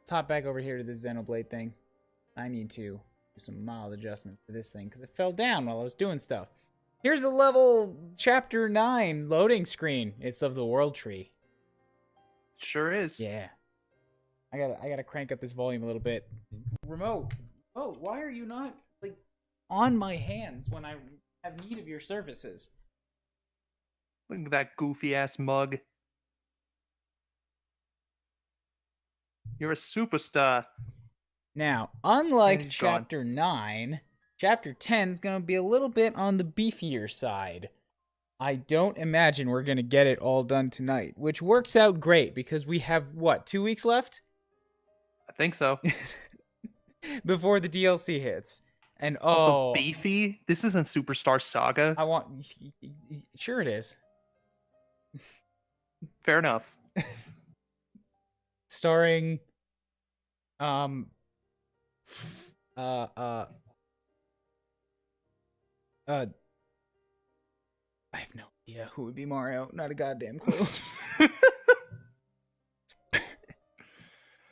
Let's hop back over here to this Xenoblade thing. I need to do some mild adjustments to this thing because it fell down while I was doing stuff. Here's a level chapter 9 loading screen. It's of the world tree. Sure is. Yeah. I gotta crank up this volume a little bit. Remote. Oh, why are you not like on my hands when I have need of your services? Look at that goofy ass mug. You're a superstar. Now, unlike He's gone. chapter 9, chapter 10 is going to be a little bit on the beefier side. I don't imagine we're going to get it all done tonight, which works out great because we have, what, 2 weeks left? I think so. Before the DLC hits. And Also, beefy? This isn't Superstar Saga. I want... Sure it is. Fair enough. Starring... I have no idea who would be Mario. Not a goddamn clue.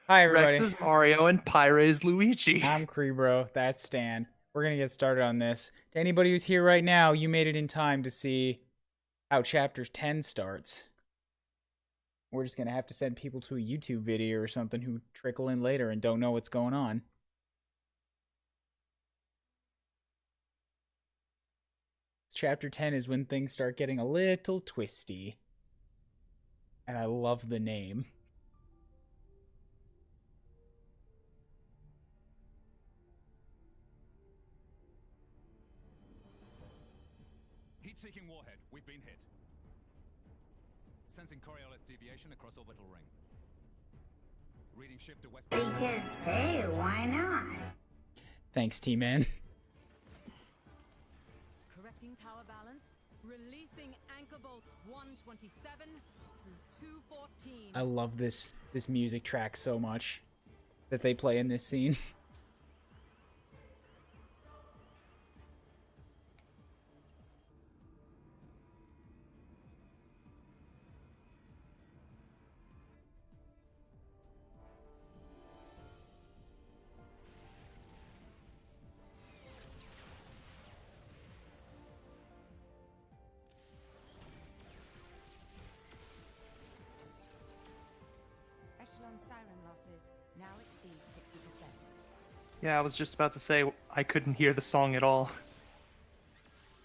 Hi, everybody. Rex is Mario and Pyra is Luigi. I'm Kuuribro. That's Stan. We're going to get started on this. To anybody who's here right now, you made it in time to see how Chapter 10 starts. We're just going to have to send people to a YouTube video or something who trickle in later and don't know what's going on. Chapter 10 is when things start getting a little twisty. And I love the name. Heat-seeking warhead. We've been hit. Sensing Coriolis deviation across orbital ring. Reading shift to west. Because, hey, why not? Thanks, T-Man. Correcting tower balance. Releasing anchor bolt 127 through 214. I love this music track so much that they play in this scene. Echelon siren losses now exceed 60%. Yeah, I was just about to say I couldn't hear the song at all.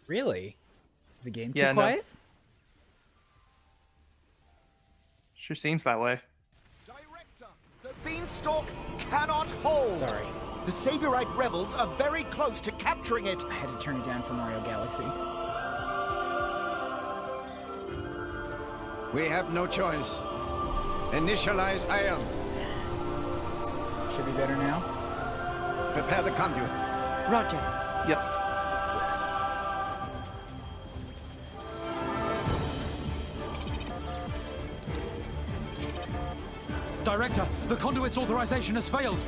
Really? Is the game too Yeah, no. quiet? Sure seems that way. Director, the beanstalk cannot hold. Sorry. The Saviorite rebels are very close to capturing it. I had to turn it down for Mario Galaxy. We have no choice. Initialize ion. Should be better now. Prepare the conduit. Roger. Yep. Director, the conduit's authorization has failed.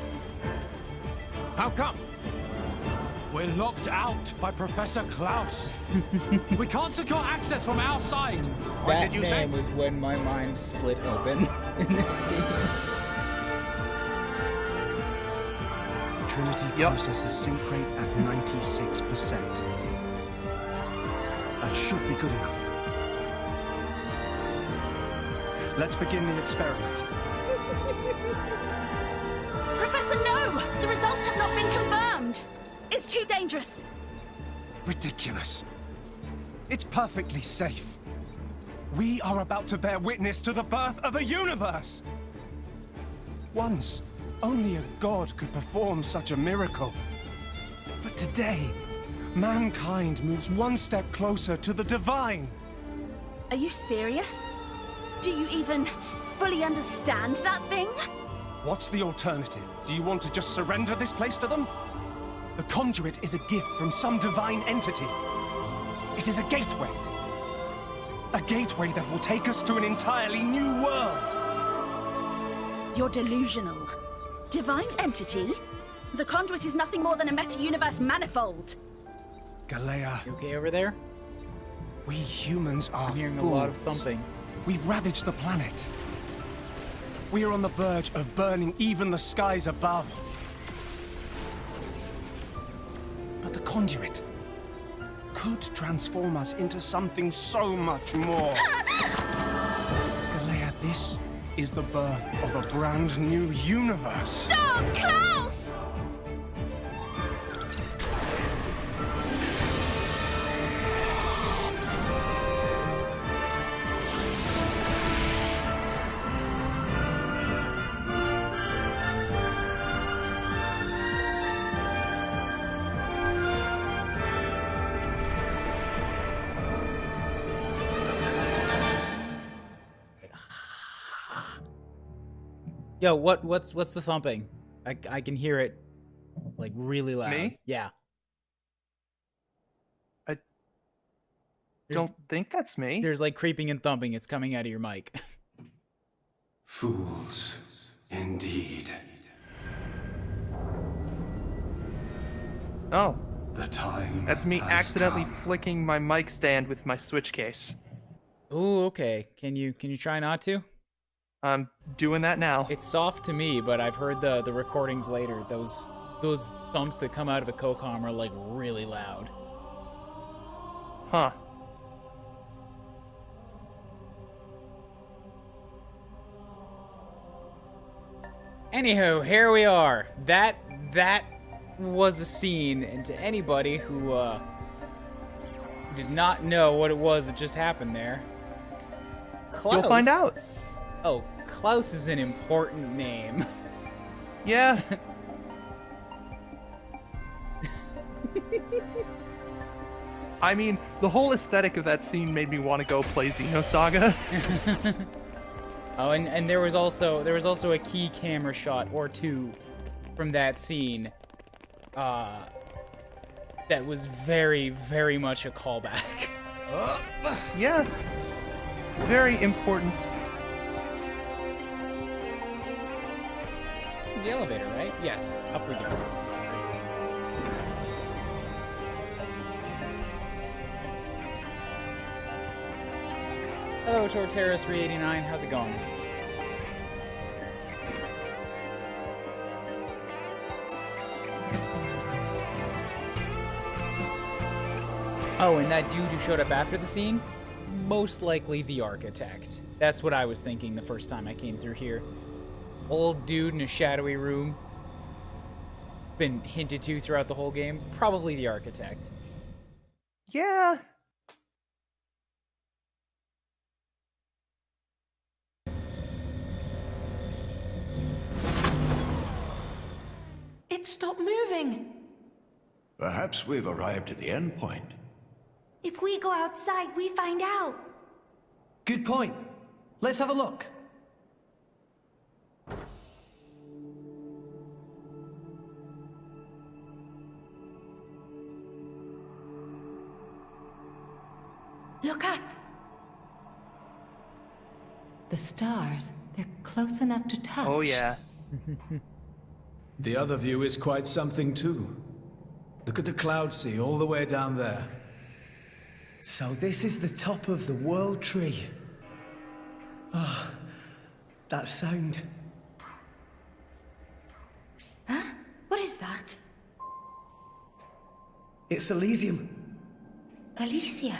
How come? We're locked out by Professor Klaus. We can't secure access from our side. What That did you say? name was when my mind split open in this scene. Trinity Yep. processes sync rate at 96%. That should be good enough. Let's begin the experiment. Professor, no! The results have not been confirmed! It's too dangerous! Ridiculous. It's perfectly safe. We are about to bear witness to the birth of a universe! Once, only a god could perform such a miracle. But today, mankind moves one step closer to the divine. Are you serious? Do you even fully understand that thing? What's the alternative? Do you want to just surrender this place to them? The conduit is a gift from some divine entity. It is a gateway. A gateway that will take us to an entirely new world. You're delusional. Divine entity? The conduit is nothing more than a meta-universe manifold. Galea, You okay over there? we humans are I'm hearing fools. a lot of thumping. We've ravaged the planet. We are on the verge of burning even the skies above. But the conduit could transform us into something so much more. Galea, this is the birth of a brand new universe. Stop, Klaus! Yo, what's the thumping? I can hear it like really loud. Me? Yeah. Don't think that's me. There's like creeping and thumping. It's coming out of your mic. Fools, indeed. Oh, The time that's me has accidentally come. flicking my mic stand with my switch case. Ooh, okay. Can you try not to? I'm doing that now. It's soft to me, but I've heard the recordings later. Those thumps that come out of a COCOM are like really loud. Huh. Anywho, here we are. That was a scene, and to anybody who did not know what it was that just happened there, Klaus, You'll find out. Oh, Klaus is an important name. Yeah. I mean, the whole aesthetic of that scene made me want to go play Xenosaga. Oh, and there was also a key camera shot or two from that scene that was very, very much a callback. Yeah. Very important. This is the elevator, right? Yes, up we go. Hello, Torterra 389. How's it going? Oh, and that dude who showed up after the scene? Most likely the architect. That's what I was thinking the first time I came through here. Old dude in a shadowy room. Been hinted to throughout the whole game. Probably the architect. Yeah. It stopped moving. Perhaps we've arrived at the end point. If we go outside, we find out. Good point. Let's have a look. Look up. The stars, they're close enough to touch. Oh, yeah. The other view is quite something too. Look at the cloud sea all the way down there. So this is the top of the World Tree. Ah, that sound. Huh? What is that? It's Elysium. Elysium.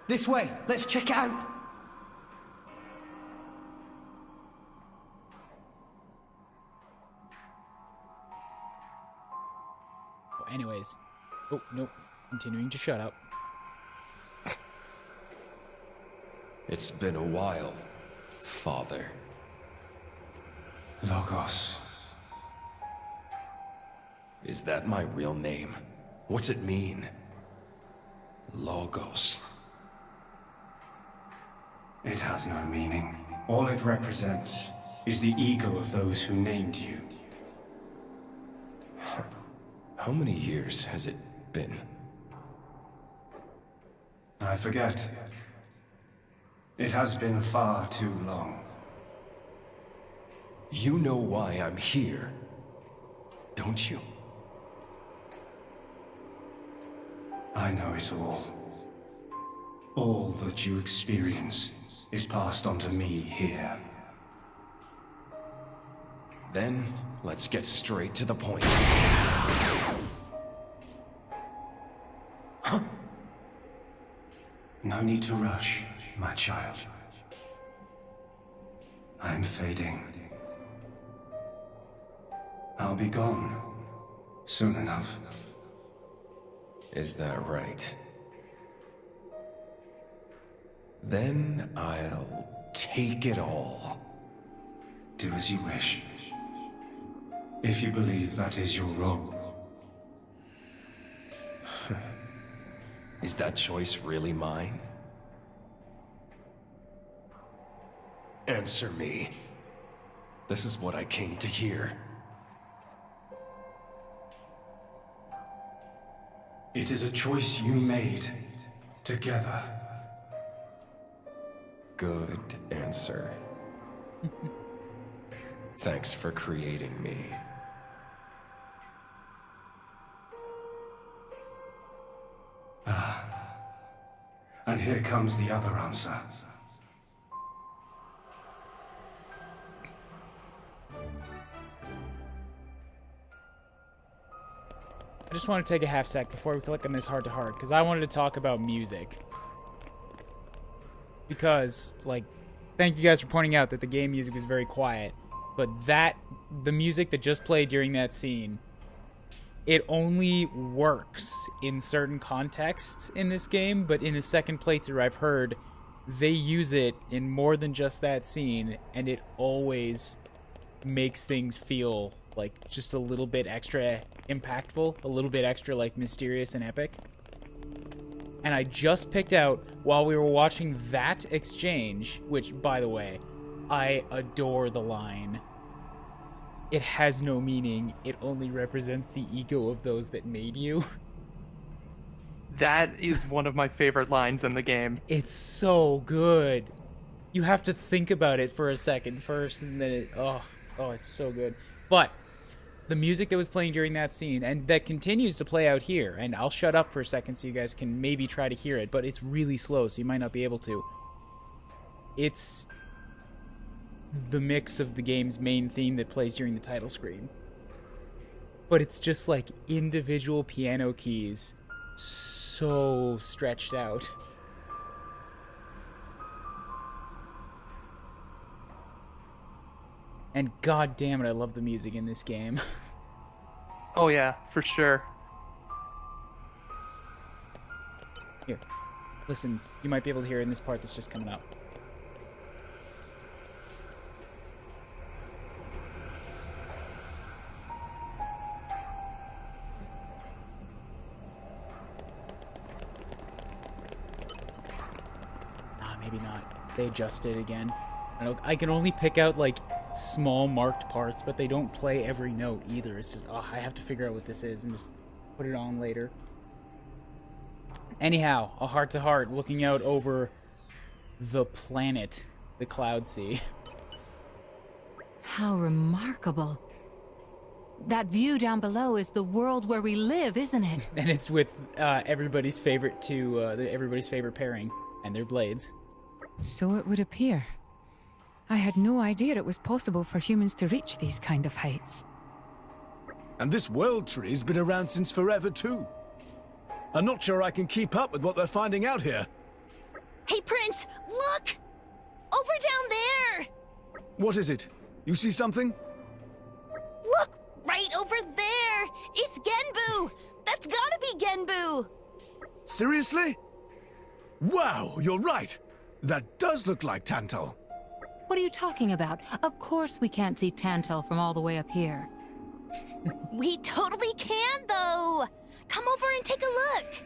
This way. Let's check it out. Anyways. Oh, nope. Continuing to shut up. It's been a while, Father. Logos. Is that my real name? What's it mean? Logos. It has no meaning. All it represents is the ego of those who named you. How many years has it been? I forget. It has been far too long. You know why I'm here, don't you? I know it all. All that you experience is passed on to me here. Then, let's get straight to the point. No need to rush, my child. I'm fading. I'll be gone soon enough. Is that right? Then I'll take it all. Do as you wish. If you believe that is your role. Is that choice really mine? Answer me. This is what I came to hear. It is a choice you made together. Good answer. Thanks for creating me. And here comes the other answer. I just want to take a half sec before we click on this heart-to-heart, because I wanted to talk about music. Because, like, thank you guys for pointing out that the game music was very quiet, but the music that just played during that scene, it only works in certain contexts in this game, but in the second playthrough I've heard they use it in more than just that scene, and it always makes things feel like just a little bit extra impactful, a little bit extra like mysterious and epic. And I just picked out while we were watching that exchange, which, by the way, I adore the line, "It has no meaning, it only represents the ego of those that made you." That is one of my favorite lines in the game. It's so good. You have to think about it for a second first, and then it's so good. But the music that was playing during that scene, and that continues to play out here, and I'll shut up for a second so you guys can maybe try to hear it, but it's really slow, so you might not be able to. It's the mix of the game's main theme that plays during the title screen. But it's just like individual piano keys, so stretched out. And god damn it, I love the music in this game. Oh yeah, for sure. Here, listen, you might be able to hear it in this part that's just coming up. Maybe not. They adjusted again. I can only pick out, like, small marked parts, but they don't play every note either. It's just, I have to figure out what this is and just put it on later. Anyhow, a heart-to-heart looking out over the planet, the Cloud Sea. How remarkable. That view down below is the world where we live, isn't it? And it's with everybody's favorite everybody's favorite pairing and their blades. So it would appear. I had no idea it was possible for humans to reach these kind of heights. And this world tree's been around since forever too. I'm not sure I can keep up with what they're finding out here. Hey, Prince! Look! Over down there! What is it? You see something? Look! Right over there! It's Genbu! That's gotta be Genbu! Seriously? Wow, you're right! That does look like Tantal. What are you talking about? Of course we can't see Tantal from all the way up here. We totally can, though! Come over and take a look!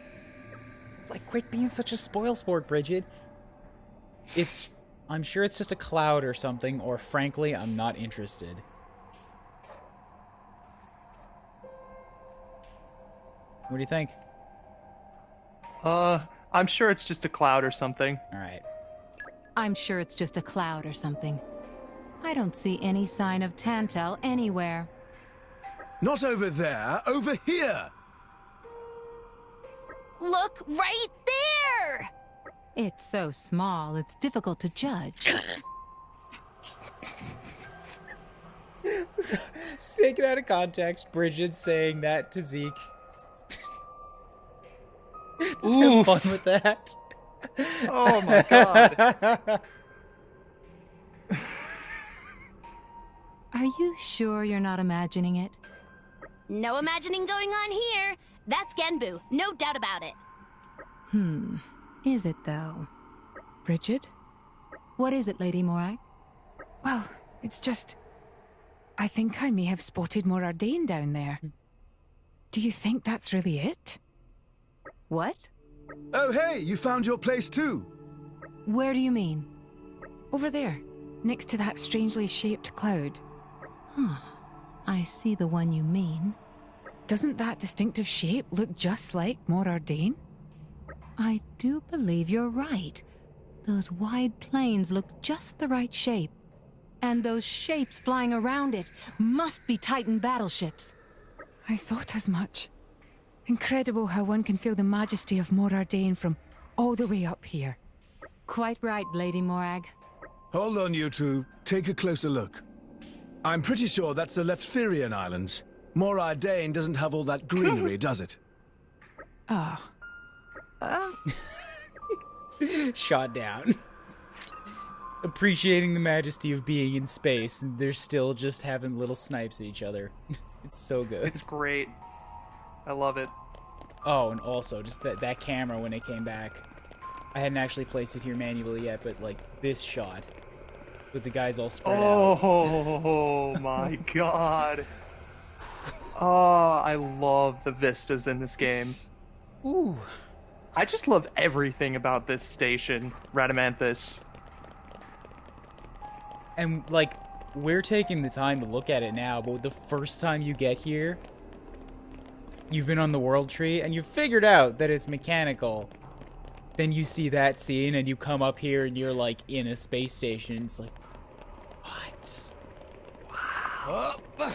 It's like, quit being such a spoilsport, Bridget. I'm sure it's just a cloud or something, or frankly, I'm not interested. What do you think? I'm sure it's just a cloud or something. Alright. I'm sure it's just a cloud or something. I don't see any sign of Tantal anywhere. Not over there, over here! Look right there! It's so small, it's difficult to judge. Just take it out of context, Bridget saying that to Zeke. Just have fun with that. Oh my god. Are you sure you're not imagining it? No imagining going on here. That's Genbu, no doubt about it. Is it though? Bridget? What is it, Lady Morag? Well, it's just... I think I may have spotted Morardane down there. Do you think that's really it? What? Oh, hey, you found your place too. Where do you mean? Over there, next to that strangely shaped cloud. I see the one you mean. Doesn't that distinctive shape look just like Morardane? I do believe you're right. Those wide plains look just the right shape. And those shapes flying around it must be Titan battleships. I thought as much. Incredible how one can feel the majesty of Morardane from all the way up here. Quite right, Lady Morag. Hold on, you two. Take a closer look. I'm pretty sure that's the Leftherian Islands. Morardane doesn't have all that greenery, does it? Ah. Shot down. Appreciating the majesty of being in space, and they're still just having little snipes at each other. It's so good. It's great. I love it. Oh, and also, just that camera when it came back. I hadn't actually placed it here manually yet, but, like, this shot. With the guys all spread out. Oh my god. Oh, I love the vistas in this game. Ooh. I just love everything about this station, Radamanthus. And, like, we're taking the time to look at it now, but the first time you get here, you've been on the World Tree, and you've figured out that it's mechanical. Then you see that scene, and you come up here, and you're, like, in a space station. It's like, what? Wow.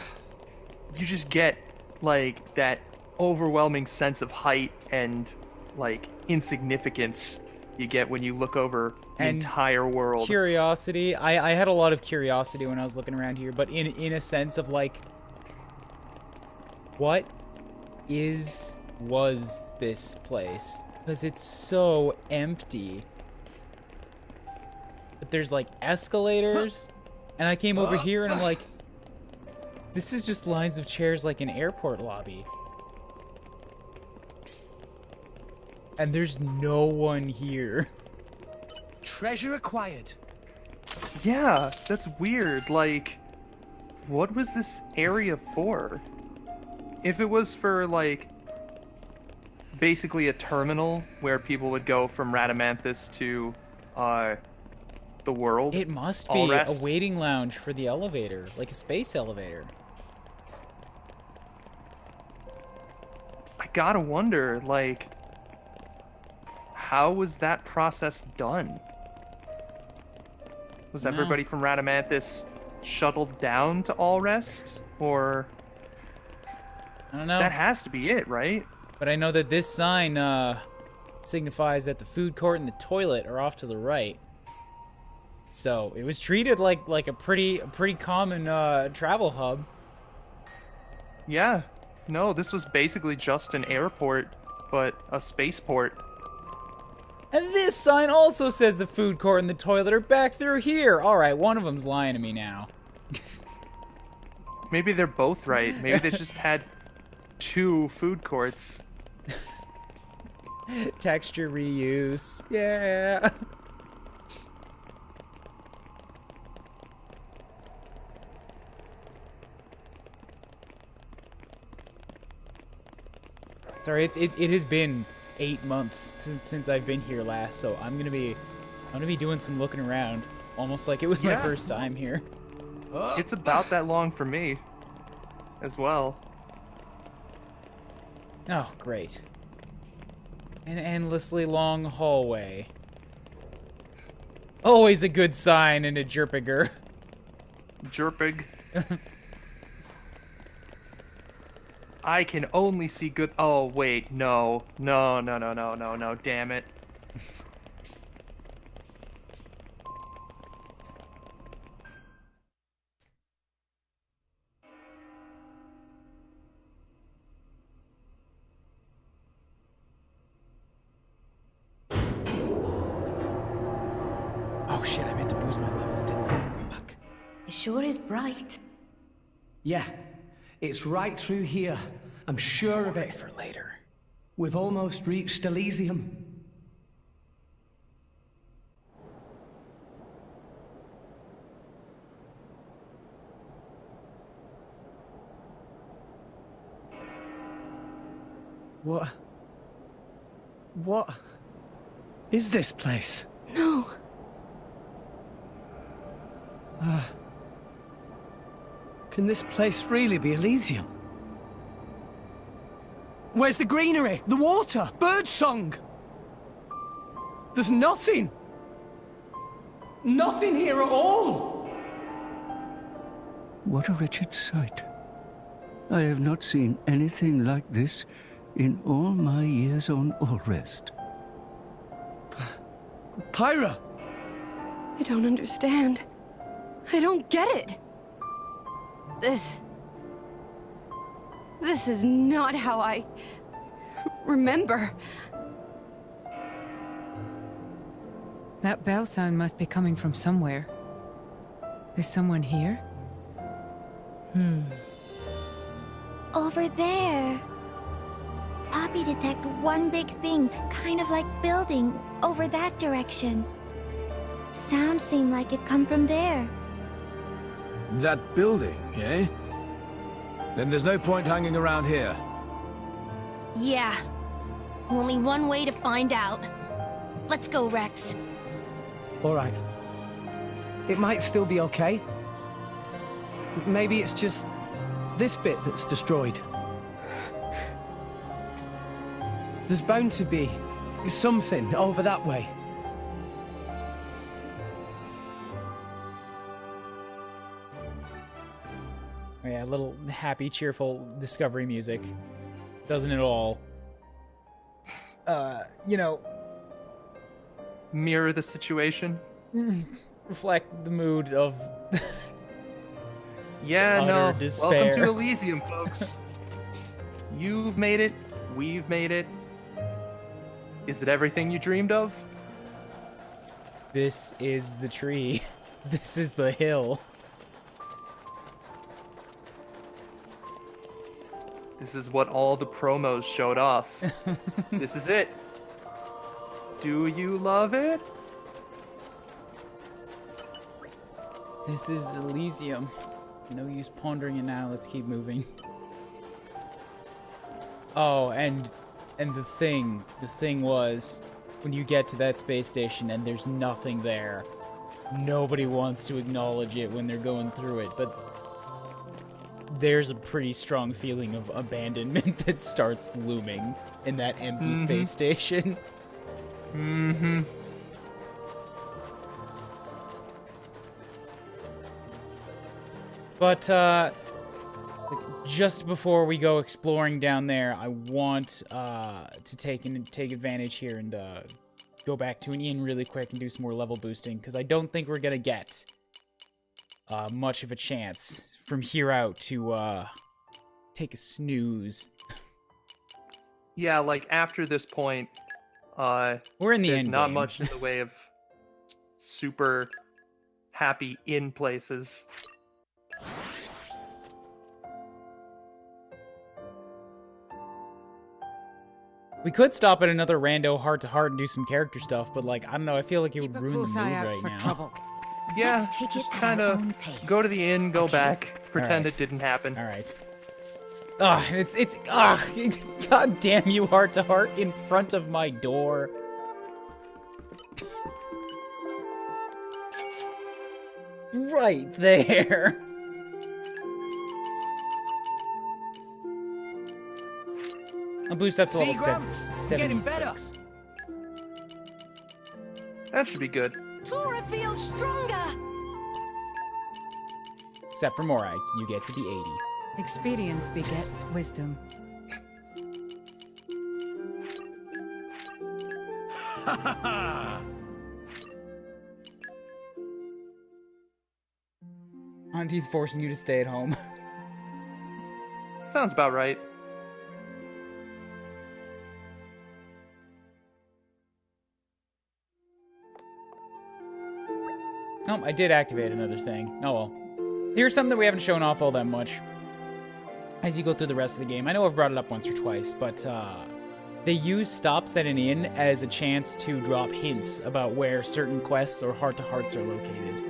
You just get, like, that overwhelming sense of height and, like, insignificance you get when you look over the entire world. Curiosity. I had a lot of curiosity when I was looking around here, but in a sense of, like, what was this place? Because it's so empty. But there's, like, escalators, and I came over here and I'm like, this is just lines of chairs like an airport lobby. And there's no one here. Treasure acquired. Yeah, that's weird. Like, what was this area for? If it was for, like, basically a terminal where people would go from Radamanthus to, the world. It must be a waiting lounge for the elevator, like a space elevator. I gotta wonder, like, how was that process done? Was everybody from Radamanthus shuttled down to Allrest, or? I don't know. That has to be it, right? But I know that this sign signifies that the food court and the toilet are off to the right. So it was treated like a pretty common travel hub. Yeah. No, this was basically just an airport, but a spaceport. And this sign also says the food court and the toilet are back through here. All right, one of them's lying to me now. Maybe they're both right. Maybe they just had 2 food courts. Texture reuse. Yeah. Sorry, it has been 8 months since I've been here last, so I'm gonna be doing some looking around, almost like it was my first time here. It's about that long for me, as well. Oh, great! An endlessly long hallway. Always a good sign in a Jerpiger. I can only see good. Oh wait, no, damn it. Oh shit, I meant to boost my levels, didn't I? Fuck. It sure is bright. Yeah, it's right through here. I'm sure of it. For later. We've almost reached Elysium. What is this place? No. Can this place really be Elysium? Where's the greenery? The water? Birdsong? There's nothing! Nothing here at all! What a wretched sight. I have not seen anything like this in all my years on Allrest. Pyra! I don't understand. I don't get it. This is not how I remember. That bell sound must be coming from somewhere. Is someone here? Over there. Poppy detect one big thing, kind of like building, over that direction. Sound seemed like it come from there. That building, eh? Then there's no point hanging around here. Yeah. Only one way to find out. Let's go, Rex. Alright. It might still be okay. Maybe it's just this bit that's destroyed. There's bound to be something over that way. Yeah, a little happy, cheerful Discovery music. Doesn't it all? You know... Mirror the situation. Reflect the mood of... Yeah, no. Despair. Welcome to Elysium, folks. You've made it. We've made it. Is it everything you dreamed of? This is the tree. This is the hill. This is what all the promos showed off. This is it. Do you love it? This is Elysium. No use pondering it now. Let's keep moving. Oh, and the thing was, when you get to that space station and there's nothing there, nobody wants to acknowledge it when they're going through it, but there's a pretty strong feeling of abandonment that starts looming in that empty space station. Mm-hmm. But, just before we go exploring down there, I want to take advantage here and go back to an inn really quick and do some more level boosting, because I don't think we're going to get much of a chance from here out to take a snooze. Yeah, like after this point, we're in the there's end not game. much in the way of super happy inn places. We could stop at another rando heart-to-heart and do some character stuff, but, like, I don't know, I feel like it would ruin the mood right now. Trouble. Yeah, Let's take just it at kind our of own pace. go to the inn, go back, pretend Alright. it didn't happen. Alright. God damn you, heart-to-heart, in front of my door. Right there. I'll boost up to level 76. That should be good. Tora feels stronger. Except for Morai, you get to be 80. Experience begets wisdom. Auntie's forcing you to stay at home. Sounds about right. Oh, I did activate another thing. Oh well. Here's something that we haven't shown off all that much as you go through the rest of the game. I know I've brought it up once or twice, but they use stops at an inn as a chance to drop hints about where certain quests or heart-to-hearts are located.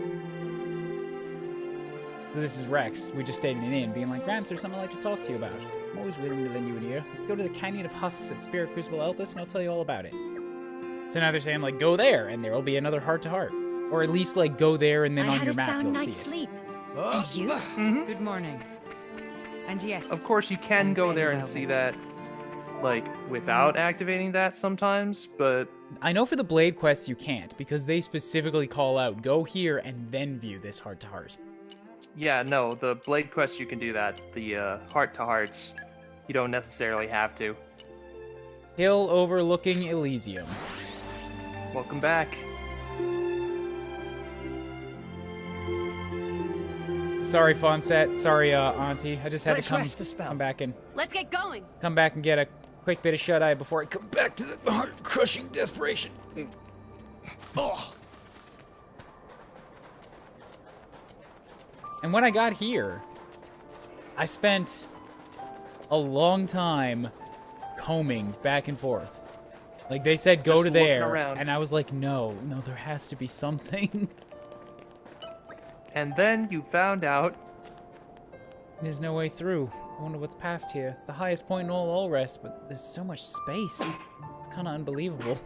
So this is Rex. We just stayed in an inn, being like, Gramps, there's something I'd like to talk to you about. I'm always willing to lend you an ear. Let's go to the Canyon of Husks at Spirit Crucible Elpis, and I'll tell you all about it. So now they're saying, like, go there, and there will be another heart-to-heart. Or at least, like, go there, and then on your map you'll see it. I had a sound night's sleep. And you? Mm-hmm. Good morning. And yes. Of course, you can go there and see that, like, without activating that sometimes, but... I know for the Blade quests you can't, because they specifically call out, go here and then view this heart-to-heart. Yeah, no, the Blade quest you can do that. The heart-to-hearts, you don't necessarily have to. Hill overlooking Elysium. Welcome back. Sorry, Fonset. Sorry, Auntie. I just had to come back and... Let's get going. Come back and get a quick bit of shut-eye before I come back to the heart-crushing desperation. Oh. And when I got here, I spent a long time combing back and forth. Like, they said, go to there, and I was like, no, there has to be something. And then you found out... There's no way through. I wonder what's past here. It's the highest point in all Allrest, but there's so much space. It's kind of unbelievable.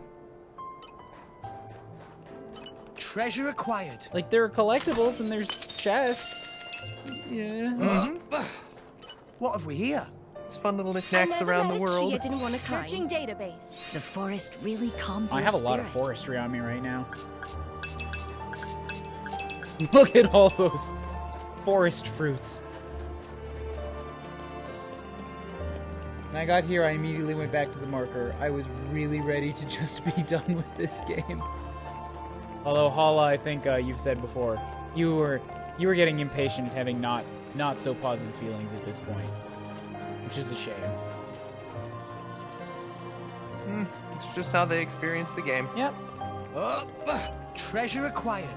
Treasure acquired. Like, there are collectibles and there's chests. Yeah. What have we here? It's fun little knickknacks around the world. I didn't want to searching database. The forest really calms I your have a lot of spirit. forestry on me right now. Look at all those forest fruits. When I got here, I immediately went back to the marker. I was really ready to just be done with this game. Although, Hala, I think you've said before, you were getting impatient at having not so positive feelings at this point. Which is a shame. It's just how they experience the game. Yep. Treasure acquired.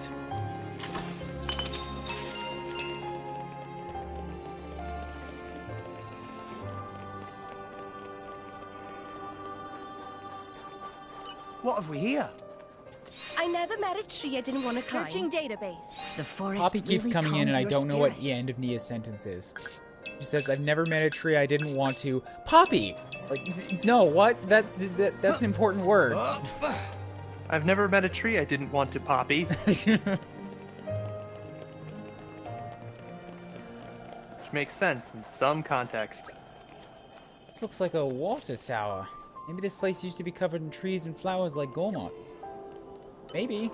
What have we here? I never met a tree I didn't want to climb. Searching database. The forest Poppy keeps really coming in and I calms your don't know what spirit. the end of Nia's sentence is. She says, I've never met a tree I didn't want to... Poppy! Like, no, what? That's an important word. I've never met a tree I didn't want to poppy. Which makes sense in some context. This looks like a water tower. Maybe this place used to be covered in trees and flowers like Gormott. Maybe.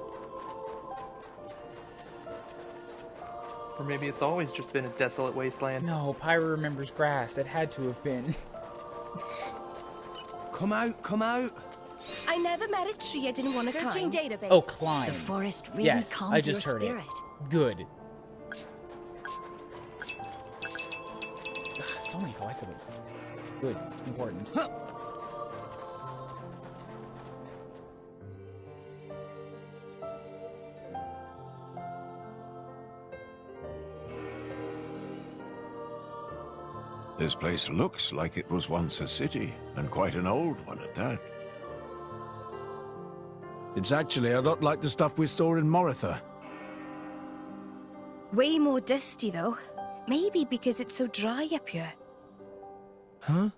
Or maybe it's always just been a desolate wasteland. No, Pyra remembers grass. It had to have been. Come out, come out. I never met a tree I didn't want to climb. Searching database. Oh, climb. The forest really yes, calms I just your heard spirit. it. Good. Ugh, so many collectibles. Good. Important. This place looks like it was once a city, and quite an old one at that. It's actually a lot like the stuff we saw in Moritha. Way more dusty, though. Maybe because it's so dry up here. Huh?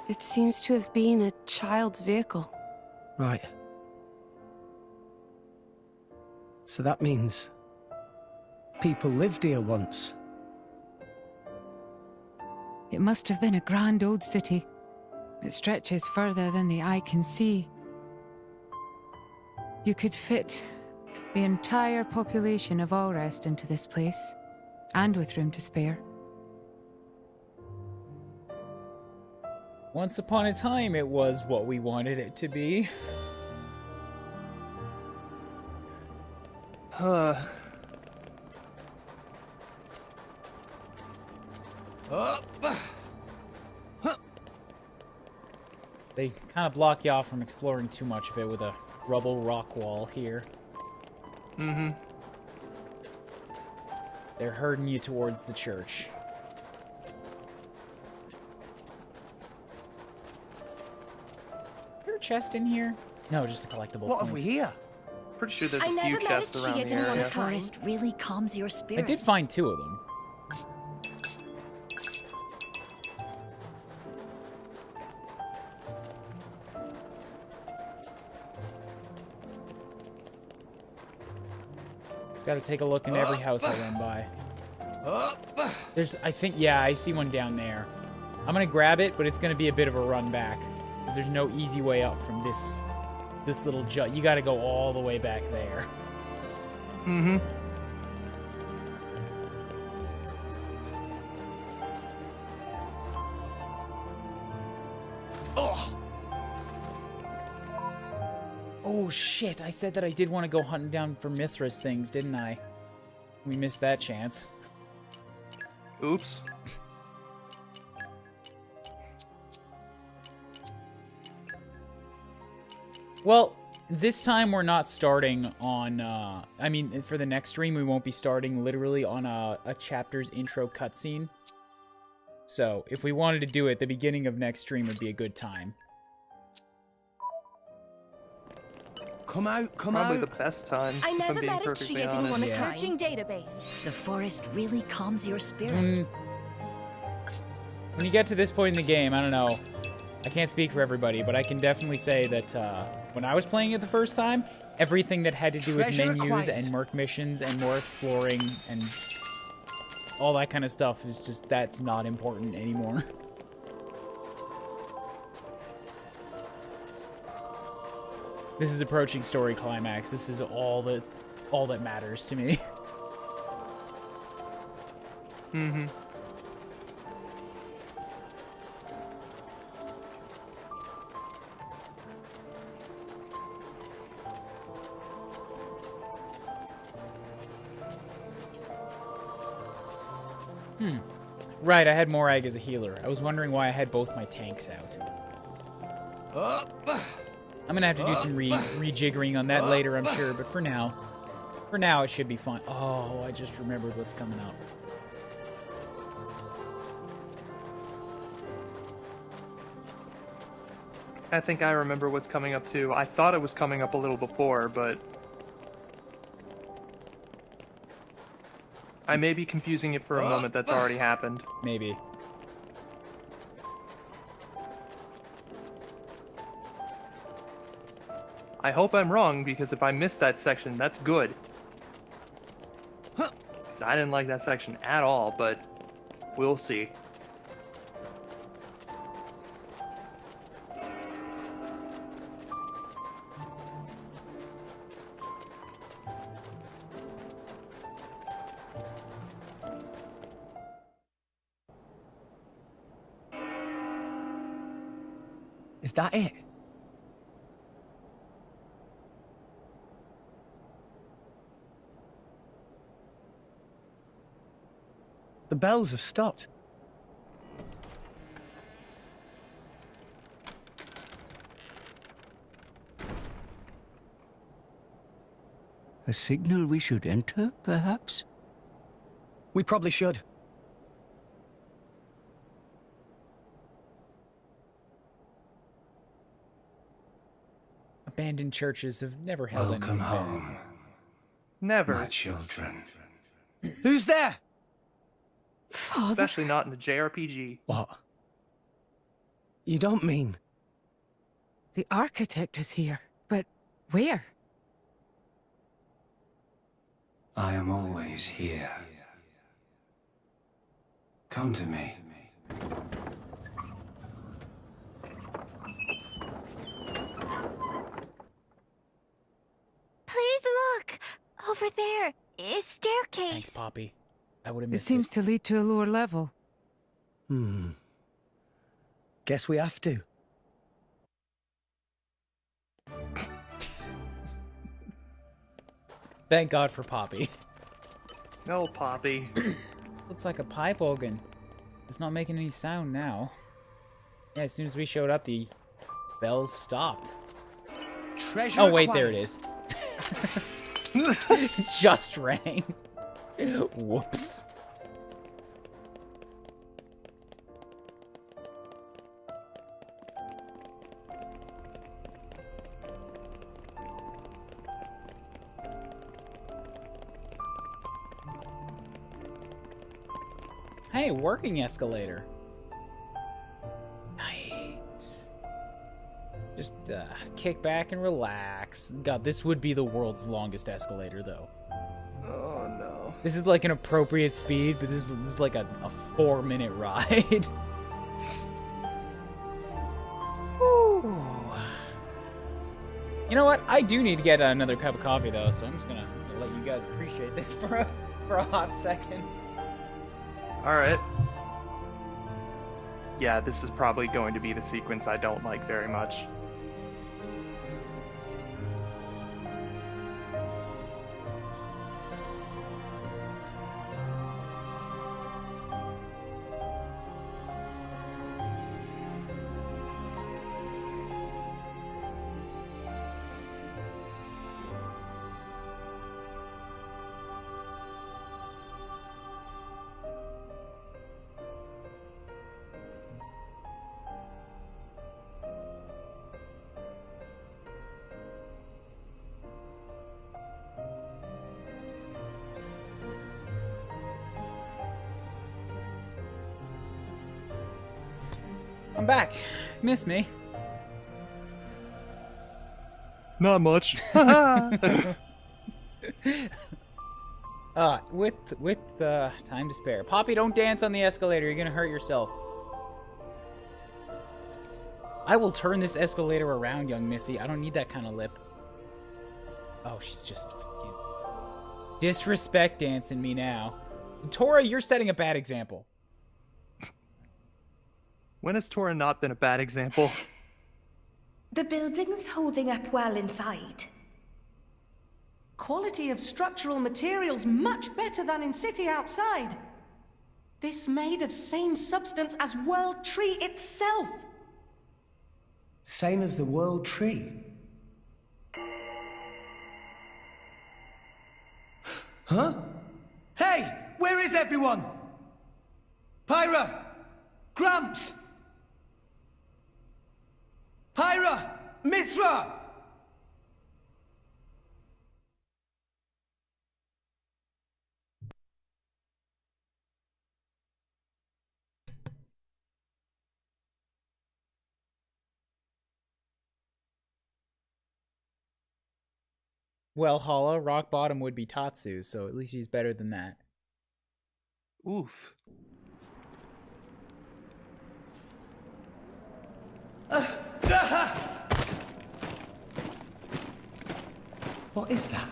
It seems to have been a child's vehicle. Right. So that means people lived here once. It must have been a grand old city. It stretches further than the eye can see. You could fit the entire population of Allrest into this place. And with room to spare. Once upon a time, it was what we wanted it to be. They kind of block you off from exploring too much of it with a rubble rock wall here. Mm-hmm. They're herding you towards the church. Is there a chest in here? No, just a collectible. What have we here? Pretty sure there's I a never few met a chests around Chia the didn't want area. the forest really calms your I spirit. did find 2 of them. Just gotta take a look in every house I run by. There's, I think, yeah, I see one down there. I'm gonna grab it, but it's gonna be a bit of a run back. Because there's no easy way up from this little jut. You gotta go all the way back there. Mm-hmm. Oh shit, I said that I did want to go hunting down for Mithras things, didn't I? We missed that chance. Oops. Well, this time we're not starting on, I mean, for the next stream, we won't be starting literally on a chapter's intro cutscene. So, if we wanted to do it, the beginning of next stream would be a good time. Come out, come Probably out. the best time. I if I'm never being met a perfectly Chia didn't want honest. a searching database. The forest really calms your spirit. When you get to this point in the game, I don't know, I can't speak for everybody, but I can definitely say that when I was playing it the first time, everything that had to do with Treasure menus acquired. and merc missions and more exploring and all that kind of stuff is just, that's not important anymore. This is approaching story climax. This is all that matters to me. Mm-hmm. Right, I had Morag as a healer. I was wondering why I had both my tanks out. I'm gonna have to do some rejiggering on that later, I'm sure, but for now it should be fun. Oh, I just remembered what's coming up. I think I remember what's coming up too. I thought it was coming up a little before, but I may be confusing it for a moment that's already happened. Maybe. I hope I'm wrong, because if I missed that section, that's good. Because I didn't like that section at all, but we'll see. Is that it? The bells have stopped. A signal we should enter, perhaps? We probably should. Abandoned churches have never held anything Welcome back. home, Never. my children. Who's there? Father? Especially not in a JRPG. What? You don't mean... The architect is here, but where? I am always here. Come to me. Please look! Over there is staircase. Thanks, Poppy. I would have It missed seems to lead to a lower level. Guess we have to. Thank God for Poppy. No, Poppy. Looks like a pipe organ. It's not making any sound now. Yeah, as soon as we showed up, the bells stopped. Treasure Oh, wait, acquired. there it is. Just rang. Whoops. Hey, working escalator. Nice. Just kick back and relax. God, this would be the world's longest escalator, though. Oh no. This is like an appropriate speed, but this is like a 4-minute ride. Woo. You know what? I do need to get another cup of coffee, though, so I'm just gonna let you guys appreciate this for a hot second. Alright. Yeah, this is probably going to be the sequence I don't like very much. I'm back. Miss me? Not much. With time to spare. Poppy, don't dance on the escalator. You're gonna hurt yourself. I will turn this escalator around, young Missy. I don't need that kind of lip. Oh, she's just fucking disrespect dancing me now. Tora, you're setting a bad example. When has Tora not been a bad example? The building's holding up well inside. Quality of structural materials much better than in city outside. This made of same substance as World Tree itself. Same as the World Tree. Huh? Hey! Where is everyone? Pyra! Gramps! Pyra! Mithra! Well, Hala, rock bottom would be Tatsu, so at least he's better than that. Oof. What is that?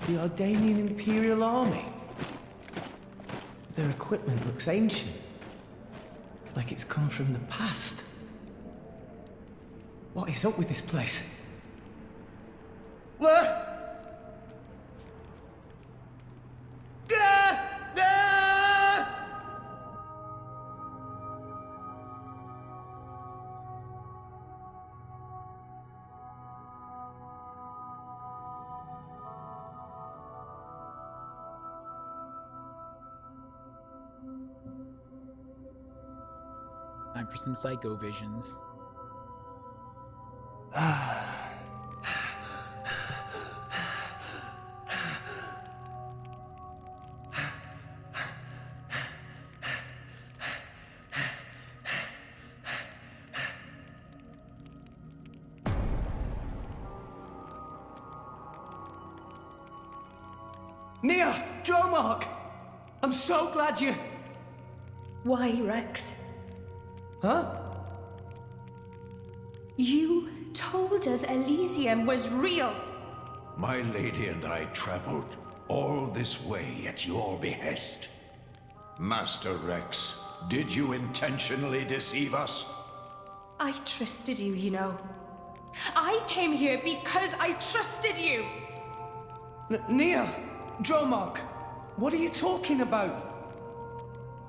The Ardanian Imperial Army? Their equipment looks ancient. Like it's come from the past. What is up with this place? Time for some psycho visions. Nia! Dromark! I'm so glad you... Why, Rex? Huh? You told us Elysium was real. My lady and I traveled All this way at your behest. Master Rex, did you intentionally deceive us? I trusted you, you know. I came here because I trusted you. Nia, Dromark, what are you talking about?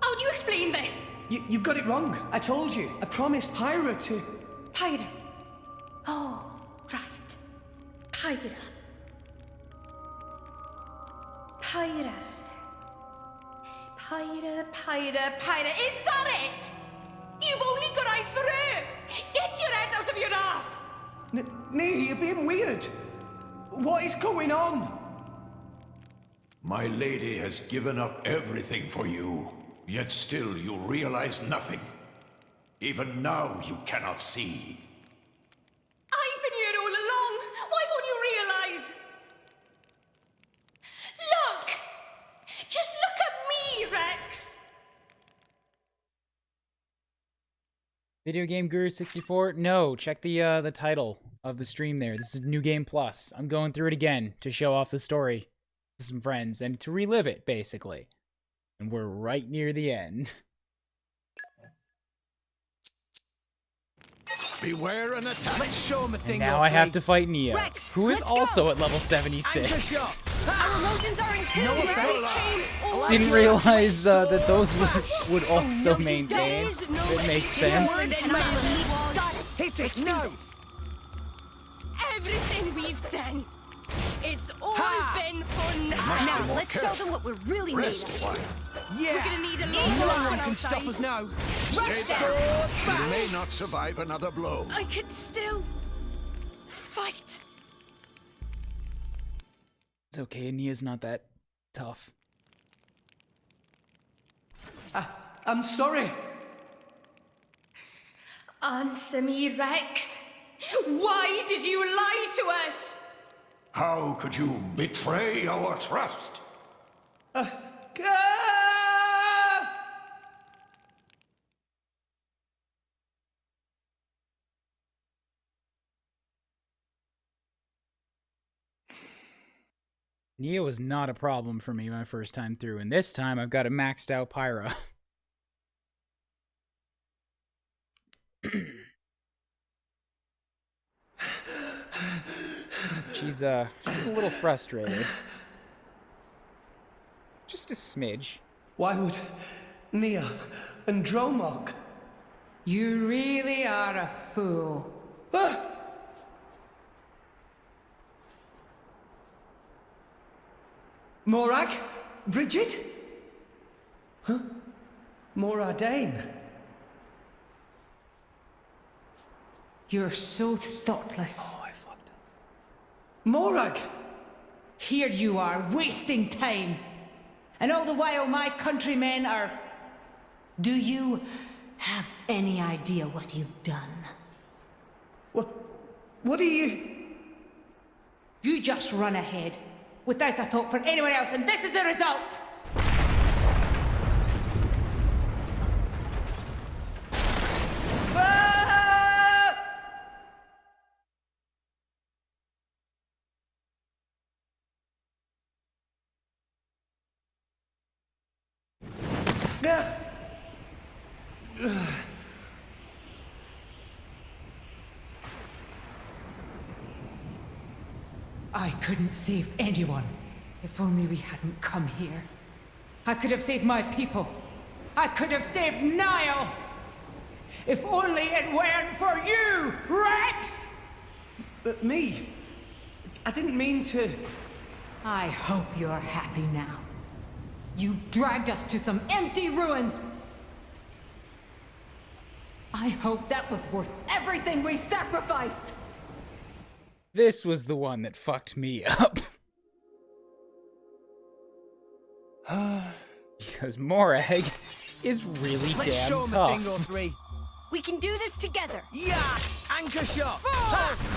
How do you explain this? You've got it wrong. I told you. I promised Pyra to... Pyra. Oh, right. Pyra. Pyra. Pyra. Is that it? You've only got eyes for her. Get your head out of your ass. Nia, you're being weird. What is going on? My lady has given up everything for you, yet still you realize nothing. Even now you cannot see. I've been here all along. Why won't you realize? Look! Just look at me, Rex! Video Game Guru 64? No, check the title of the stream there. This is New Game Plus. I'm going through it again to show off the story to some friends and to relive it, basically. And we're right near the end. Beware an attack. Let's show him a thing. And now I have to fight Neo, Rex, who is let's also go. at level 76. Our emotions are in tune. Didn't realize that those would also maintain. It makes sense. Hit it. No. Everything we've done. It's all been for nothing. Now let's show them what we're really made of. Yeah. We're gonna need a No little one can stop us now. Rush down. She may not survive another blow. I could still fight. It's okay, Nia's not that tough. I'm sorry. Answer me, Rex. Why did you lie to us? How could you betray our trust? Nia was not a problem for me my first time through, and this time I've got a maxed out Pyra. She's a little frustrated. Just a smidge. Why would Nia and Dromark? You really are a fool. Morag? Bridget? Huh? Moradane? You're so thoughtless. Oh, I fucked up. Morag! Here you are, wasting time. And all the while my countrymen are... Do you have any idea what you've done? What do you... You just run ahead, without a thought for anyone else, and this is the result! I couldn't save anyone. If only we hadn't come here. I could have saved my people. I could have saved Niall. If only it weren't for you, Rex! But me? I didn't mean to... I hope you're happy now. You've dragged us to some empty ruins. I hope that was worth everything we sacrificed. This was the one that fucked me up. Because Morag is really Let's show damn him a thing or tough. three. We can do this together. Yeah! Anchor shot!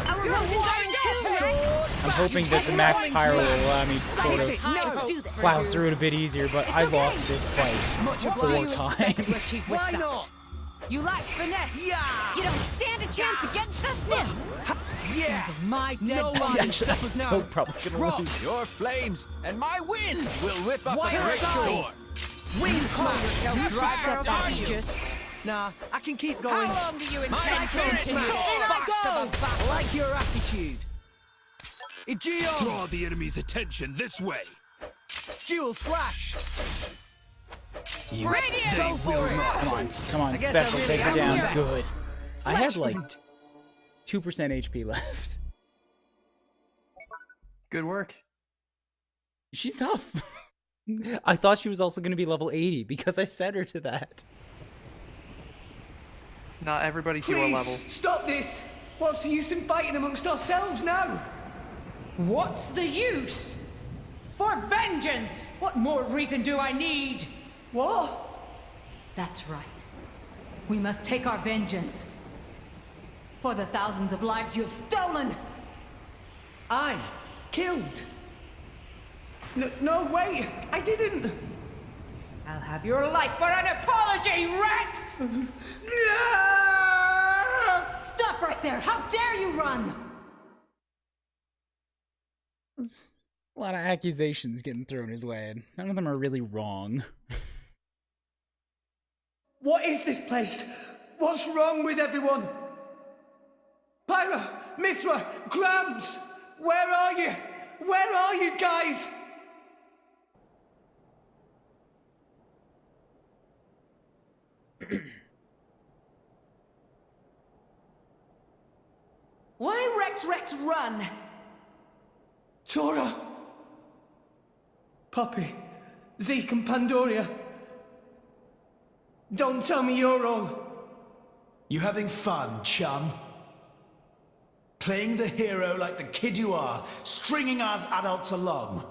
Our emotions are in tune, Rex. I'm hoping that the max pyro will allow me to sort of Let's do this. plow through it a bit easier, but I lost this fight 4 times. Why not? You lack finesse. Yeah! You don't stand a chance against us now. Yeah! My dead No body. one can Actually, stop I'm us still now. probably gonna Rock lose. your flames, and my wind will rip up Why the great outside? storm. Wing smash! yourself driver, Stop are that, you? Aegis. Nah, I can keep going. How long do you intend My to spirit continue smash! this In I farce go! of a battle? Like your attitude. Igio! Draw the enemy's attention this way. Dual slash! Radiant! Go for it! Come on, I guess special, I really take her am down, yes. good. I had like Flashpoint. 2% HP left. Good work. She's tough. I thought she was also going to be level 80 because I set her to that. Not everybody's your Please, level. stop this! What's the use in fighting amongst ourselves now? What's the use? For vengeance! What more reason do I need? What? That's right. We must take our vengeance. For the thousands of lives you have stolen! I killed. No, wait, I didn't. I'll have your life for an apology, Rex! Stop right there! How dare you run! There's a lot of accusations getting thrown his way, and none of them are really wrong. What is this place? What's wrong with everyone? Pyra, Mithra, Grams, where are you? Where are you guys? Why Rex run? Tora, Poppy, Zeke and Pandoria. Don't tell me you're all... You having fun, chum? Playing the hero like the kid you are, stringing us adults along.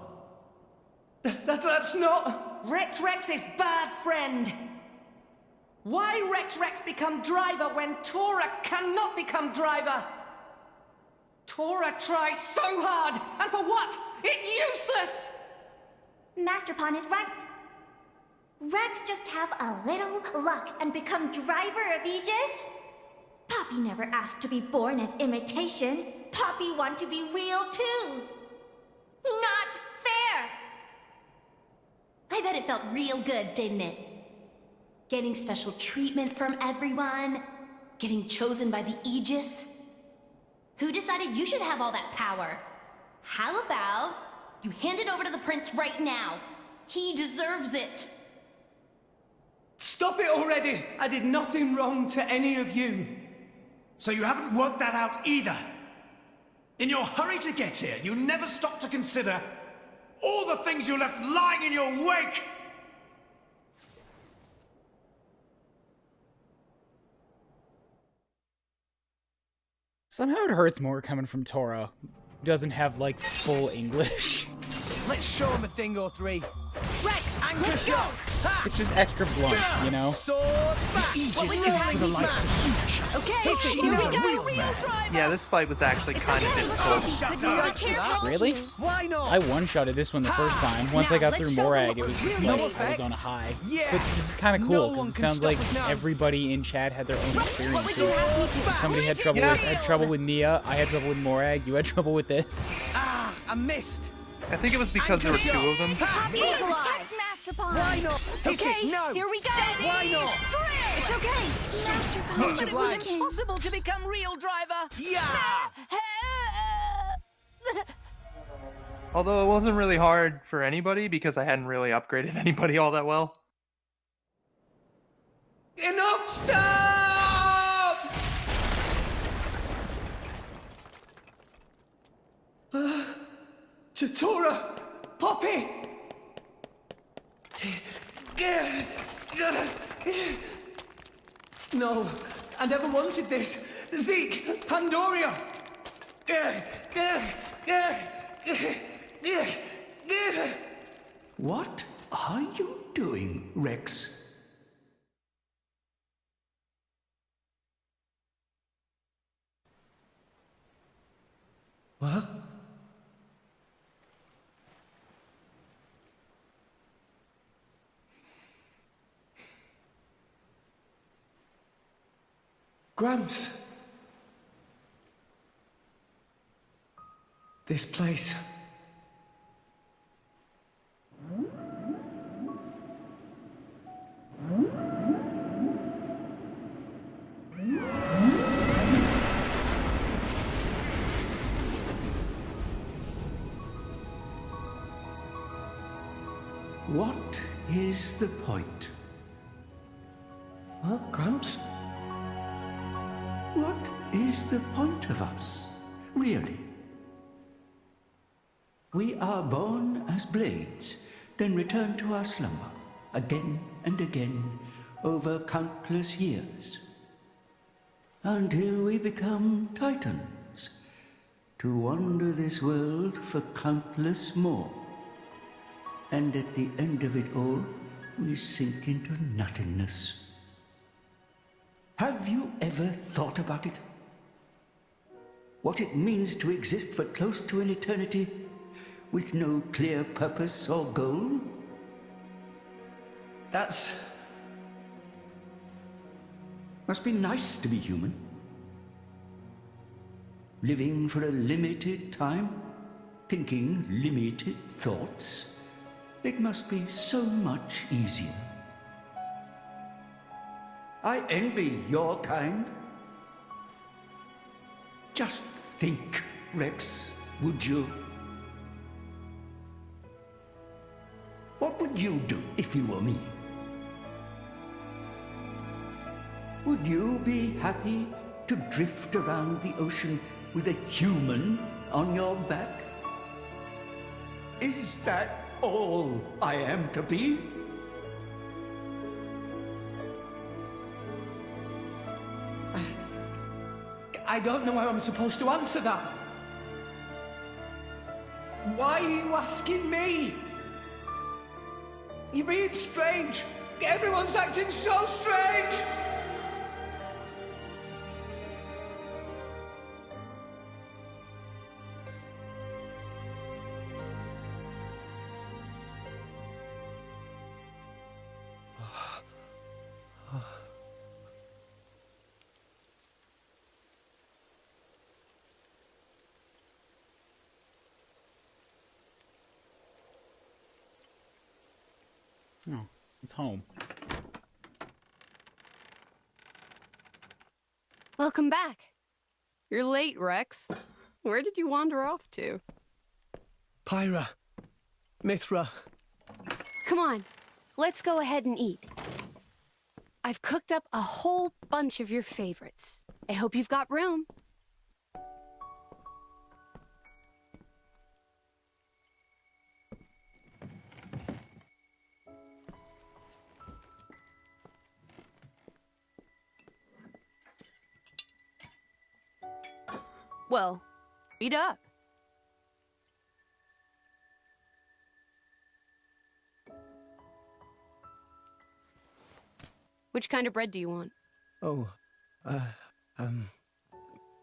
That's not... Rex is bad friend. Why Rex become driver when Tora cannot become driver? Tora tries so hard, and for what? It's useless! Master Pawn is right. Rex just have a little luck and become driver of Aegis? Poppy never asked to be born as imitation. Poppy want to be real too. Not fair! I bet it felt real good, didn't it? Getting special treatment from everyone, getting chosen by the Aegis. Who decided you should have all that power? How about you hand it over to the prince right now? He deserves it. Stop it already! I did nothing wrong to any of you. So you haven't worked that out either? In your hurry to get here, you never stopped to consider all the things you left lying in your wake! Somehow it hurts more coming from Tora, who doesn't have, like, full English. Let's show him a thing or three. Rex, Anchor let's go! shot! It's just extra blunt, you know? Sword back! Aegis is for the likes of you. Okay, She here is we a go. real man. Yeah, this fight was actually kind of difficult. Shut I up! can't hold Really? you. Why not? I one-shotted this one the first time. Once I Now, got let's through show them Morag, what it was we're just really like made I was for. on a high. Yeah. But this is kind of No cool, one because it can sounds stop like us now. everybody in chat had their own What would experiences. you have me do? Somebody had trouble with Nia, I had trouble with Morag, you had trouble with this. Ah, I missed. I think it was because there were two of them. Eagle Eye. Master Pawn. Why not? Hit Okay, it. No. here we go. Why not? It's okay. Master Pawn. Much But it was obliged. impossible to become real driver. Yeah. Although it wasn't really hard for anybody because I hadn't really upgraded anybody all that well. Enough! Stop! To Tora! Poppy! No, I never wanted this. Zeke, Pandoria! What are you doing, Rex? What? Gramps. This place. What is the point? Huh, Gramps? What is the point of us, really? We are born as blades, then return to our slumber, again and again, over countless years. Until we become titans, to wander this world for countless more. And at the end of it all, we sink into nothingness. Have you ever thought about it? What it means to exist for close to an eternity with no clear purpose or goal? Must be nice to be human. Living for a limited time, thinking limited thoughts. It must be so much easier. I envy your kind. Just think, Rex, would you? What would you do if you were me? Would you be happy to drift around the ocean with a human on your back? Is that all I am to be? I don't know how I'm supposed to answer that. Why are you asking me? You're being strange. Everyone's acting so strange. Oh, it's home. Welcome back. You're late, Rex. Where did you wander off to? Pyra. Mithra. Come on, let's go ahead and eat. I've cooked up a whole bunch of your favorites. I hope you've got room. Well, eat up. Which kind of bread do you want? Oh,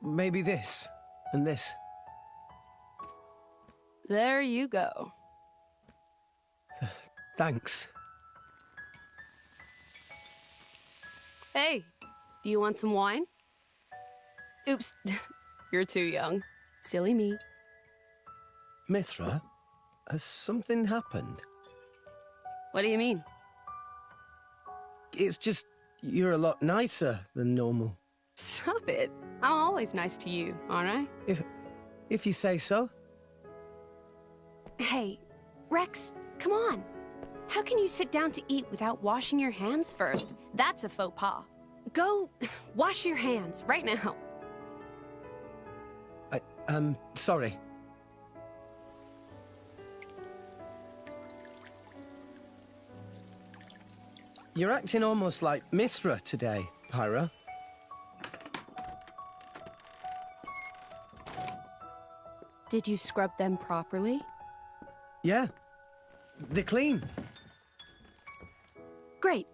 maybe this and this. There you go. Thanks. Hey, do you want some wine? Oops, you're too young. Silly me. Mithra, has something happened? What do you mean? It's just, you're a lot nicer than normal. Stop it. I'm always nice to you, aren't I? If you say so. Hey, Rex, come on. How can you sit down to eat without washing your hands first? That's a faux pas. Go wash your hands right now. Sorry. You're acting almost like Mithra today, Pyra. Did you scrub them properly? Yeah. They're clean. Great.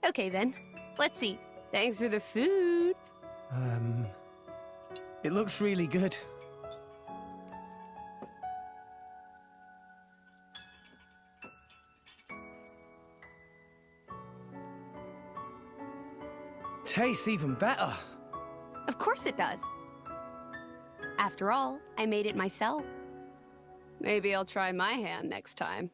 Okay then, let's eat. Thanks for the food. It looks really good. Tastes even better. Of course it does. After all, I made it myself. Maybe I'll try my hand next time.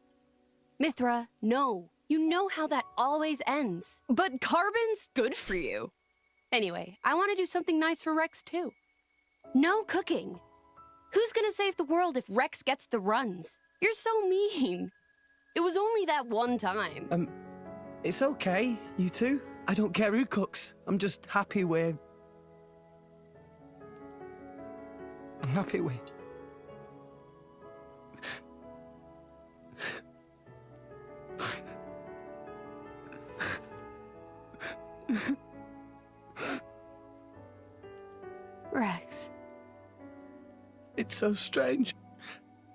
Mithra, no. You know how that always ends. But carbon's good for you. Anyway, I want to do something nice for Rex, too. No cooking. Who's gonna save the world if Rex gets the runs? You're so mean. It was only that one time. It's okay, you two. I don't care who cooks. I'm just happy I'm happy with... Rex. It's so strange.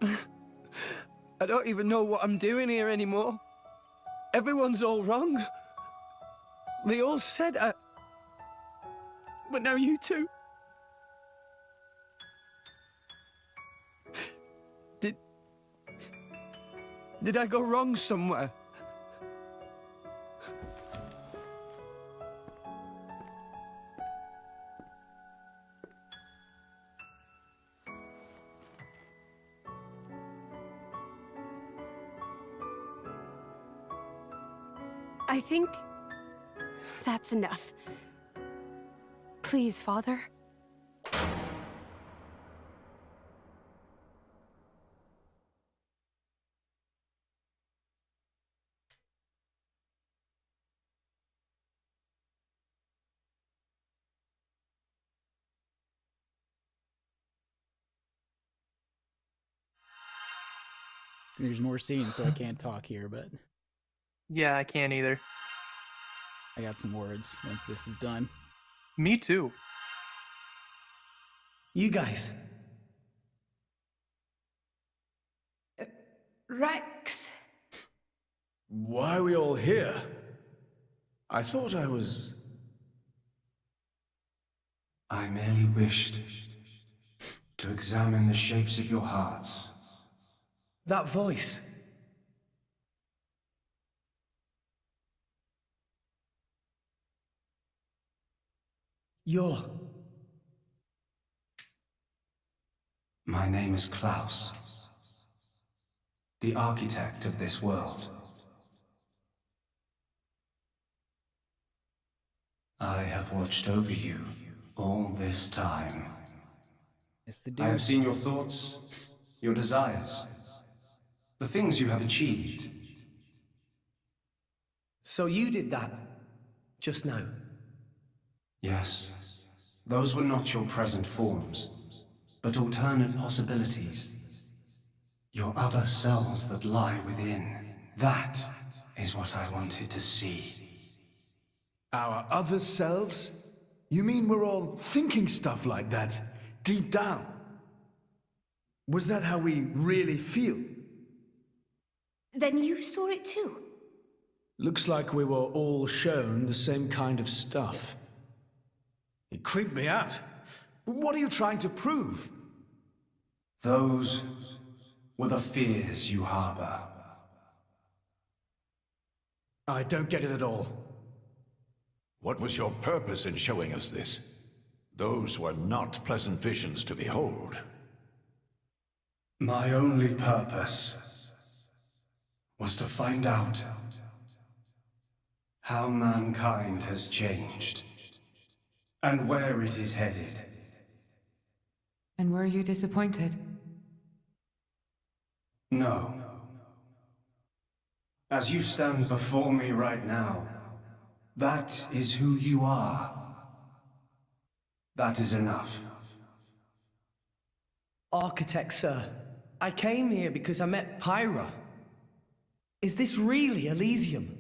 I don't even know what I'm doing here anymore. Everyone's all wrong. They all said but now you two... Did I go wrong somewhere? I think that's enough. Please, Father. There's more scenes, so I can't talk here, but Yeah, I can't either. I got some words once this is done. Me too. You guys. Rex. Why are we all here? I thought I was... I merely wished to examine the shapes of your hearts. That voice. You're... My name is Klaus, the architect of this world. I have watched over you all this time. It's the I have dude. seen your thoughts, your desires, the things you have achieved. So you did that, just now? Yes, those were not your present forms, but alternate possibilities. Your other selves that lie within. That is what I wanted to see. Our other selves? You mean we're all thinking stuff like that, deep down? Was that how we really feel? Then you saw it too. Looks like we were all shown the same kind of stuff. It creeped me out. What are you trying to prove? Those were the fears you harbor. I don't get it at all. What was your purpose in showing us this? Those were not pleasant visions to behold. My only purpose was to find out how mankind has changed and where it is headed. And were you disappointed? No. As you stand before me right now, that is who you are. That is enough. Architect, sir. I came here because I met Pyra. Is this really Elysium?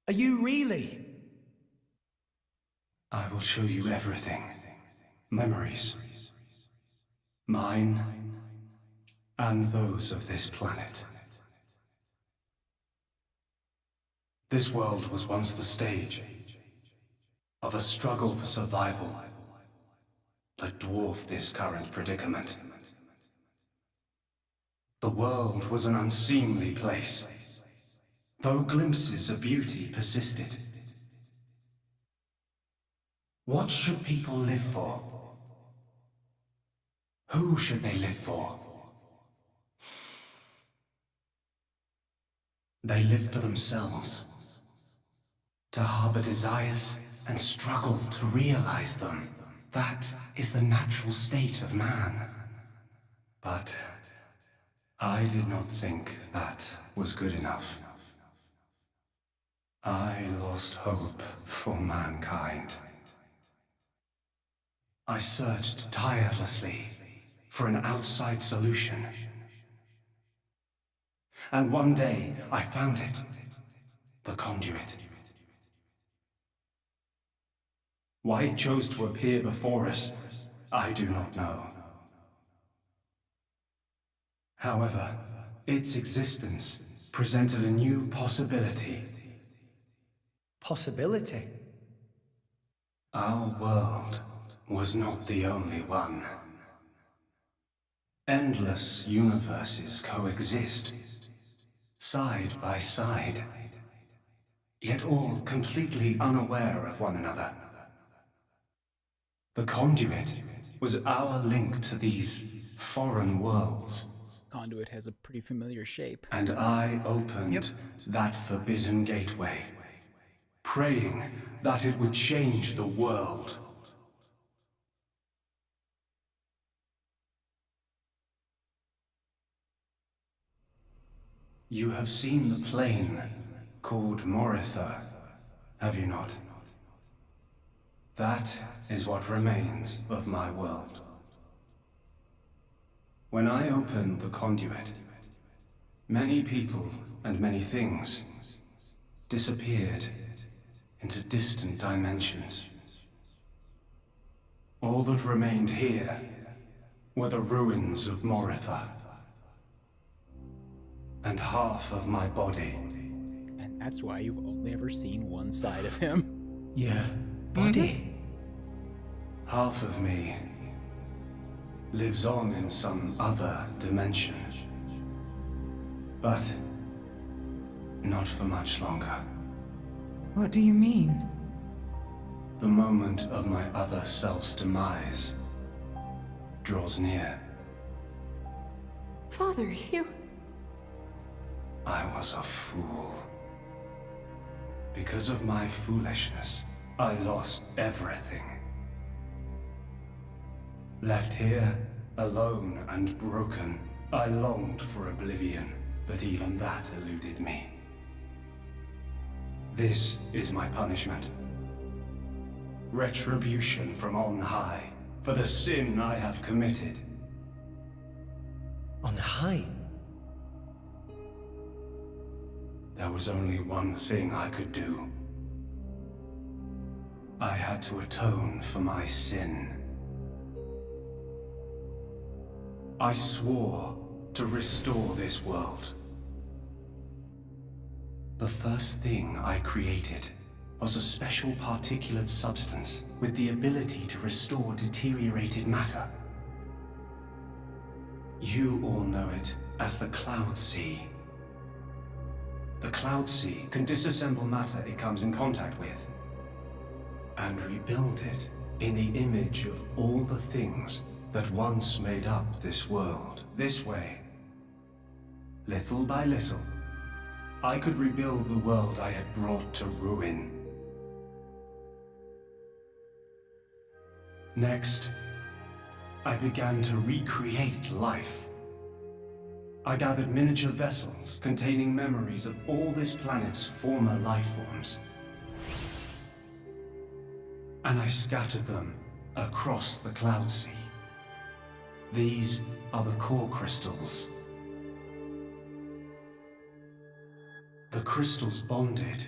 Are you really? I will show you everything. Memories. Mine, and those of this planet. This world was once the stage of a struggle for survival that dwarfed this current predicament. The world was an unseemly place, though glimpses of beauty persisted. What should people live for? Who should they live for? They live for themselves. To harbor desires and struggle to realize them. That is the natural state of man. But I did not think that was good enough. I lost hope for mankind. I searched tirelessly for an outside solution. And one day I found it. The conduit. Why it chose to appear before us, I do not know. However, its existence presented a new possibility. Possibility? Our world was not the only one. Endless universes coexist, side by side, yet all completely unaware of one another. The conduit was our link to these foreign worlds. Conduit has a pretty familiar shape. And I opened that forbidden gateway, praying that it would change the world. You have seen the plane called Moritha, have you not? That is what remains of my world. When I opened the conduit, many people and many things disappeared into distant dimensions. All that remained here were the ruins of Moritha. And half of my body. And that's why you've only ever seen one side of him. Yeah. Body? Half of me lives on in some other dimension. But not for much longer. What do you mean? The moment of my other self's demise draws near. Father, you... I was a fool. Because of my foolishness, I lost everything. Left here, alone and broken, I longed for oblivion, but even that eluded me. This is my punishment. Retribution from on high, for the sin I have committed. On high? There was only one thing I could do. I had to atone for my sin. I swore to restore this world. The first thing I created was a special particulate substance with the ability to restore deteriorated matter. You all know it as the Cloud Sea. The Cloud Sea can disassemble matter it comes in contact with, and rebuild it in the image of all the things that once made up this world. This way, little by little, I could rebuild the world I had brought to ruin. Next, I began to recreate life. I gathered miniature vessels containing memories of all this planet's former life forms. And I scattered them across the Cloud Sea. These are the core crystals. The crystals bonded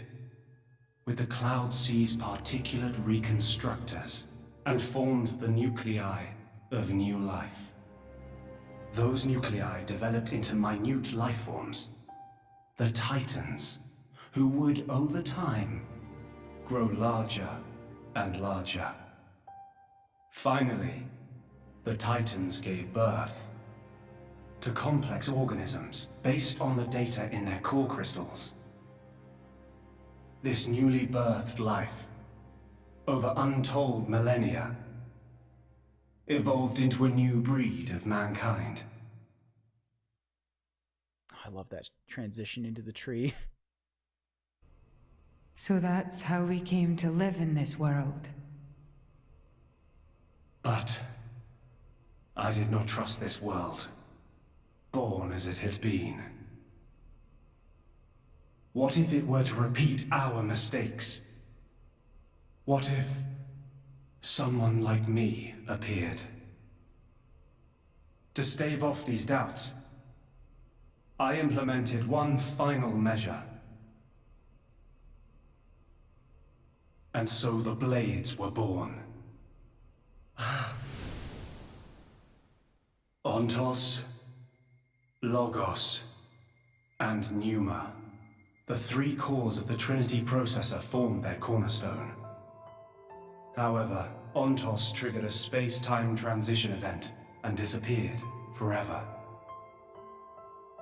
with the Cloud Sea's particulate reconstructors and formed the nuclei of new life. Those nuclei developed into minute life forms, the Titans, who would, over time, grow larger and larger. Finally, the Titans gave birth to complex organisms based on the data in their core crystals. This newly birthed life, over untold millennia, evolved into a new breed of mankind. I love that transition into the tree. So that's how we came to live in this world. But I did not trust this world, born as it had been. What if it were to repeat our mistakes? What if someone like me appeared? To stave off these doubts, I implemented one final measure. And so the Blades were born. Ontos, Logos, and Pneuma. The three cores of the Trinity processor formed their cornerstone. However, Ontos triggered a space-time transition event and disappeared forever.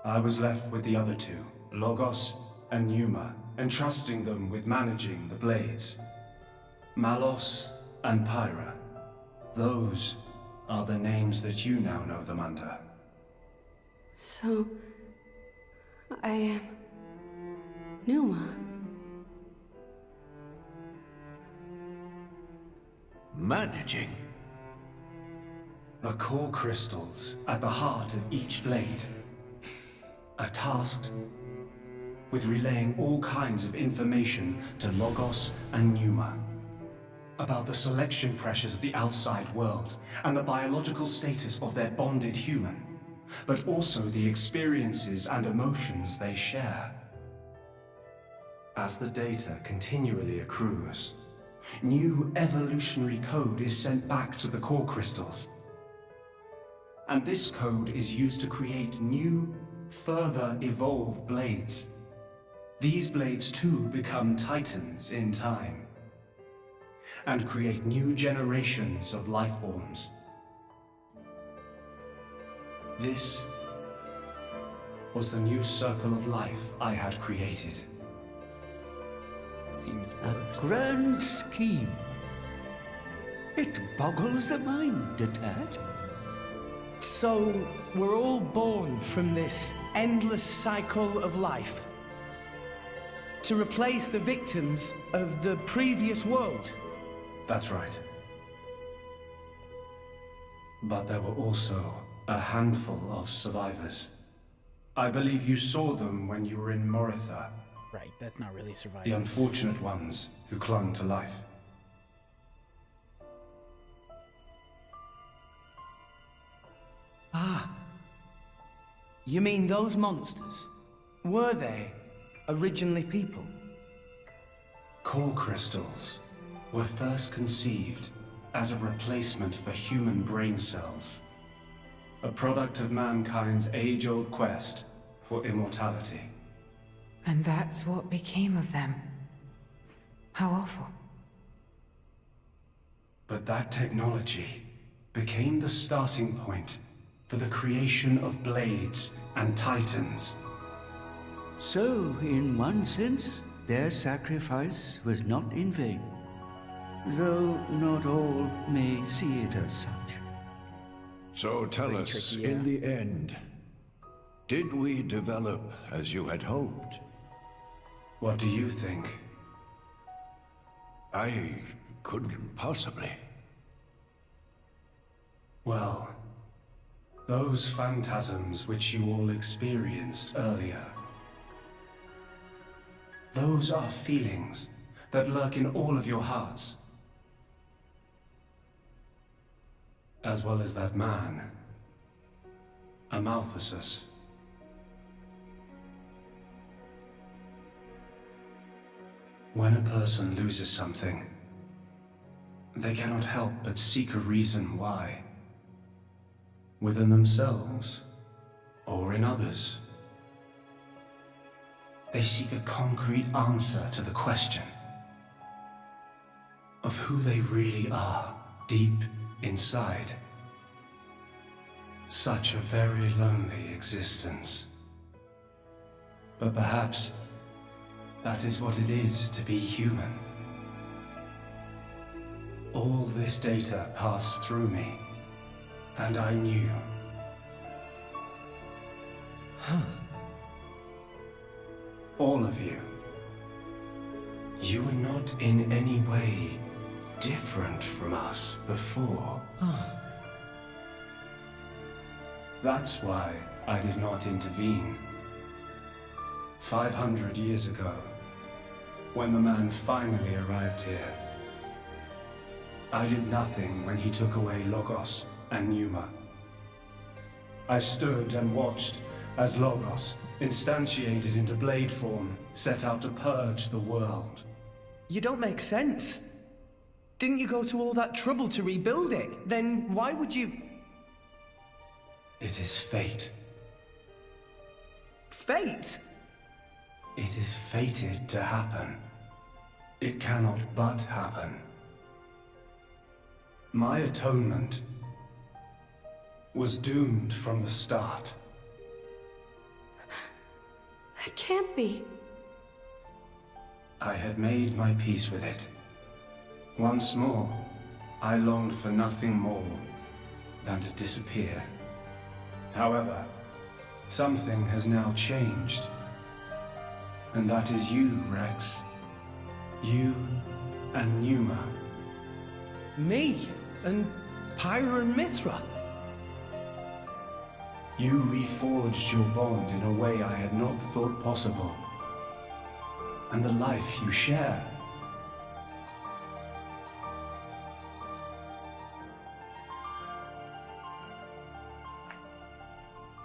I was left with the other two, Logos and Pneuma, entrusting them with managing the Blades. Malos and Pyra. Those are the names that you now know them under. So, I am Pneuma. Managing? The core crystals at the heart of each blade are tasked with relaying all kinds of information to Logos and Pneuma about the selection pressures of the outside world and the biological status of their bonded human, but also the experiences and emotions they share. As the data continually accrues, new evolutionary code is sent back to the core crystals. And this code is used to create new, further evolved blades. These blades too become titans in time, and create new generations of life forms. This was the new circle of life I had created. Seems a grand scheme. It boggles the mind a tad. So, we're all born from this endless cycle of life to replace the victims of the previous world. That's right. But there were also a handful of survivors. I believe you saw them when you were in Moritha. Right, that's not really survivors. The unfortunate ones who clung to life. Ah. You mean those monsters? Were they originally people? Core crystals were first conceived as a replacement for human brain cells. A product of mankind's age-old quest for immortality. And that's what became of them. How awful. But that technology became the starting point for the creation of blades and titans. So, in one sense, their sacrifice was not in vain. Though not all may see it as such. So tell us, in the end, did we develop as you had hoped? What do you think? I couldn't possibly. Well, those phantasms which you all experienced earlier, those are feelings that lurk in all of your hearts. As well as that man, Amaltheus. When a person loses something, they cannot help but seek a reason why. Within themselves, or in others. They seek a concrete answer to the question of who they really are deep inside. Such a very lonely existence. But perhaps that is what it is to be human. All this data passed through me, And I knew. Huh. All of you. You were not in any way different from us before. That's why I did not intervene. 500 years ago, when the man finally arrived here, I did nothing when he took away Logos and Pneuma. I stood and watched as Logos, instantiated into blade form, set out to purge the world. You don't make sense. Didn't you go to all that trouble to rebuild it? Then why would you... It is fate. Fate? It is fated to happen. It cannot but happen. My atonement was doomed from the start. That can't be. I had made my peace with it. Once more, I longed for nothing more than to disappear. However, something has now changed. And that is you, Rex. You and Pneuma. Me? And Pyra and Mithra? You reforged your bond in a way I had not thought possible. And the life you share.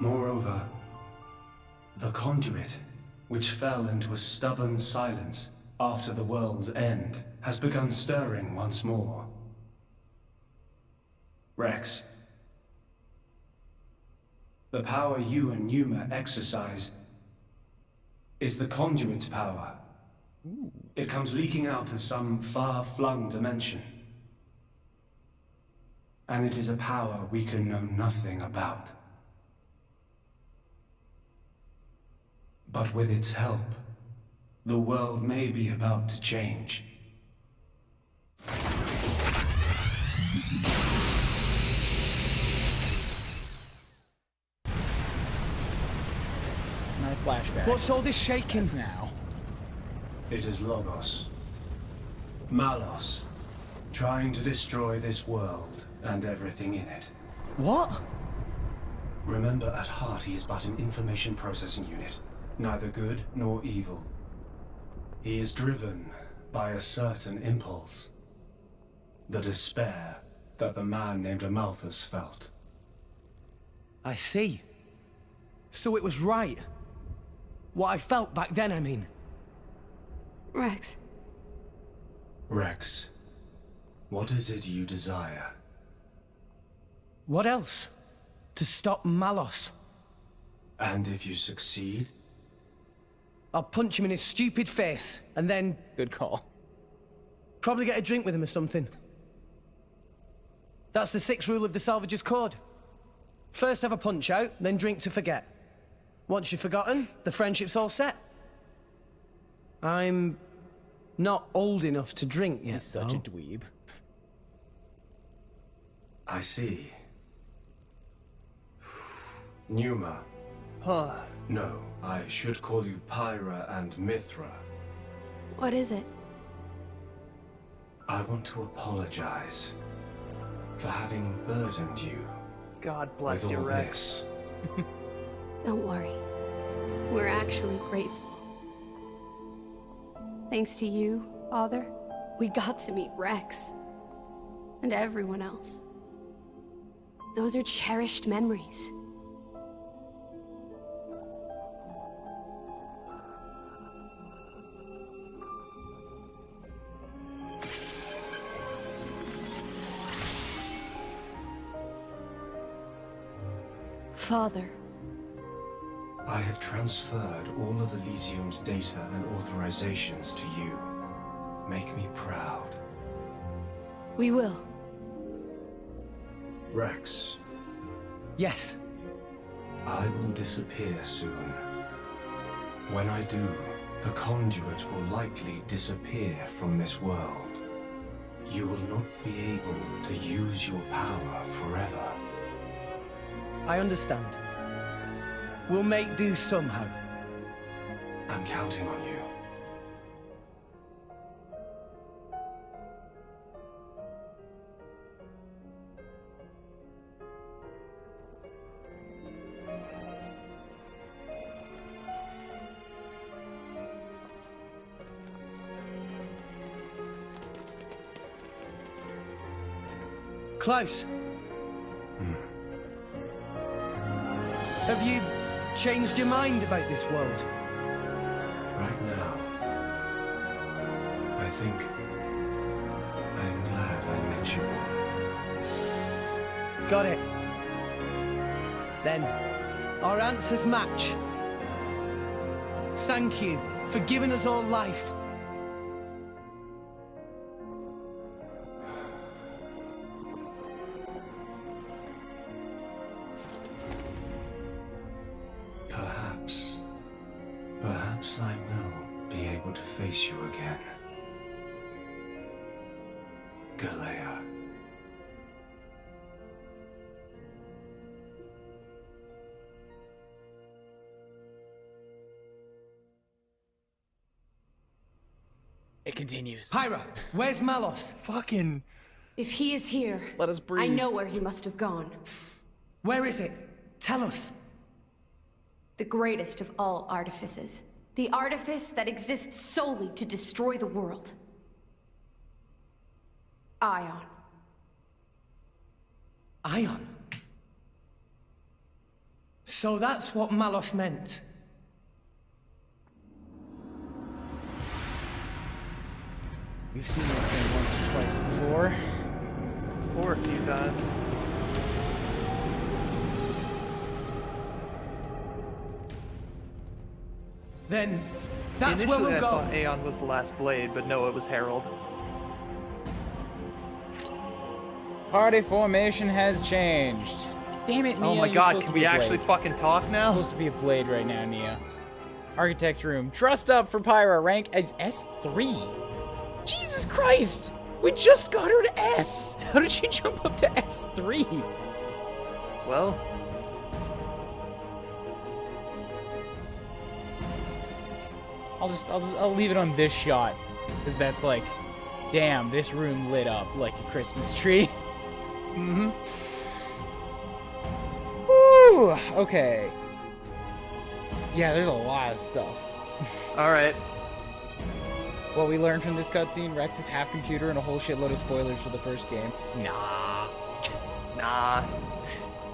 Moreover, the conduit, which fell into a stubborn silence after the world's end, has begun stirring once more. Rex, the power you and Pneuma exercise is the conduit's power. It comes leaking out of some far-flung dimension. And it is a power we can know nothing about. But with its help, the world may be about to change. It's not a flashback. What's all this shaking? It's now. It is Logos. Malos. Trying to destroy this world and everything in it. What? Remember, at heart he is but an information processing unit. Neither good nor evil. He is driven by a certain impulse. The despair that the man named Amalthus felt. I see. So it was right. What I felt back then, I mean. Rex. Rex, what is it you desire? What else? To stop Malos. And if you succeed? I'll punch him in his stupid face, and then... Good call. Probably get a drink with him or something. That's the 6th rule of the Salvager's Code. First have a punch out, then drink to forget. Once you've forgotten, the friendship's all set. I'm not old enough to drink yet. He's such a dweeb. I see. Pneuma. Huh. No, I should call you Pyra and Mithra. What is it? I want to apologize for having burdened you. God bless with you, all Rex. this. Don't worry. We're actually grateful. Thanks to you, Father, we got to meet Rex. And everyone else. Those are cherished memories. Father. I have transferred all of Elysium's data and authorizations to you. Make me proud. We will. Rex. Yes. I will disappear soon. When I do, the conduit will likely disappear from this world. You will not be able to use your power forever. I understand. We'll make do somehow. I'm counting on you. Klaus. Have you changed your mind about this world? Right now, I think I am glad I met you all. Got it. Then, our answers match. Thank you for giving us all life. Perhaps I will be able to face you again. Galea. It continues. Pyra, where's Malos? Fucking... If he is here, let us breathe. I know where he must have gone. Where is it? Tell us. The greatest of all artifices. The artifice that exists solely to destroy the world. Ion. Ion? So that's what Malos meant. We've seen this thing once or twice before. Or a few times. Then, that's Initially, where we'll I go. thought Aeon was the last blade, but no, it was Herald. Party formation has changed. Damn it, Nia. Oh my you're god, supposed can to be we a actually blade. fucking talk now? You're supposed to be a blade right now, Nia. Architect's room. Trust up for Pyra. Rank as S3. Jesus Christ! We just got her to S. How did she jump up to S3? Well... I'll leave it on this shot. Because that's like, damn, this room lit up like a Christmas tree. Mm-hmm. Woo! Okay. Yeah, there's a lot of stuff. Alright. What we learned from this cutscene, Rex is half computer and a whole shitload of spoilers for the first game. Nah. Nah.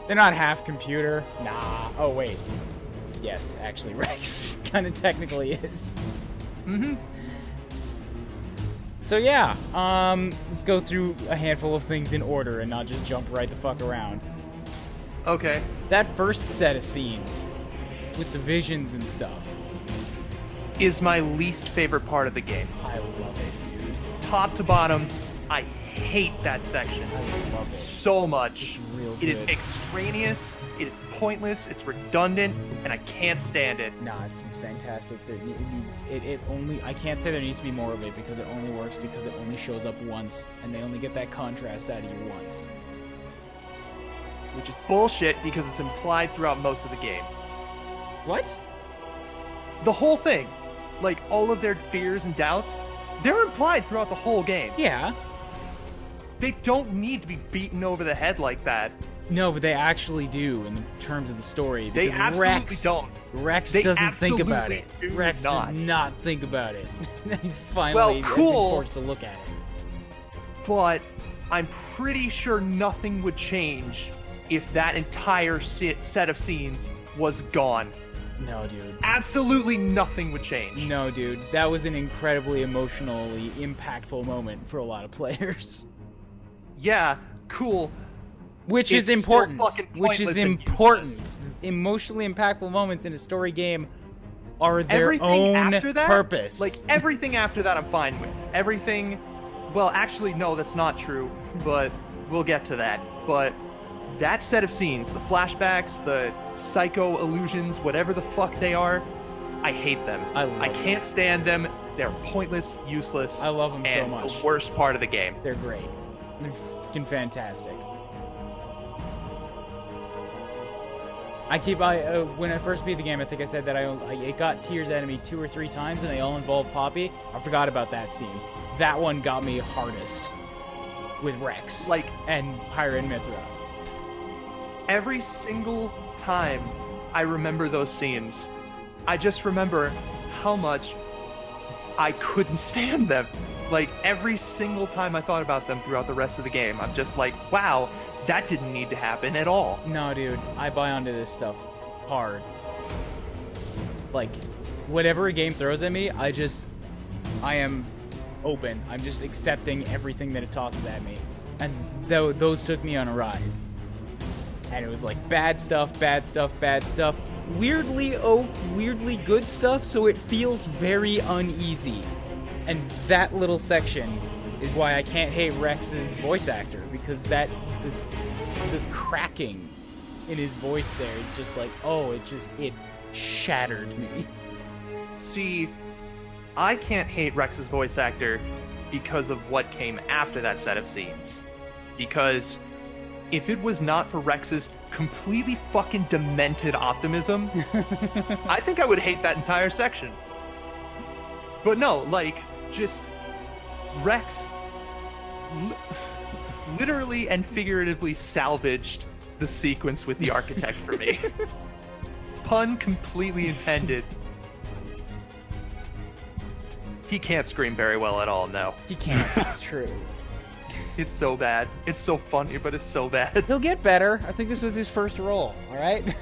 They're not half computer. Nah. Oh, wait. Yes, actually, Rex kind of technically is. Mm-hmm. So yeah, let's go through a handful of things in order and not just jump right the fuck around. Okay. That first set of scenes with the visions and stuff is my least favorite part of the game. I love it, dude. Top to bottom, I hate that section. I love it so much. It's real good. It is extraneous, it is pointless, it's redundant, and I can't stand it. Nah, it's fantastic. It only, I can't say there needs to be more of it because it only works because it only shows up once, and they only get that contrast out of you once. Which is bullshit because it's implied throughout most of the game. What? The whole thing. Like, all of their fears and doubts, they're implied throughout the whole game. Yeah. They don't need to be beaten over the head like that. No, but they actually do in terms of the story. They absolutely Rex, don't. Rex They doesn't think about it. absolutely do Rex not. does not think about it. He's finally Well, cool. forced to look at it. But I'm pretty sure nothing would change if that entire set of scenes was gone. No, dude. Absolutely nothing would change. No, dude. That was an incredibly emotionally impactful moment for a lot of players. Yeah, cool. Which It's is still important. fucking Which is pointless and important. useless. Emotionally impactful moments in a story game are their Everything own after that, purpose. Like, everything after that I'm fine with. Everything... Well, actually, no, that's not true, but we'll get to that. But that set of scenes, the flashbacks, the psycho illusions, whatever the fuck they are, I hate them. I can't stand them. They're pointless, useless. I love them so and much. the worst part of the game. They're great. They're fucking fantastic. When I first beat the game, I think I said that it got tears out of me 2 or 3 times, and they all involved Poppy. I forgot about that scene. That one got me hardest with Rex, and Pyra and Mithra. Every single time I remember those scenes, I just remember how much I couldn't stand them. Like, every single time I thought about them throughout the rest of the game, I'm just like, wow, that didn't need to happen at all. No, dude, I buy onto this stuff hard. Like, whatever a game throws at me, I am open. I'm just accepting everything that it tosses at me. And those took me on a ride. And it was like bad stuff, bad stuff, bad stuff. Weirdly good stuff, so it feels very uneasy. And that little section is why I can't hate Rex's voice actor, because the cracking in his voice there is just like, it shattered me. See, I can't hate Rex's voice actor because of what came after that set of scenes. Because if it was not for Rex's completely fucking demented optimism, I think I would hate that entire section. But no, like, just Rex literally and figuratively salvaged the sequence with the architect for me. Pun completely intended. He can't scream very well at all, no. He can't, it's true. It's so bad. It's so funny, but it's so bad. He'll get better. I think this was his first role, alright?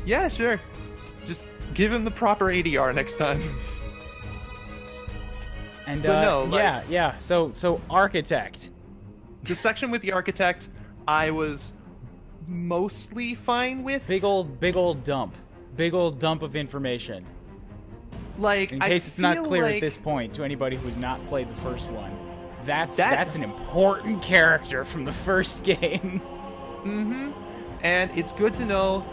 Yeah, sure. Just give him the proper ADR next time. And but no, like, yeah. So architect. The section with the architect, I was mostly fine with. Big old dump. Big old dump of information. Like, in case it's not clear at this point to anybody who's not played the first one, that's an important character from the first game. Mm-hmm. And it's good to know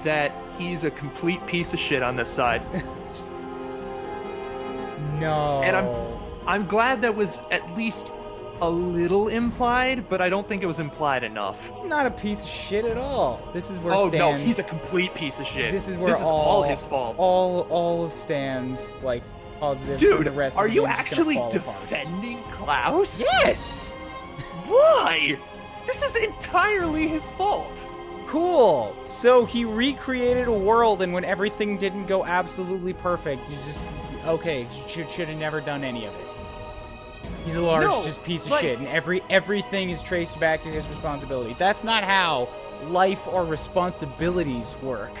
that he's a complete piece of shit on this side. No. And I'm glad that was at least a little implied, but I don't think it was implied enough. He's not a piece of shit at all. This is where no, he's a complete piece of shit. This is where this is all his fault. All of Stan's like positive. Dude, the rest are of the you game's just gonna actually fall defending Klaus? Yes. Why? This is entirely his fault. Cool. So he recreated a world, and when everything didn't go absolutely perfect, you just should have never done any of it. He's a large piece of shit, and everything is traced back to his responsibility. That's not how life or responsibilities work.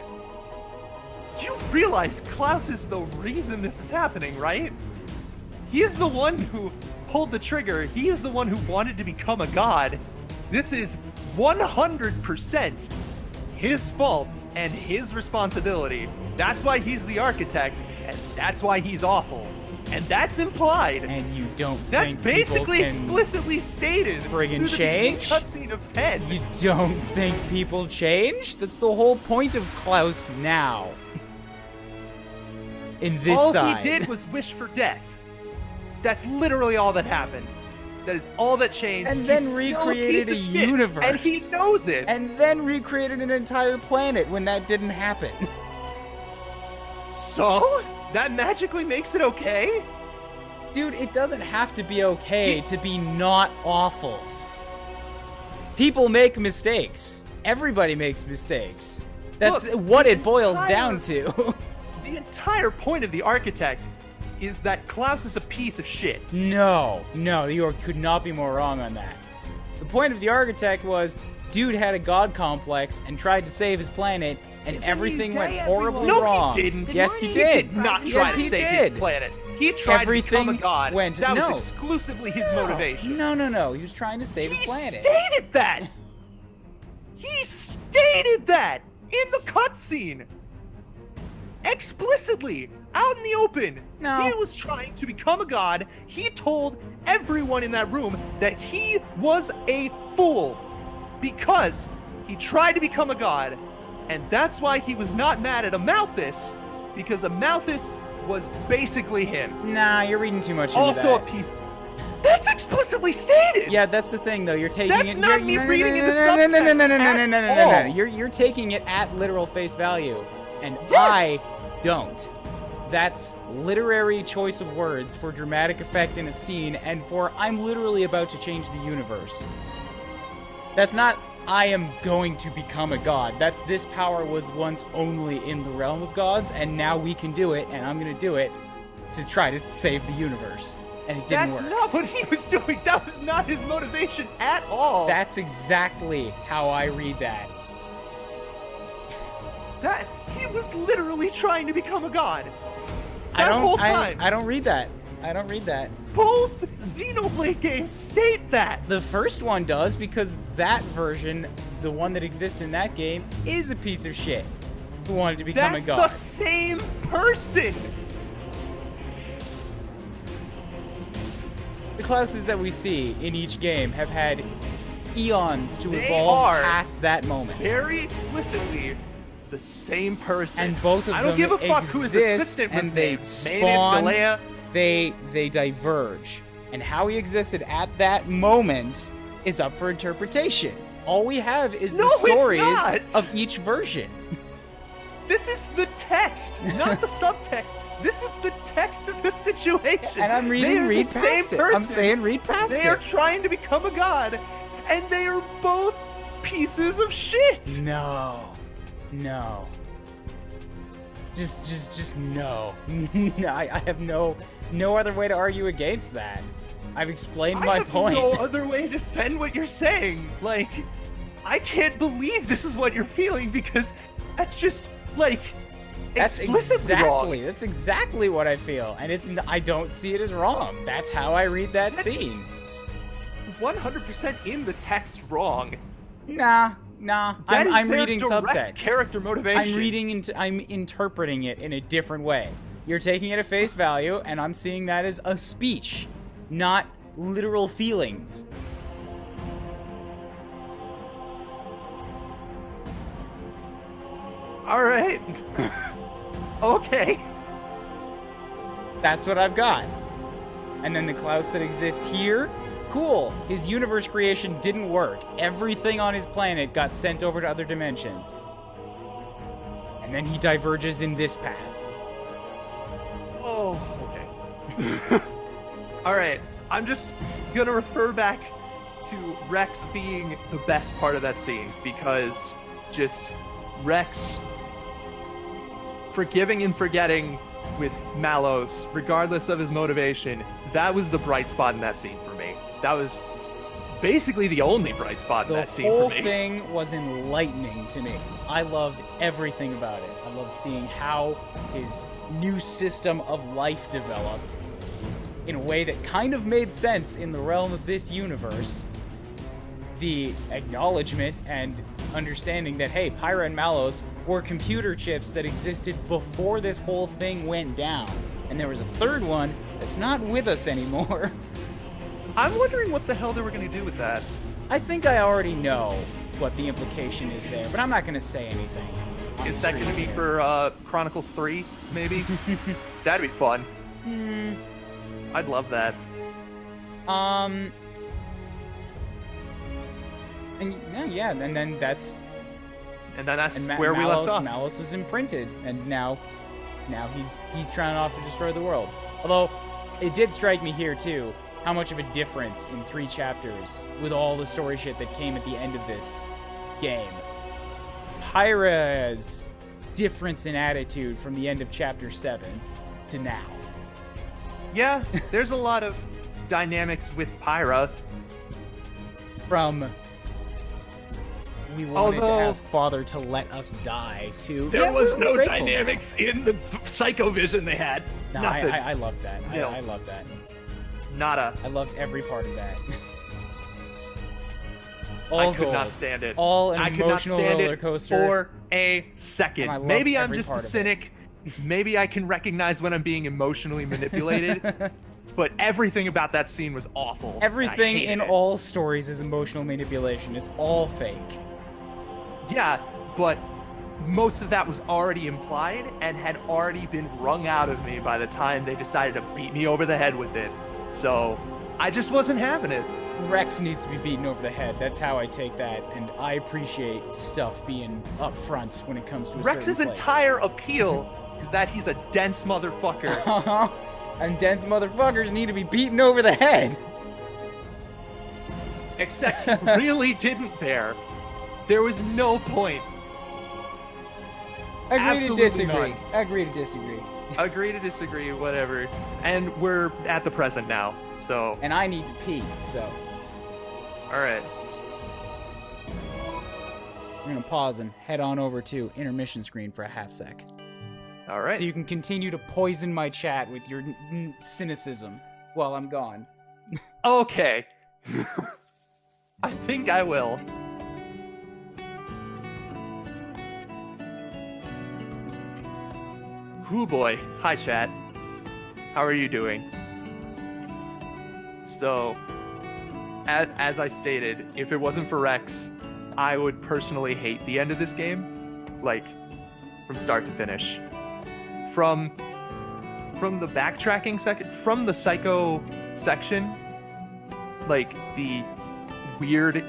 You realize Klaus is the reason this is happening, right? He is the one who pulled the trigger. He is the one who wanted to become a god. This is 100% his fault and his responsibility. That's why he's the architect, and that's why he's awful. And that's implied. And you don't That's think basically people can explicitly stated friggin' through change? the cutscene of 10. You don't think people change? That's the whole point of Klaus now. In this all side. he did was wish for death. That's literally all that happened. That is all that changed. And then He's recreated still a piece of shit, universe. and he knows it. And then recreated an entire planet when that didn't happen. So? That magically makes it okay? Dude, it doesn't have to be okay to be not awful. People make mistakes. Everybody makes mistakes. That's what it boils down to. The entire point of the architect is that Klaus is a piece of shit. No, you could not be more wrong on that. The point of the architect was, dude had a god complex and tried to save his planet, and everything went horribly wrong. No, he didn't. Yes, he He did. did not try to save his planet. He tried to become a god. That was exclusively his motivation. No. He was trying to save his planet. He stated that! He stated that! In the cutscene! Explicitly! Out in the open! No. He was trying to become a god. He told everyone in that room that he was a fool. Because he tried to become a god. And that's why he was not mad at Amalthus. Because Amalthus was basically him. Nah, you're reading too much into Also that. a piece... That's explicitly stated. Yeah, that's the thing, though. You're taking That's it. not me reading into subtext at all. You're taking it at literal face value, and Yes. I don't. That's literary choice of words for dramatic effect in a scene, and for I'm literally about to change the universe. That's not I am going to become a god. That's this power was once only in the realm of gods, and now we can do it, and I'm gonna do it to try to save the universe. And it didn't work. That's not what he was doing. That was not his motivation at all. That's exactly how I read that. That he was literally trying to become a god. I Whole time. don't read that. I don't read that. Both Xenoblade games state that. The first one does, because that version, the one that exists in that game, is a piece of shit who wanted to become That's a god. the same person. The classes that we see in each game have had eons to They evolve are past that moment. Very explicitly the same person. And both of I them don't give a fuck who his exist, assistant was and they named. spawn, Galea. they diverge. And how he existed at that moment is up for interpretation. All we have is No, the stories it's not. of each version. This is the text, not the subtext. This is the text of the situation. And I'm reading They are read the past same it. I'm person. saying read past They it. are trying to become a god, and they are both pieces of shit. No. Just no. No, I have no other way to argue against that. I've explained my point. I have no other way to defend what you're saying. Like, I can't believe this is what you're feeling, because that's just, like, That's explicitly wrong. That's exactly what I feel, and I don't see it as wrong. That's how I read that scene. 100% in the text wrong. Nah. That is I'm their reading direct subtext. character motivation. I'm interpreting it in a different way. You're taking it at face value, and I'm seeing that as a speech, not literal feelings. All right. Okay. That's what I've got. And then the Klaus that exists here, cool. His universe creation didn't work. Everything on his planet got sent over to other dimensions. And then he diverges in this path. Oh, okay. All right. I'm just gonna refer back to Rex being the best part of that scene, because just Rex forgiving and forgetting with Malos, regardless of his motivation, that was the bright spot in that scene for me. That was basically the only bright spot in that scene The for whole me. thing was enlightening to me. I loved everything about it. I loved seeing how his new system of life developed in a way that kind of made sense in the realm of this universe. The acknowledgement and understanding that, hey, Pyra and Malos were computer chips that existed before this whole thing went down. And there was a third one that's not with us anymore. I'm wondering what the hell they were going to do with that. I think I already know what the implication is there, but I'm not going to say anything. Is that going to be for Chronicles 3, maybe? That'd be fun. I'd love that. And yeah, and then that's where we left off. Malos was imprinted, and now he's trying off to destroy the world. Although it did strike me here too how much of a difference in 3 chapters with all the story shit that came at the end of this game. Pyra's difference in attitude from the end of chapter 7 to now. Yeah, there's a lot of dynamics with Pyra. From we wanted to ask Father to let us die to There was no grateful. dynamics in the psycho vision they had. No, Nothing. I loved that. No. I loved that. Nada. I loved every part of that. I could not stand it. All an I could not emotional stand roller it coaster for a And I second. loved Maybe I'm every just a part of it. cynic. Maybe I can recognize when I'm being emotionally manipulated. But everything about that scene was awful. and I Everything hated in it. all stories is emotional manipulation. It's all fake. Yeah, but most of that was already implied and had already been wrung out of me by the time they decided to beat me over the head with it. So, I just wasn't having it. Rex needs to be beaten over the head. That's how I take that, and I appreciate stuff being up front when it comes to a Rex's certain place. entire appeal is that he's a dense motherfucker. And dense motherfuckers need to be beaten over the head. Except he really didn't there. There was no point. Agree to disagree. Agree to disagree. Agree to disagree, whatever. And we're at the present now, so... And I need to pee, so... Alright. We're gonna pause and head on over to intermission screen for a half sec. Alright. So you can continue to poison my chat with your cynicism while I'm gone. Okay. I think I will. Hoo boy. Hi, chat. How are you doing? So, as I stated, if it wasn't for Rex, I would personally hate the end of this game. Like, from start to finish. From the backtracking second, from the psycho section, like the weird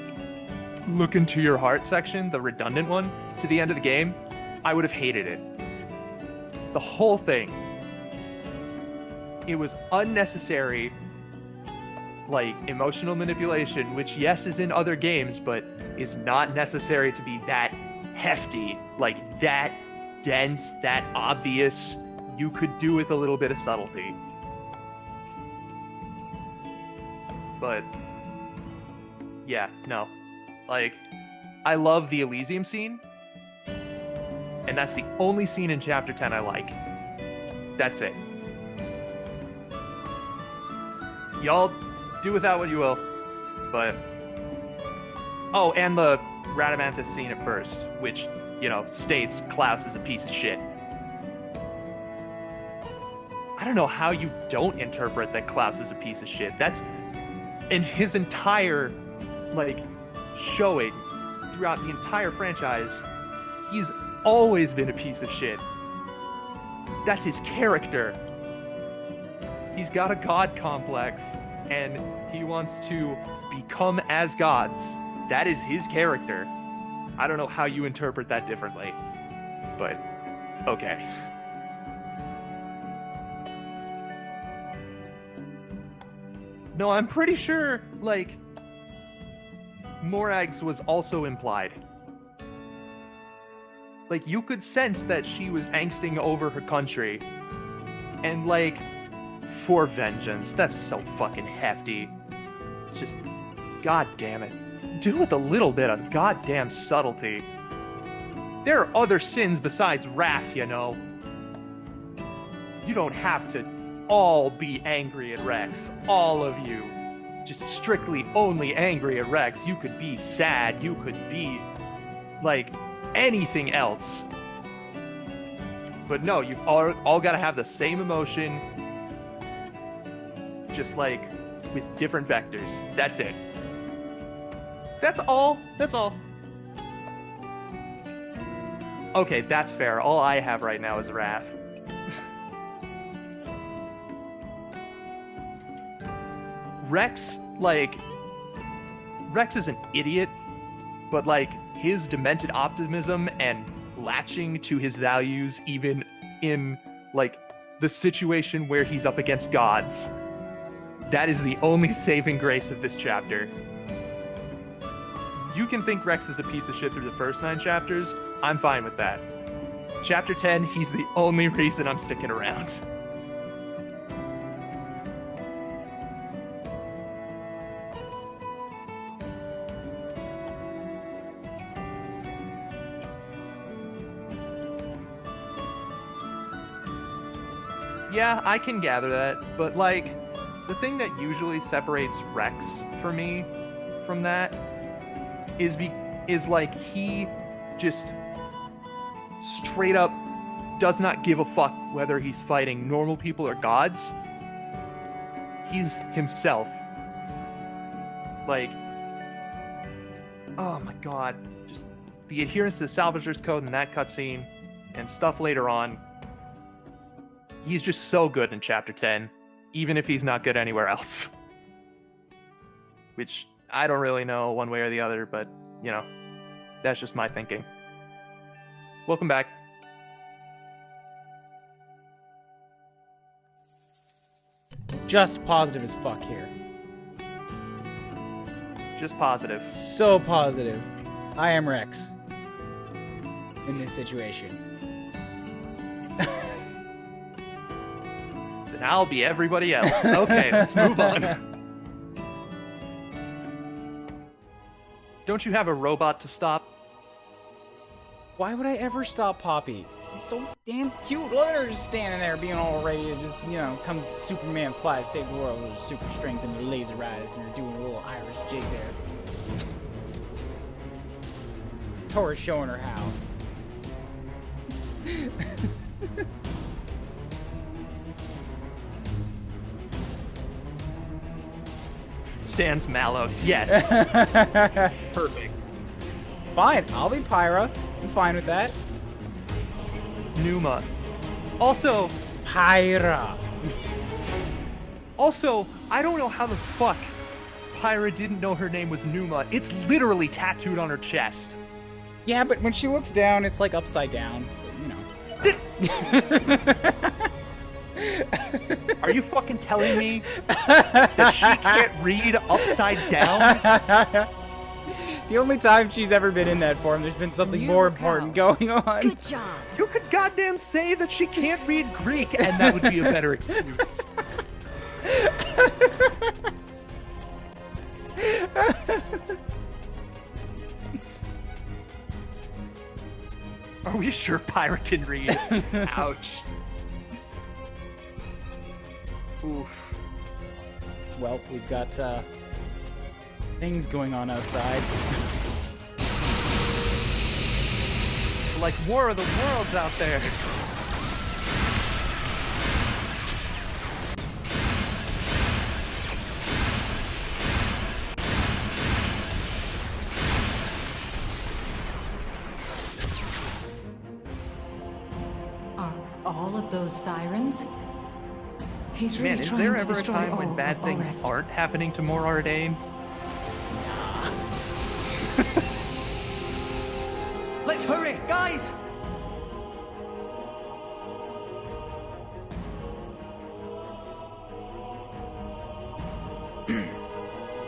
look into your heart section, the redundant one, to the end of the game, I would have hated it. The whole thing. It was unnecessary, like, emotional manipulation, which, yes, is in other games, but is not necessary to be that hefty, like, that dense, that obvious. You could do with a little bit of subtlety. But, yeah, no. Like, I love the Elysium scene, and that's the only scene in Chapter 10 I like. That's it. Y'all do with that what you will, but... Oh, and the Radamanthus scene at first, which, you know, states Klaus is a piece of shit. I don't know how you don't interpret that Klaus is a piece of shit. That's... in his entire, like, showing throughout the entire franchise, he's always been a piece of shit. That's his character. He's got a god complex, and he wants to become as gods. That is his character. I don't know how you interpret that differently, but okay. No, I'm pretty sure, like, Morags was also implied. Like, you could sense that she was angsting over her country. And, like, for vengeance. That's so fucking hefty. It's just, god damn it. Do with a little bit of goddamn subtlety. There are other sins besides wrath, you know. You don't have to all be angry at Rex. All of you. Just strictly only angry at Rex. You could be sad. You could be, like, anything else. But no, you've all got to have the same emotion, just like with different vectors. That's it. That's all. That's all. Okay, that's fair. All I have right now is wrath. Rex is an idiot, but, like, his demented optimism and latching to his values even in, like, the situation where he's up against gods. That is the only saving grace of this chapter. You can think Rex is a piece of shit through the first 9 chapters. I'm fine with that. Chapter 10, he's the only reason I'm sticking around. Yeah, I can gather that, but, like, the thing that usually separates Rex for me from that is like, he just straight up does not give a fuck whether he's fighting normal people or gods. He's himself. Like, oh my god, just the adherence to the Salvager's Code in that cutscene and stuff later on. He's just so good in Chapter 10, even if he's not good anywhere else. which I don't really know one way or the other, but, you know, that's just my thinking. Welcome back. Just positive as fuck here. Just positive. So positive. I am Rex. In this situation. Then I'll be everybody else. Okay, let's move on. Don't you have a robot to stop? Why would I ever stop Poppy? She's so damn cute. Look at her just standing there being all ready to just, you know, come Superman fly, save the world with her super strength and her laser eyes and her doing a little Irish jig there. Tora's showing her how. Stan's Malos, yes. Perfect. Fine, I'll be Pyra. I'm fine with that. Numa. Also, Pyra. Also, I don't know how the fuck Pyra didn't know her name was Numa. It's literally tattooed on her chest. Yeah, but when she looks down, it's like upside down, so, you know. Are you fucking telling me that she can't read upside down? The only time she's ever been in that form, there's been something more important going on. Good job. You could goddamn say that she can't read Greek, and that would be a better excuse. Are we sure Pyra can read? Ouch. Oof. Well, we've got things going on outside. Like War of the Worlds out there. Are all of those sirens? He's really Man, is trying there to ever a destroy time all when bad of things Orest. aren't happening to Mor Ardain? Let's hurry, guys!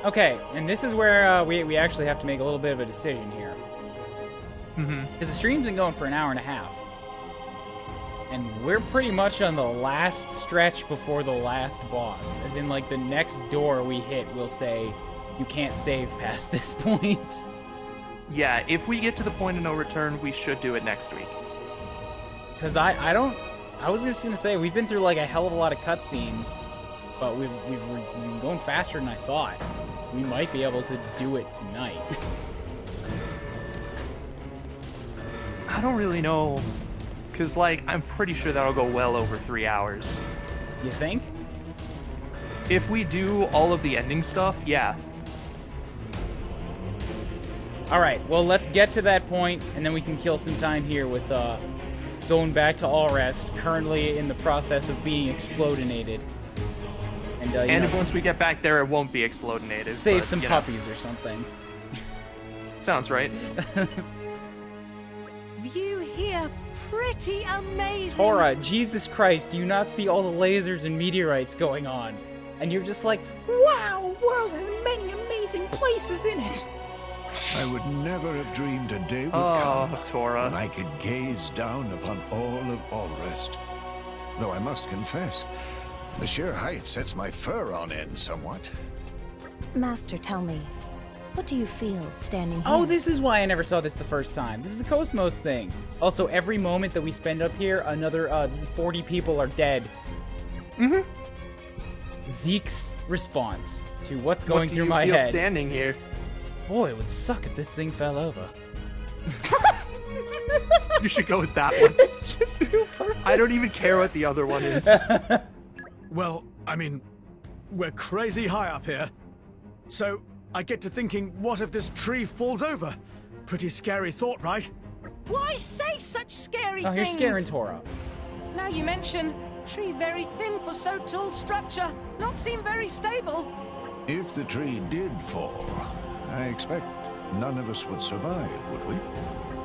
Okay, and this is where we actually have to make a little bit of a decision here. Because the stream's been going for an hour and a half. And we're pretty much on the last stretch before the last boss. As in, like, the next door we hit will say, you can't save past this point. Yeah, if we get to the point of no return, we should do it next week. Because I was just going to say, we've been through, like, a hell of a lot of cutscenes. But we've been going faster than I thought. We might be able to do it tonight. I don't really know. Because, like, I'm pretty sure that'll go well over 3 hours. You think? If we do all of the ending stuff, yeah. Alright, well, let's get to that point, and then we can kill some time here with going back to Allrest, currently in the process of being explodinated. And if once we get back there, it won't be explodinated. Save but, some you know. puppies or something. Sounds right. View here, pretty amazing. Tora, Jesus Christ, do you not see all the lasers and meteorites going on? And you're just like, wow, world has many amazing places in it. I would never have dreamed a day would come when I could gaze down upon all of Allrest. Though I must confess, the sheer height sets my fur on end somewhat. Master, tell me, what do you feel standing here? Oh, this is why I never saw this the first time. This is a Cosmos thing. Also, every moment that we spend up here, another 40 people are dead. Mm-hmm. Zeke's response to what's going through my What do you feel head. standing here? Boy, it would suck if this thing fell over. You should go with that one. It's just too perfect. I don't even care what the other one is. Well, I mean, we're crazy high up here. So, I get to thinking, what if this tree falls over? Pretty scary thought, right? Why say such scary Oh, you're things? scaring Tora. Now you mention, tree very thin for so tall structure, not seem very stable. If the tree did fall, I expect none of us would survive, would we?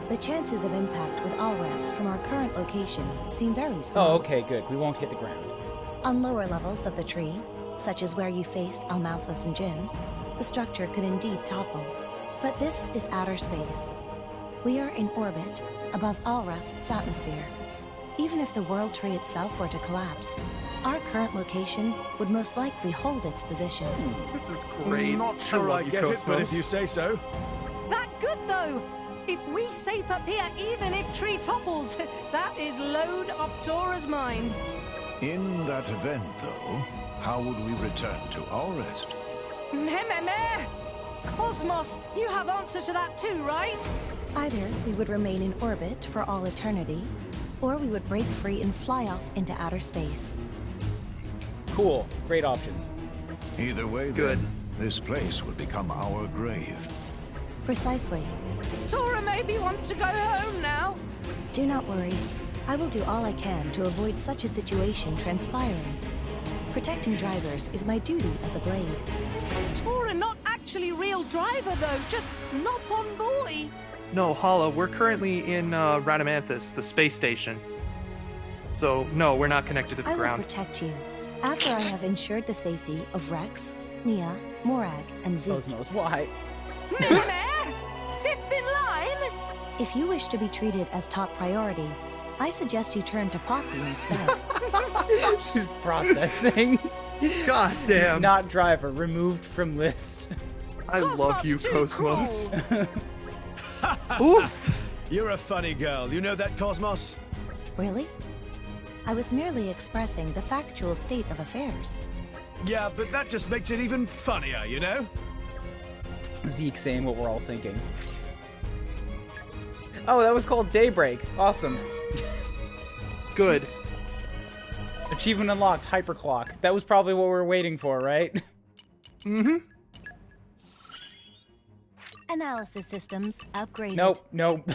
The chances of impact with Alres from our current location seem very small. Oh, okay, good. We won't hit the ground. On lower levels of the tree, such as where you faced Almalthus and Jin, the structure could indeed topple. But this is outer space. We are in orbit above Alrest's atmosphere. Even if the world tree itself were to collapse, our current location would most likely hold its position. This is great. Not sure I get it, but if you say so. That good, though. If we safe up here, even if tree topples, that is load off Tora's mind. In that event, though, how would we return to Alrest? Meh. Cosmos, you have answer to that too, right? Either we would remain in orbit for all eternity, or we would break free and fly off into outer space. Cool. Great options. Either way, good. Then, this place would become our grave. Precisely. Tora maybe want to go home now. Do not worry. I will do all I can to avoid such a situation transpiring. Protecting drivers is my duty as a blade. Tora not actually real driver though, just Nopon boy. No, Hala, we're currently in Radamanthus, the space station. So, no, we're not connected to the I ground. will protect you after I have ensured the safety of Rex, Nia, Morag, and Zeke. Cosmos, why? Fifth in line? If you wish to be treated as top priority, I suggest you turn to Poppy instead. She's processing. God damn. Not driver, removed from list. I love you, Cosmos. Oof! You're a funny girl. You know that, Cosmos? Really? I was merely expressing the factual state of affairs. Yeah, but that just makes it even funnier, you know? Zeke saying what we're all thinking. Oh, that was called Daybreak. Awesome. Good. Achievement unlocked, Hyperclock. That was probably what we were waiting for, right? Mm-hmm. Analysis systems upgraded. Nope.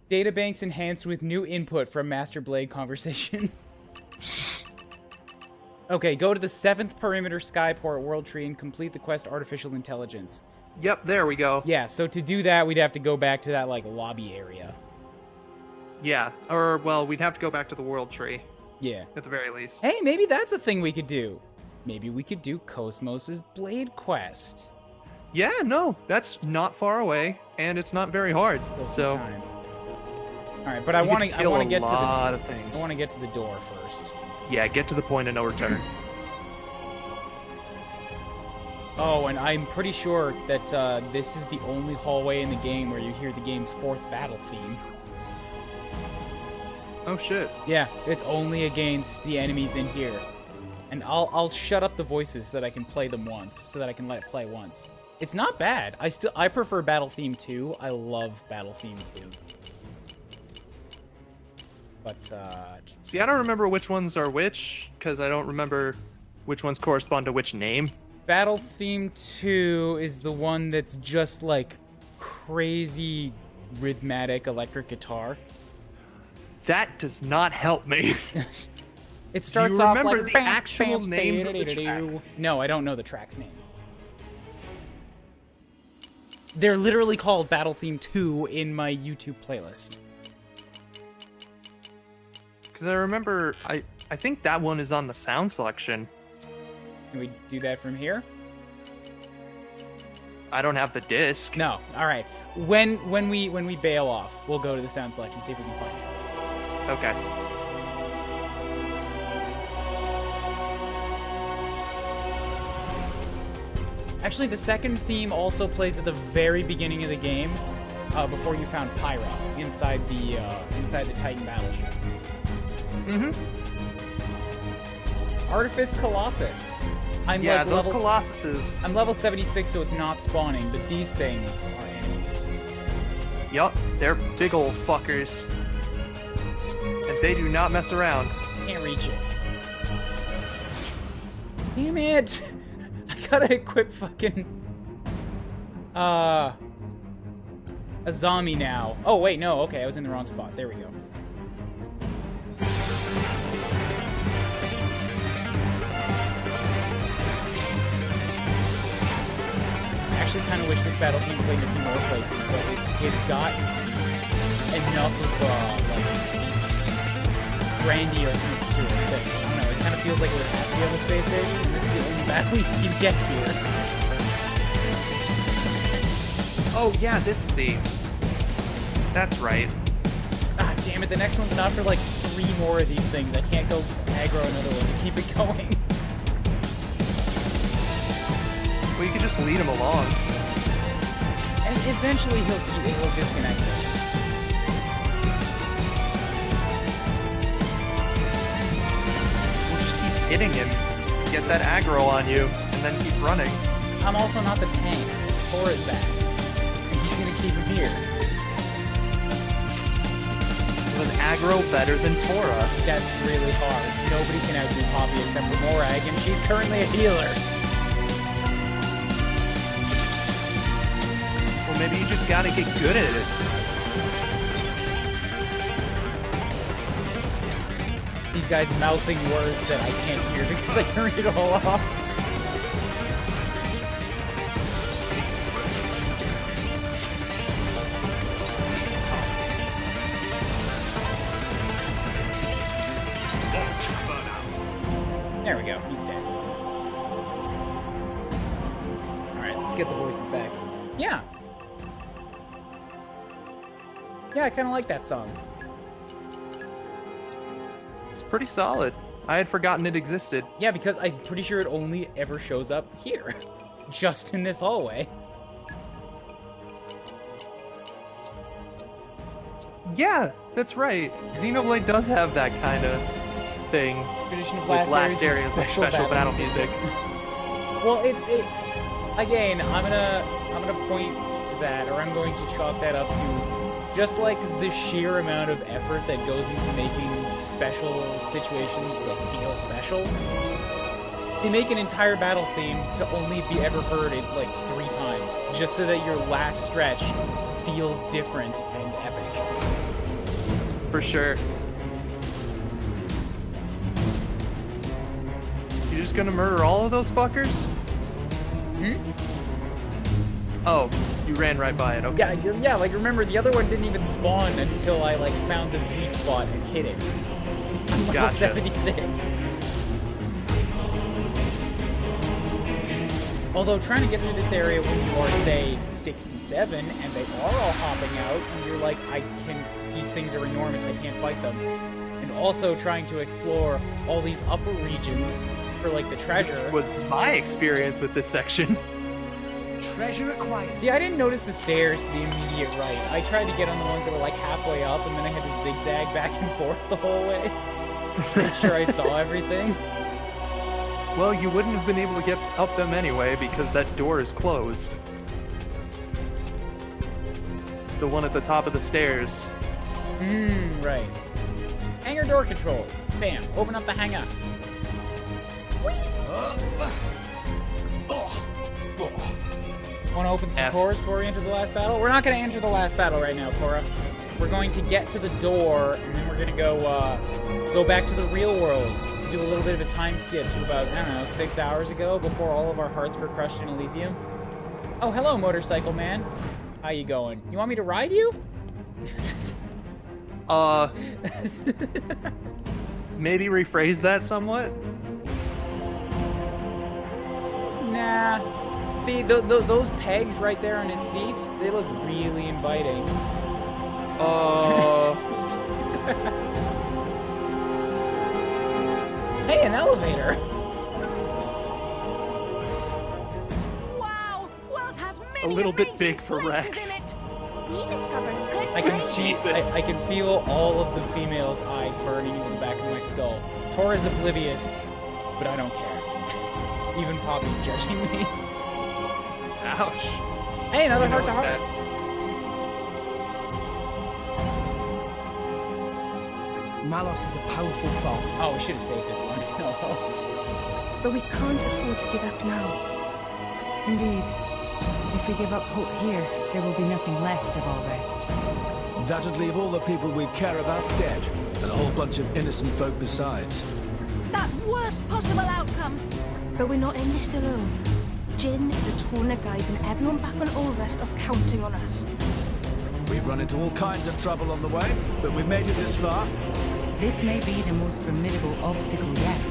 Databanks enhanced with new input from Master Blade conversation. Okay, go to the 7th perimeter Skyport World Tree and complete the quest Artificial Intelligence. Yep, there we go. Yeah, so to do that, we'd have to go back to that, like, lobby area. Yeah, or, well, we'd have to go back to the World Tree. Yeah. At the very least. Hey, maybe that's a thing we could do. Maybe we could do Cosmos's Blade Quest. Yeah, no, that's not far away, and it's not very hard. So, all right, but I want to get to the lot of things. I want to get to the door first. Yeah, get to the point of no return. Oh, and I'm pretty sure that this is the only hallway in the game where you hear the game's 4th battle theme. Oh shit. Yeah, it's only against the enemies in here. And I'll shut up the voices so that I can play them once, so that I can let it play once. It's not bad. I prefer Battle Theme 2. I love Battle Theme 2. But see, I don't remember which ones are which, because I don't remember which ones correspond to which name. Battle Theme 2 is the one that's just like crazy rhythmic electric guitar. That does not help me. It starts Do you off remember like the actual names of the tracks? No, I don't know the tracks' names. They're literally called Battle Theme 2 in my YouTube playlist. Because I remember, I think that one is on the sound selection. Can we do that from here? I don't have the disc. No. All right. When we bail off, we'll go to the sound selection, see if we can find it. Okay. Actually, the second theme also plays at the very beginning of the game, before you found Pyra inside the Titan battleship. Mm-hmm. Artifice Colossus. Yeah, those Colossuses. I'm level 76, so it's not spawning, but these things are enemies. Yup, they're big old fuckers. And they do not mess around. Can't reach it. Damn it! I gotta equip fucking... a zombie now. Oh, wait, no, okay, I was in the wrong spot. There we go. actually kind of wish this battle theme played in a few more places, but it's got enough of like grandioseness to it that, I don't know, it kind of feels like we're at the other space station, and this is the only battle we see get here. Oh yeah, this theme. That's right. Ah, damn it, the next one's not for like 3 more of these things. I can't go aggro another one to keep it going. Well, you could just lead him along. And eventually he'll disconnect it. We'll just keep hitting him, get that aggro on you, and then keep running. I'm also not the tank. Thor is back. And he's gonna keep him here. With an aggro better than Tora. That's really hard. Nobody can outdo Poppy except for Morag, and she's currently a healer. Well, maybe you just gotta get good at it. These guys mouthing words that I can't hear because I turned it all off. There we go, he's dead. Alright, let's get the voices back. Yeah. Yeah, I kind of like that song. It's pretty solid. I had forgotten it existed. Yeah, because I'm pretty sure it only ever shows up here. Just in this hallway. Yeah, that's right. Xenoblade does have that kind of thing. Tradition of with last areas with special battle music. Well, again, I'm gonna point to that, or I'm going to chalk that up to just like the sheer amount of effort that goes into making special situations like feel special. They make an entire battle theme to only be ever heard it like 3 times, just so that your last stretch feels different and epic. For sure. You just gonna murder all of those fuckers? Hmm? Oh, you ran right by it, okay. Yeah, like remember, the other one didn't even spawn until I like found the sweet spot and hit it. I'm level Gotcha. 76. Although trying to get through this area when you are, say, 67, and they are all hopping out, and you're like, these things are enormous, I can't fight them. And also trying to explore all these upper regions for like the treasure. Which was my experience with this section. Treasure acquired. See, I didn't notice the stairs to the immediate right. I tried to get on the ones that were like halfway up, and then I had to zigzag back and forth the whole way. Make sure I saw everything. Well, you wouldn't have been able to get up them anyway because that door is closed. The one at the top of the stairs. Right. Hangar door controls. Bam. Open up the hangar. Want to open some cores before we enter the last battle? We're not going to enter the last battle right now, Cora. We're going to get to the door, and then we're going to go back to the real world. Do a little bit of a time skip to about, I don't know, 6 hours ago before all of our hearts were crushed in Elysium. Oh, hello, motorcycle man. How you going? You want me to ride you? Maybe rephrase that somewhat? Nah. See, those pegs right there on his seat, they look really inviting. Hey, an elevator! Wow! World has many A little bit big for Rex. We discovered good I can places. I can feel all of the females' eyes burning into the back of my skull. Tora's oblivious, but I don't care. Even Poppy's judging me. Ouch. Hey, another heart to heart. Malos is a powerful foe. Oh, we should have saved this one. But we can't afford to give up now. Indeed. If we give up hope here, there will be nothing left of our rest. That would leave all the people we care about dead, and a whole bunch of innocent folk besides. That worst possible outcome. But we're not in this alone. Jin, the Torna guys, and everyone back on Old Rest are counting on us. We've run into all kinds of trouble on the way, but we've made it this far. This may be the most formidable obstacle yet,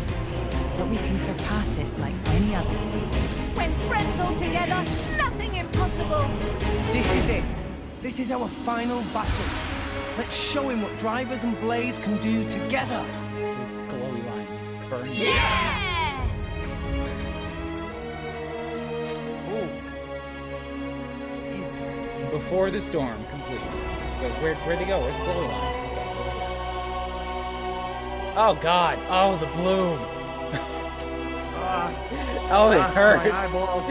but we can surpass it like any other. When friends all together, nothing impossible. This is it. This is our final battle. Let's show him what drivers and blades can do together. Those glowy lines burn. Yeah! Before the storm completes. Wait, where'd they go? Where's the glowy lines? Okay, over here. Oh god! Oh, the bloom! Oh, it hurts! My eyeballs.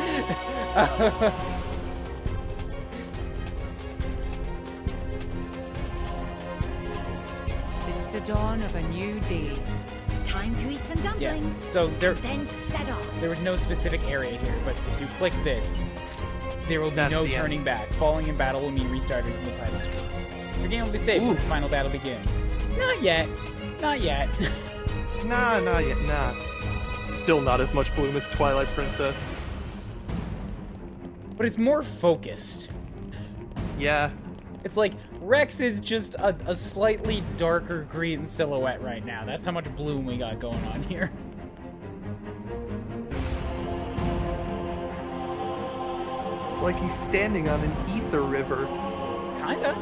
It's the dawn of a new day. Time to eat some dumplings. Yeah. So there, then set off. there was no specific area here, but if you click this, there will be That's no the turning back. Falling in battle will mean restarting from the title screen. Your game will be safe when the final battle begins. Not yet. Not yet. Nah, not yet. Nah. Still not as much bloom as Twilight Princess. But it's more focused. Yeah. It's like Rex is just a slightly darker green silhouette right now. That's how much bloom we got going on here. It's like he's standing on an ether river. Kinda.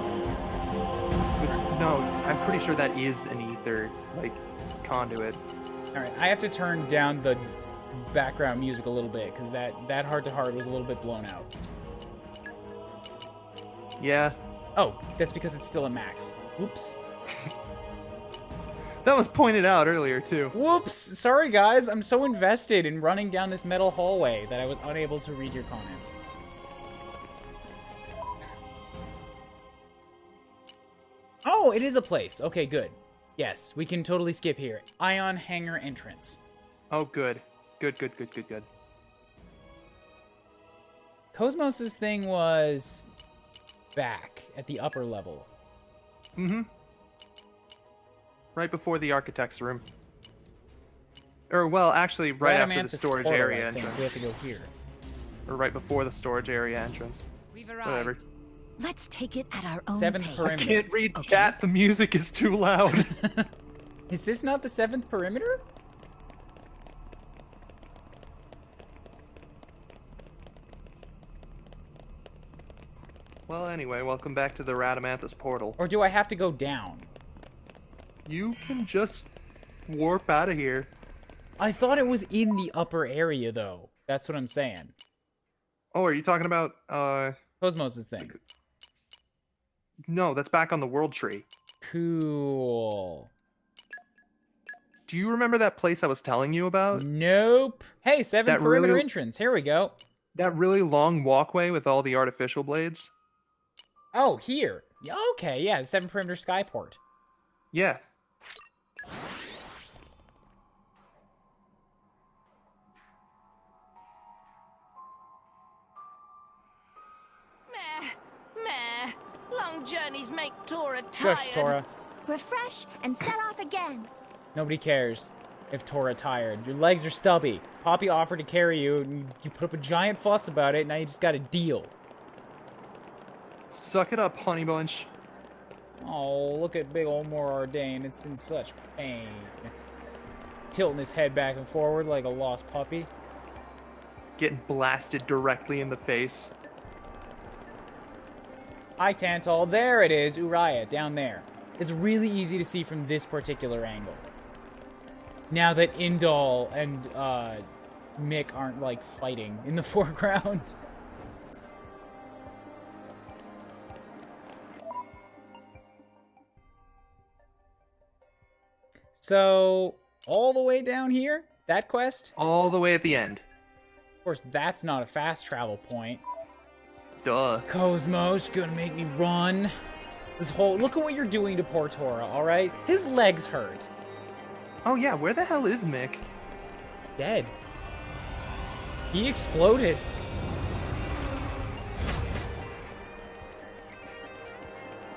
Which, no, I'm pretty sure that is an ether, like, conduit. Alright, I have to turn down the background music a little bit, because that heart-to-heart was a little bit blown out. Yeah. Oh, that's because it's still at max. Whoops. That was pointed out earlier, too. Whoops! Sorry, guys. I'm so invested in running down this metal hallway that I was unable to read your comments. Oh, it is a place. Okay, good. Yes, we can totally skip here. Ion Hangar entrance. Oh, good. Good. Cosmos's thing was back at the upper level. Mm-hmm. Right before the architect's room. Or, well, actually, right after the storage area entrance. We have to go here. Or right before the storage area entrance. We've arrived. Whatever. Let's take it at our own Seventh pace. perimeter. I can't read chat. The music is too loud. Is this not the 7th perimeter? Well, anyway, welcome back to the Radamanthus portal. Or do I have to go down? You can just warp out of here. I thought it was in the upper area, though. That's what I'm saying. Oh, are you talking about, Cosmos's thing. No, that's back on the world tree. Cool. Do you remember that place I was telling you about? Nope. Hey, 7th perimeter entrance. Here we go. That really long walkway with all the artificial blades? Oh, here. Okay, yeah, the 7th perimeter skyport. Yeah. Meh. Long journeys make Tora tired. Shush, Tora. Refresh and set off again. Nobody cares if Tora tired. Your legs are stubby. Poppy offered to carry you, and you put up a giant fuss about it, now you just gotta deal. Suck it up, honey bunch. Oh, look at big old Morardane. It's in such pain. Tilting his head back and forward like a lost puppy. Getting blasted directly in the face. Hi, Tantal. There it is, Uriah, down there. It's really easy to see from this particular angle. Now that Indal and Mick aren't, like, fighting in the foreground. So, all the way down here? That quest? All the way at the end. Of course, that's not a fast travel point. Duh. Cosmos, gonna make me run. This whole... Look at what you're doing to poor Tora, alright? His legs hurt. Oh yeah, where the hell is Mick? Dead. He exploded.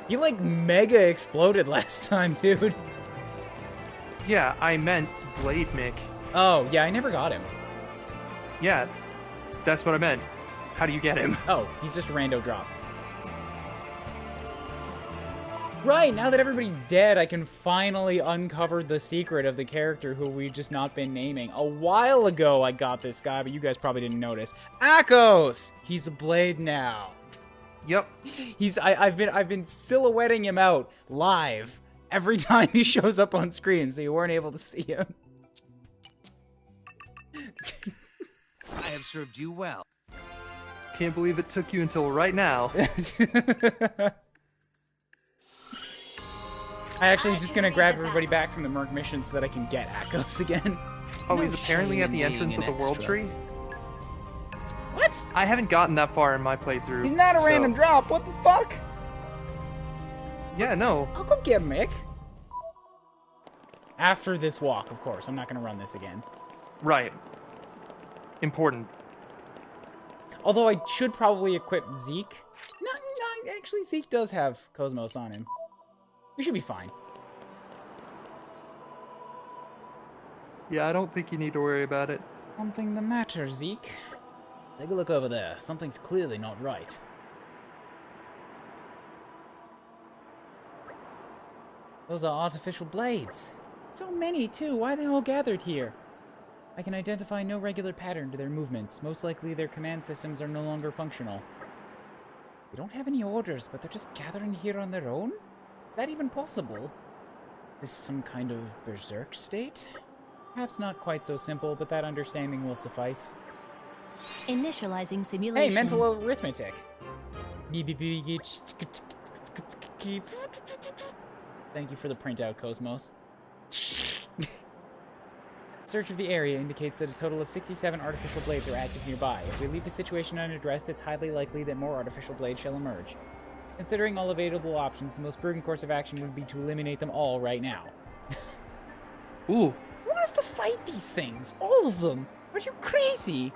He, like, mega exploded last time, dude. Yeah, I meant Blade Mick. Oh, yeah, I never got him. Yeah. That's what I meant. How do you get him? Oh, he's just a rando drop. Right, now that everybody's dead, I can finally uncover the secret of the character who we've just not been naming. A while ago I got this guy, but you guys probably didn't notice. Akos! He's a blade now. Yep. I've been silhouetting him out live every time he shows up on screen, so you weren't able to see him. I have served you well. Can't believe it took you until right now. I actually just gonna grab everybody back from the Merc mission so that I can get Akos again. Oh, he's apparently at the entrance of the World Tree? What? I haven't gotten that far in my playthrough. He's not a random drop, what the fuck? Yeah, no. I'll go get Mick. After this walk, of course. I'm not gonna run this again. Right. Important. Although I should probably equip Zeke. No, actually Zeke does have Cosmos on him. We should be fine. Yeah, I don't think you need to worry about it. Something the matter, Zeke? Take a look over there. Something's clearly not right. Those are artificial blades. So many, too. Why are they all gathered here? I can identify no regular pattern to their movements. Most likely their command systems are no longer functional. They don't have any orders, but they're just gathering here on their own? Is that even possible? Is this some kind of berserk state? Perhaps not quite so simple, but that understanding will suffice. Initializing simulation. Hey, mental arithmetic. Thank you for the printout, Cosmos. Search of the area indicates that a total of 67 artificial blades are active nearby. If we leave the situation unaddressed, it's highly likely that more artificial blades shall emerge. Considering all available options, the most prudent course of action would be to eliminate them all right now. Ooh. Who wants to fight these things? All of them? Are you crazy?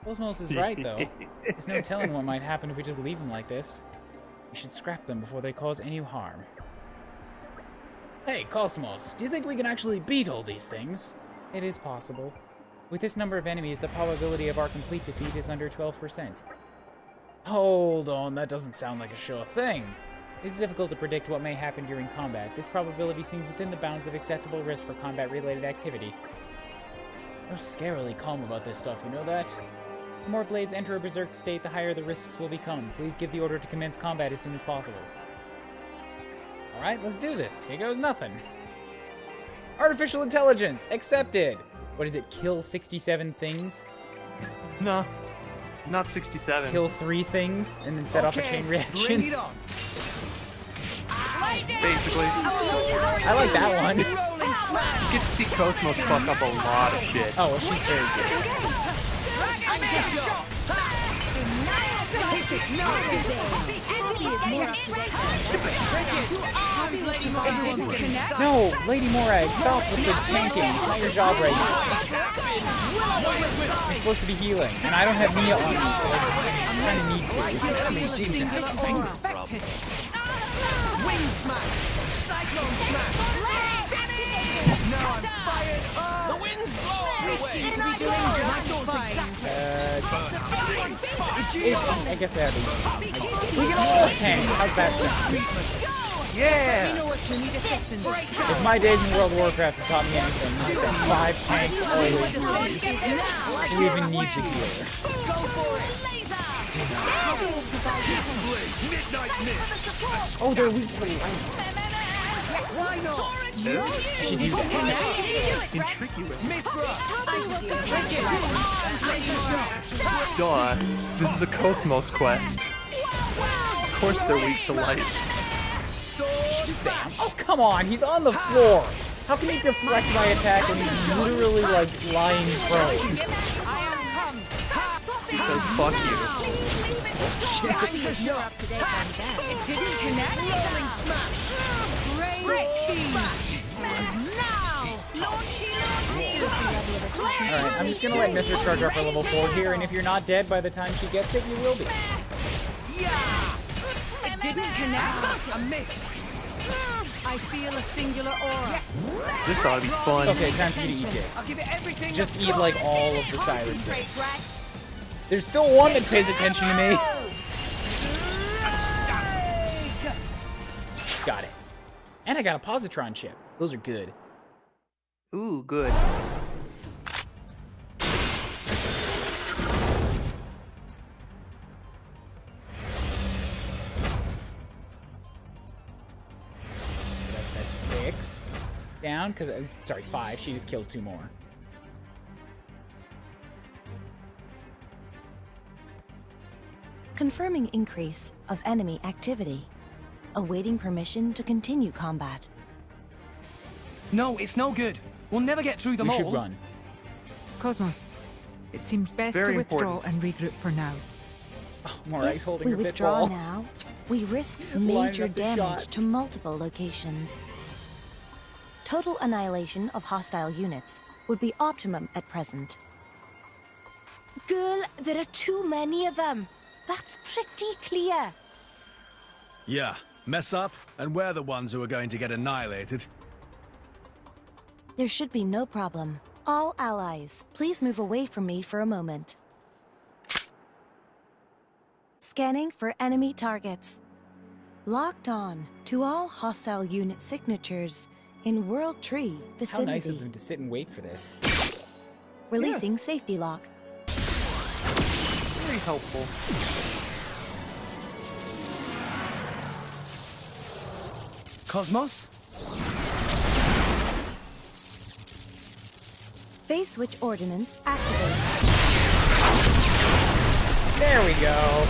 Cosmos is right, though. There's no telling what might happen if we just leave them like this. We should scrap them before they cause any harm. Hey, Cosmos, do you think we can actually beat all these things? It is possible. With this number of enemies, the probability of our complete defeat is under 12%. Hold on, that doesn't sound like a sure thing. It is difficult to predict what may happen during combat. This probability seems within the bounds of acceptable risk for combat-related activity. You're scarily calm about this stuff, you know that? The more blades enter a berserk state, the higher the risks will become. Please give the order to commence combat as soon as possible. Alright, let's do this. Here goes nothing. Artificial intelligence! Accepted! What is it, kill 67 things? No. Not 67. Kill 3 things and then set off a chain reaction? Basically. I like that one. You get to see Cosmos fuck up a lot of shit. Oh, well, she's very good. No, Lady Morag, stop with the tanking. It's not your job right now. You're supposed to be healing, and I don't have Mia on me, so I kind of need to. This is unexpected. Wind smash! Cyclone smash! Now I'm fired up! The wind's blowing! We seem to be doing just fine. I guess I have to. We can all tank. How's that sound? Yeah! If my days in World of Warcraft have taught me anything, it's that 5 tanks always lose. Who even needs a healer? Oh, they're weak to light. Why not? Should do that. You can trick you with I Duh. This is a Cosmos quest. Of course they're weak to light. Sam. Oh, come on. He's on the floor. How can he deflect my attack when he's literally, like, lying prone? Because fuck you. It didn't connect. Rolling smash. Break Alright, I'm just gonna let Mithra charge up for level 4 here, and if you're not dead by the time she gets it, you will be. It didn't connect. I missed. I feel a singular aura. This ought to be fun. Okay, time for you to eat dicks. I'll give it everything. Just eat, like, all of the siren dicks. There's still one that pays attention to me. Got it. And I got a positron chip. Those are good. Ooh, good. That's 6 down, because, sorry, 5. She just killed 2 more. Confirming increase of enemy activity. Awaiting permission to continue combat. No, it's no good. We'll never get through them all. We should run. Cosmos, it seems best Very to withdraw important. and regroup for now. Oh, Morag's holding we her bit withdraw ball. now, we risk Lining major up the damage shot. to multiple locations. Total annihilation of hostile units would be optimum at present. Girl, there are too many of them. That's pretty clear. Yeah, mess up, and we're the ones who are going to get annihilated. There should be no problem. All allies, please move away from me for a moment. Scanning for enemy targets. Locked on to all hostile unit signatures in World Tree How vicinity. nice of them to sit and wait for this. Releasing safety lock. Very helpful. Cosmos? Phase switch ordnance activated. There we go.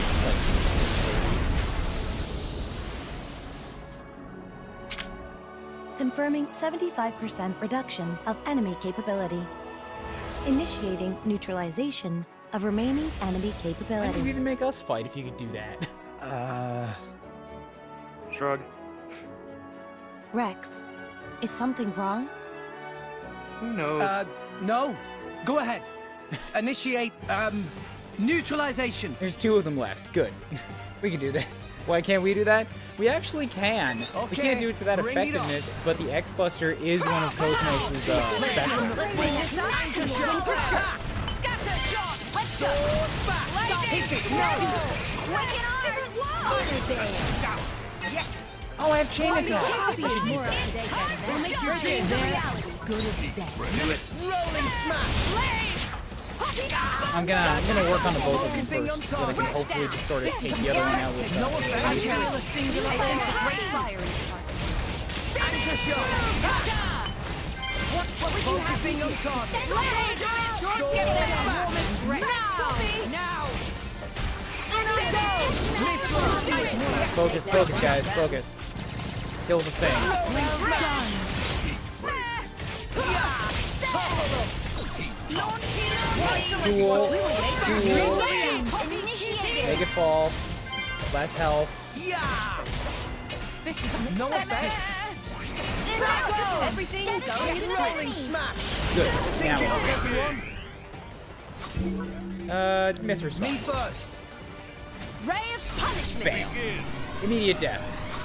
Confirming 75% reduction of enemy capability. Initiating neutralization of remaining enemy Why capability. did you even make us fight if you could do that? Shrug. Rex, is something wrong? Who knows? No. Go ahead. Initiate, neutralization. There's 2 of them left. Good. We can do this. Why can't we do that? We actually can. We can't do it to that bring it effectiveness, but the X-Buster is one of Cosmos' specials. Scatter shot! Let's go! Hit it! Yes! Oh, I have chain attack. I should use that. We'll make your dreams a reality. Good as dead. Rolling smash! I'm gonna work on the both of them first, so that I can hopefully just sort of take the other one out with No that. effect. I feel a singular sense of great fire in his heart. Anchor shot! What would you have Focusing on target. Don't give them a moment's rest. Now! Focus, focus, guys, focus. Kill the thing. Cool. Make it fall. Less health. Yeah! This is No unexpected. effect. Everything goes Rolling smash! Good. Sink it, Now, everyone! Mithra's Me fine. first! Ray of punishment. Bam. Immediate death.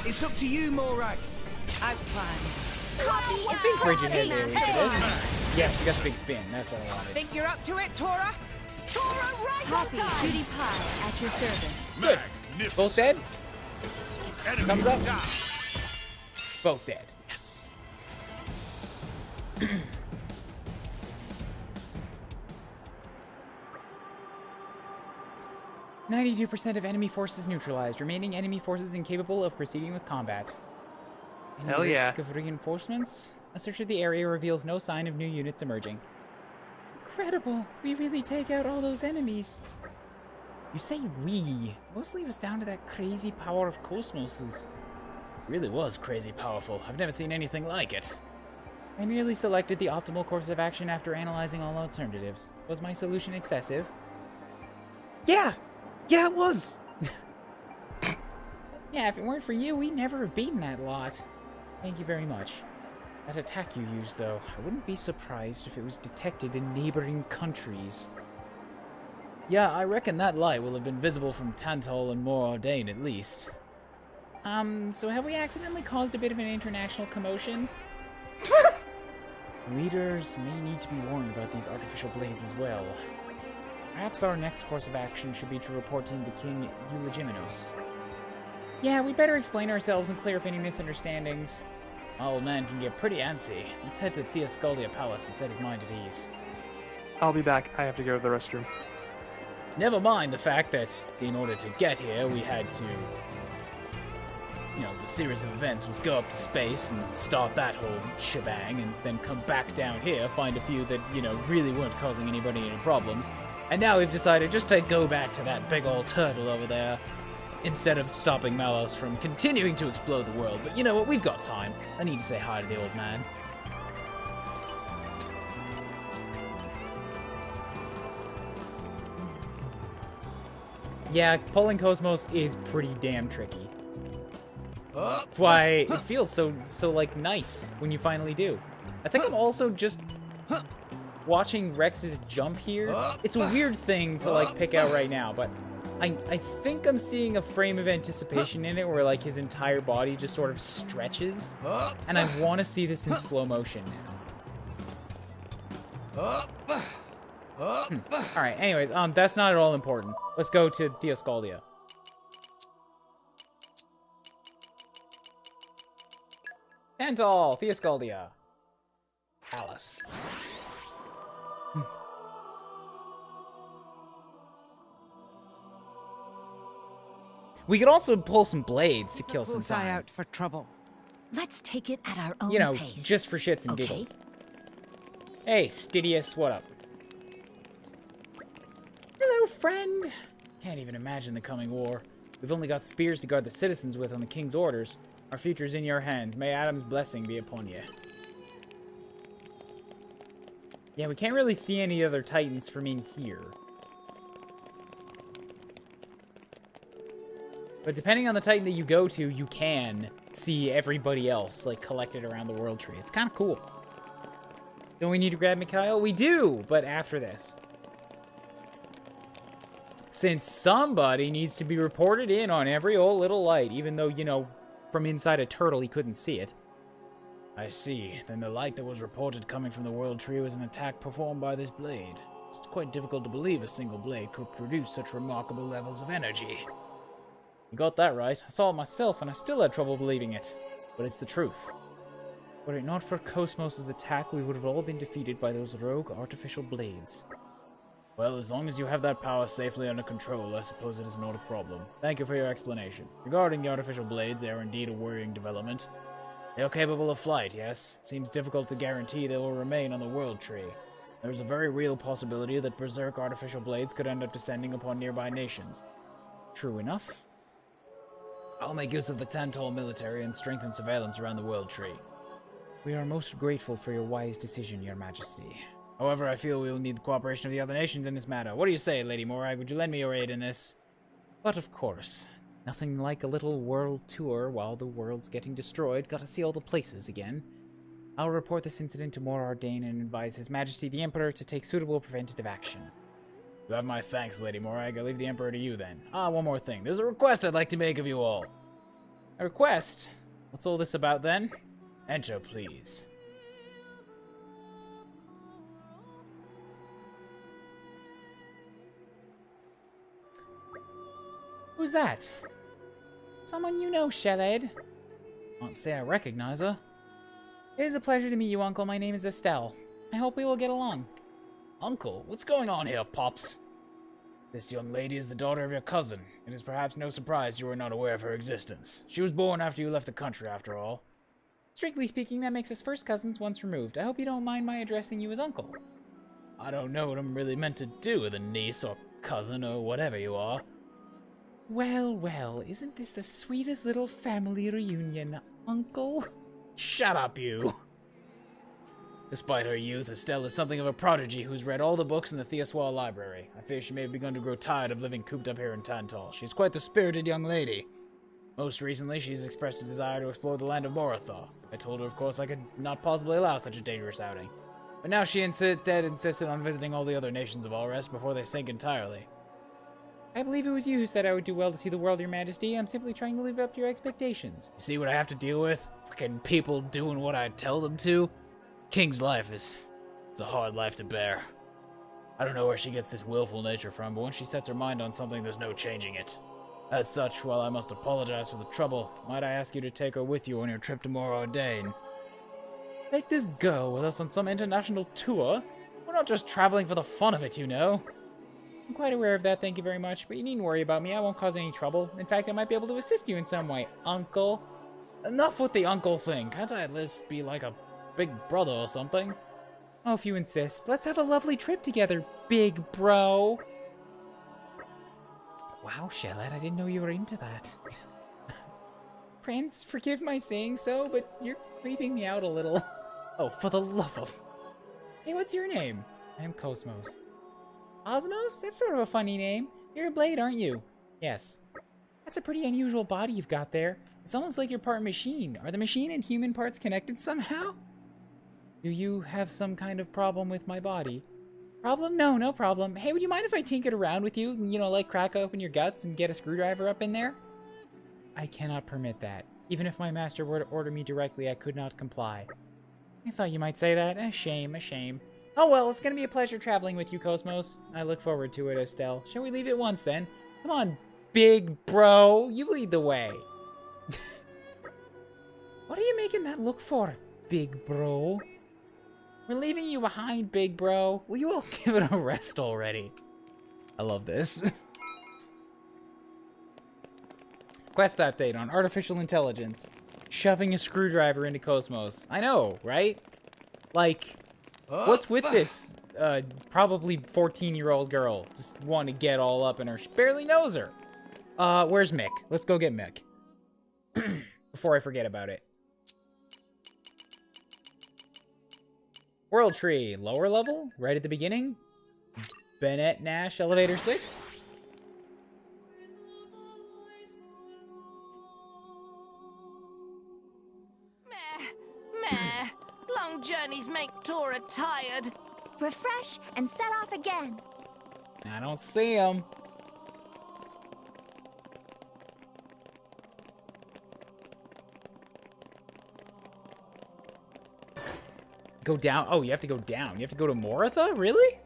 It's up to you, Morag. As planned. I think Bridget has aliens for this. Yeah, she got the big spin. That's what I wanted. Think you're up to it, Tora? Tora, right on Copy, time. Cutie Pie, at your service. Good. Both dead? Thumbs up. Both dead. Yes. 92% of enemy forces neutralized. Remaining enemy forces incapable of proceeding with combat. Any Hell yeah. risk of reinforcements? A search of the area reveals no sign of new units emerging. Incredible! We really take out all those enemies. You say we. Mostly it was down to that crazy power of Cosmos's. It really was crazy powerful. I've never seen anything like it. I merely selected the optimal course of action after analyzing all alternatives. Was my solution excessive? Yeah! Yeah, it was! Yeah, if it weren't for you, we'd never have beaten that lot. Thank you very much. That attack you used, though, I wouldn't be surprised if it was detected in neighboring countries. Yeah, I reckon that light will have been visible from Tantol and Mor Ardain at least. So have we accidentally caused a bit of an international commotion? Leaders may need to be warned about these artificial blades as well. Perhaps our next course of action should be to report him to King Eulogimenos. Yeah, we better explain ourselves and clear up any misunderstandings. My old man can get pretty antsy. Let's head to Fiascoldia Palace and set his mind at ease. I'll be back. I have to go to the restroom. Never mind the fact that in order to get here, we had to... the series of events was go up to space and start that whole shebang, and then come back down here, find a few that, really weren't causing anybody any problems. And now we've decided just to go back to that big old turtle over there, instead of stopping Malos from continuing to explode the world. But you know what? We've got time. I need to say hi to the old man. Yeah, pulling Cosmos is pretty damn tricky. That's why it feels so like nice when you finally do. I think I'm also just watching Rex's jump here. It's a weird thing to like pick out right now, but I think I'm seeing a frame of anticipation in it where like his entire body just sort of stretches, and I want to see this in slow motion now. Alright, anyways, that's not at all important. Let's go to Fiascoldia. Tantall, Fiascoldia. Palace. We could also pull some blades to kill some time. Out for trouble. Let's take it at our own pace. Just for shits and giggles. Hey, Stidius, what up? Hello, friend. Can't even imagine the coming war. We've only got spears to guard the citizens with on the king's orders. Our future's in your hands. May Adam's blessing be upon you. Yeah, we can't really see any other titans from in here. But depending on the titan that you go to, you can see everybody else, like, collected around the world tree. It's kind of cool. Don't we need to grab Mikhail? We do, but after this. Since somebody needs to be reported in on every old little light, even though, from inside a turtle he couldn't see it. I see. Then the light that was reported coming from the world tree was an attack performed by this blade. It's quite difficult to believe a single blade could produce such remarkable levels of energy. You got that right. I saw it myself, and I still had trouble believing it. But it's the truth. Were it not for Cosmos' attack, we would have all been defeated by those rogue artificial blades. Well, as long as you have that power safely under control, I suppose it is not a problem. Thank you for your explanation. Regarding the artificial blades, they are indeed a worrying development. They are capable of flight, yes. It seems difficult to guarantee they will remain on the world tree. There is a very real possibility that berserk artificial blades could end up descending upon nearby nations. True enough. I'll make use of the Tantall military and strengthen surveillance around the world tree. We are most grateful for your wise decision, Your Majesty. However, I feel we will need the cooperation of the other nations in this matter. What do you say, Lady Morag? Would you lend me your aid in this? But of course. Nothing like a little world tour while the world's getting destroyed. Gotta see all the places again. I'll report this incident to Mor Ardain and advise His Majesty the Emperor to take suitable preventative action. You have my thanks, Lady Morag. I'll leave the Emperor to you then. One more thing. There's a request I'd like to make of you all. A request? What's all this about then? Enter, please. Who's that? Someone you know, Sheled. Can't say I recognize her. It is a pleasure to meet you, Uncle. My name is Estelle. I hope we will get along. Uncle? What's going on here, Pops? This young lady is the daughter of your cousin. It is perhaps no surprise you were not aware of her existence. She was born after you left the country, after all. Strictly speaking, that makes us first cousins once removed. I hope you don't mind my addressing you as Uncle. I don't know what I'm really meant to do with a niece or cousin or whatever you are. Well, well, isn't this the sweetest little family reunion, Uncle? Shut up, you! Despite her youth, Estelle is something of a prodigy who's read all the books in the Theoswal library. I fear she may have begun to grow tired of living cooped up here in Tantall. She's quite the spirited young lady. Most recently, she's expressed a desire to explore the land of Morathor. I told her, of course, I could not possibly allow such a dangerous outing. But now she instead insisted on visiting all the other nations of Alrest before they sink entirely. I believe it was you who said I would do well to see the world, Your Majesty. I'm simply trying to live up to your expectations. You see what I have to deal with? Fucking people doing what I tell them to? King's life it's a hard life to bear. I don't know where she gets this willful nature from, but when she sets her mind on something, there's no changing it. As such, while I must apologize for the trouble, might I ask you to take her with you on your trip to Morodain? Take this girl with us on some international tour? We're not just traveling for the fun of it, you know. I'm quite aware of that, thank you very much, but you needn't worry about me, I won't cause any trouble. In fact, I might be able to assist you in some way, Uncle. Enough with the uncle thing, can't I at least be like a big brother or something? Oh, if you insist. Let's have a lovely trip together, big bro. Wow, Shellette, I didn't know you were into that. Prince, forgive my saying so, but you're creeping me out a little. Oh, for the love of... Hey, what's your name? I'm Cosmos. Osmos? That's sort of a funny name. You're a blade, aren't you? Yes. That's a pretty unusual body you've got there. It's almost like you're part machine. Are the machine and human parts connected somehow? Do you have some kind of problem with my body? Problem? No, no problem. Hey, would you mind if I tinkered around with you? You know, like crack open your guts and get a screwdriver up in there? I cannot permit that. Even if my master were to order me directly, I could not comply. I thought you might say that. A shame, a shame. Oh well, it's gonna be a pleasure traveling with you, Cosmos. I look forward to it, Estelle. Shall we leave it once, then? Come on, big bro. You lead the way. What are you making that look for, big bro? We're leaving you behind, big bro. Will you all give it a rest already? I love this. Quest update on artificial intelligence. Shoving a screwdriver into Cosmos. I know, right? Like, what's with this probably 14-year-old girl? Just want to get all up in her. She barely knows her. Where's Mick? Let's go get Mick. Before I forget about it. World Tree, lower level, right at the beginning. Bennett Nash, elevator 6. Meh. Long journeys make Tora tired. Refresh and set off again. I don't see him. Go down? Oh, you have to go down. You have to go to Moratha? Really?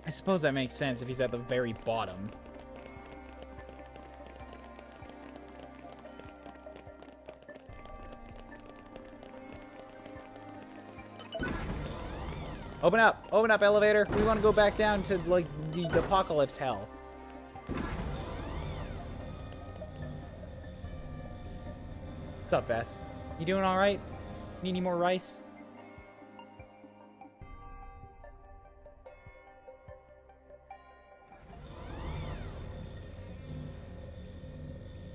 I suppose that makes sense if he's at the very bottom. Open up, elevator. We want to go back down to, like, the apocalypse hell. What's up, Vess? You doing all right? Need any more rice?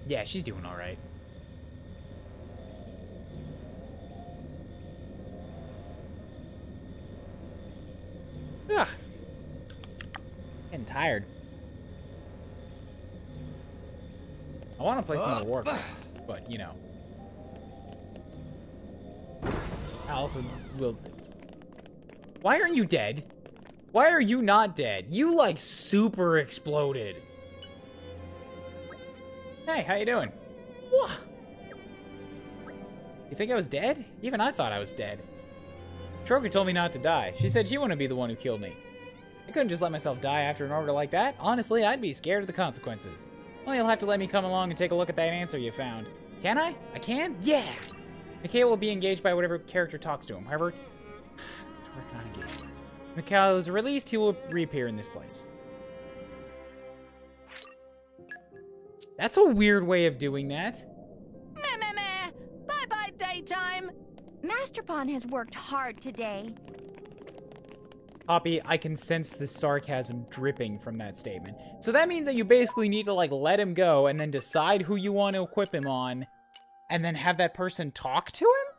Yeah, she's doing all right. Ugh. Getting tired. I want to play some more Warcraft, but you know. I also will. Why aren't you dead? Why are you not dead? You like super exploded. Hey, how you doing? What? You think I was dead? Even I thought I was dead. Troker told me not to die. She said she wouldn't be the one who killed me. I couldn't just let myself die after an order like that. Honestly, I'd be scared of the consequences. Well, you'll have to let me come along and take a look at that answer you found. Can I? I can? Yeah! Mikhail will be engaged by whatever character talks to him. However, Torek not engaged. Mikhail is released, he will reappear in this place. That's a weird way of doing that. Meh. Bye-bye, daytime. Master Pawn has worked hard today. Poppy, I can sense the sarcasm dripping from that statement. So that means that you basically need to, like, let him go and then decide who you want to equip him on and then have that person talk to him?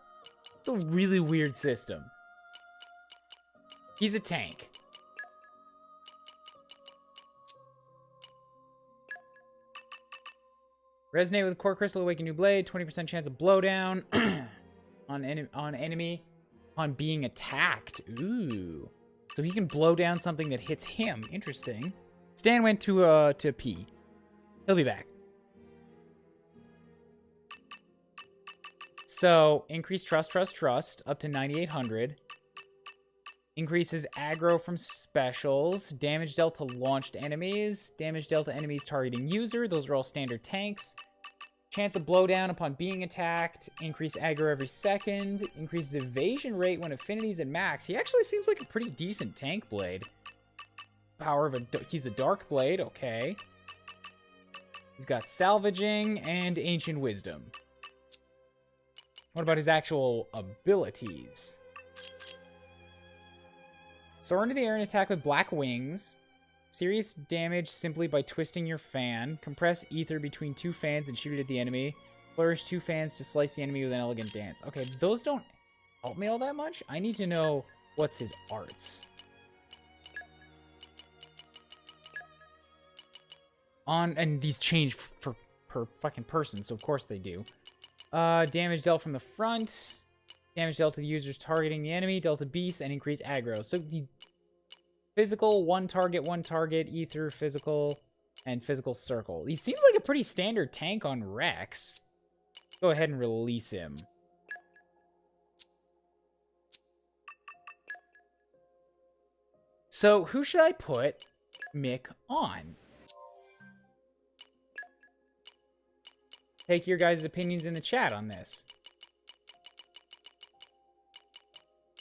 It's a really weird system. He's a tank. Resonate with Core Crystal, awaken new blade, 20% chance of blowdown on enemy upon being attacked. Ooh. So he can blow down something that hits him. Interesting. Stan went to P. He'll be back. So, increase trust up to 9,800. Increases aggro from specials. Damage dealt to launched enemies. Damage dealt to enemies targeting user. Those are all standard tanks. Chance of blowdown upon being attacked. Increase aggro every second. Increases evasion rate when affinity's at max. He actually seems like a pretty decent tank blade. Power of a... He's a dark blade. Okay. He's got salvaging and ancient wisdom. What about his actual abilities? Soar into the air and attack with black wings. Serious damage simply by twisting your fan. Compress ether between two fans and shoot it at the enemy. Flourish two fans to slice the enemy with an elegant dance. Okay, those don't help me all that much. I need to know what's his arts. And these change per fucking person, so of course they do. Damage dealt from the front. Damage dealt to the users targeting the enemy, dealt to beasts, and increase aggro. So the physical, one target, ether, physical, and physical circle. He seems like a pretty standard tank on Rex. Go ahead and release him. So who should I put Mick on? Take your guys' opinions in the chat on this.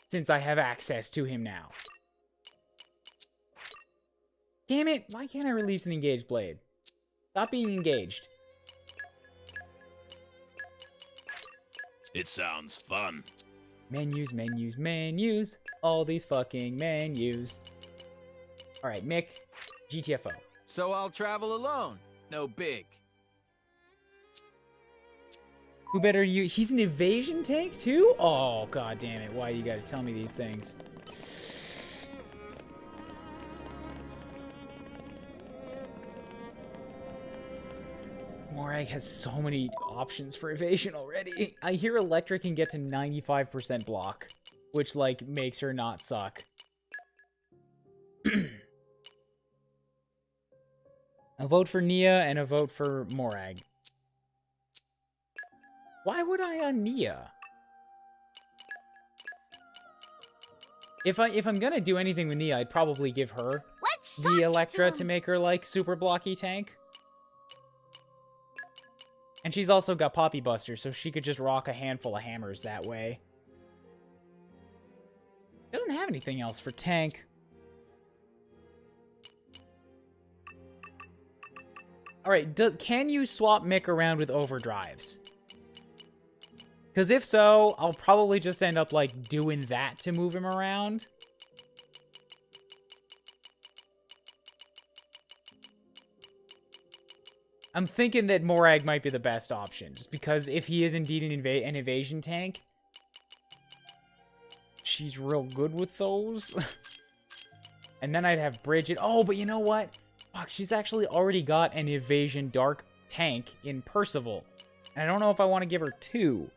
Since I have access to him now. Damn it, why can't I release an engaged blade? Stop being engaged. It sounds fun. Menus, menus, menus. All these fucking menus. Alright, Mick, GTFO. So I'll travel alone. No big. Who better you? He's an evasion tank too? Oh, god damn it. Why you gotta tell me these things? Morag has so many options for evasion already. I hear Electric can get to 95% block, which, like, makes her not suck. A vote for Nia and a vote for Morag. Why would I on Nia? If I'm gonna do anything with Nia, I'd probably give her the Electra to make her, like, super blocky tank. And she's also got Poppy Buster, so she could just rock a handful of hammers that way. Doesn't have anything else for tank. Alright, can you swap Mick around with overdrives? Because if so, I'll probably just end up, like, doing that to move him around. I'm thinking that Morag might be the best option, just because if he is indeed an evasion tank, she's real good with those. And then I'd have Bridget. Oh, but you know what? Fuck, she's actually already got an evasion dark tank in Percival. And I don't know if I want to give her two.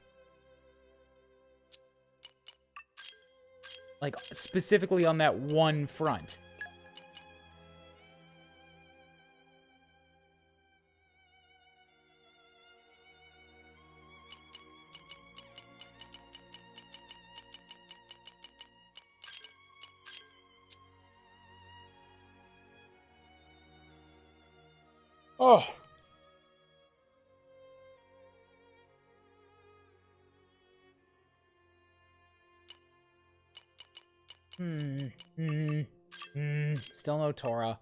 Like, specifically on that one front. Oh. Still no Tora.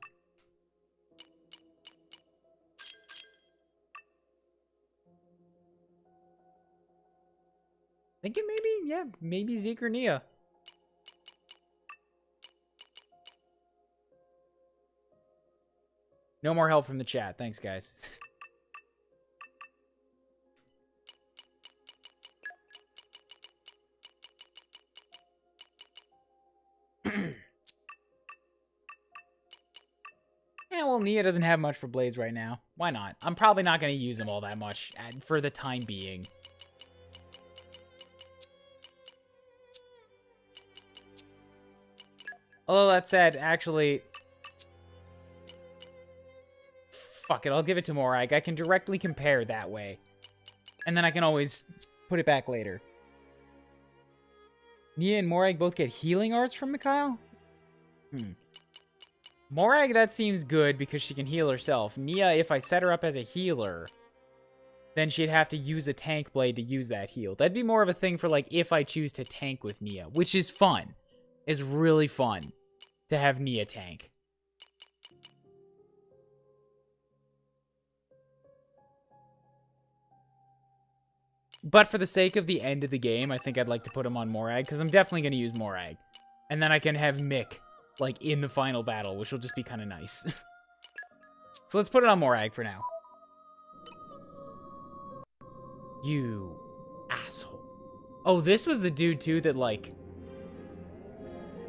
Thinking maybe, yeah, maybe Zeke or Nia. No more help from the chat. Thanks, guys. Yeah, well, Nia doesn't have much for blades right now. Why not? I'm probably not going to use them all that much for the time being. Although that said, actually... Fuck it, I'll give it to Morag. I can directly compare that way. And then I can always put it back later. Nia and Morag both get healing arts from Mikhail? Morag, that seems good because she can heal herself. Nia, if I set her up as a healer, then she'd have to use a tank blade to use that heal. That'd be more of a thing for, like, if I choose to tank with Nia, which is fun. It's really fun to have Nia tank. But for the sake of the end of the game, I think I'd like to put him on Morag, because I'm definitely going to use Morag. And then I can have Mick, like, in the final battle, which will just be kind of nice. So let's put it on Morag for now. You asshole. Oh, this was the dude, too, that, like,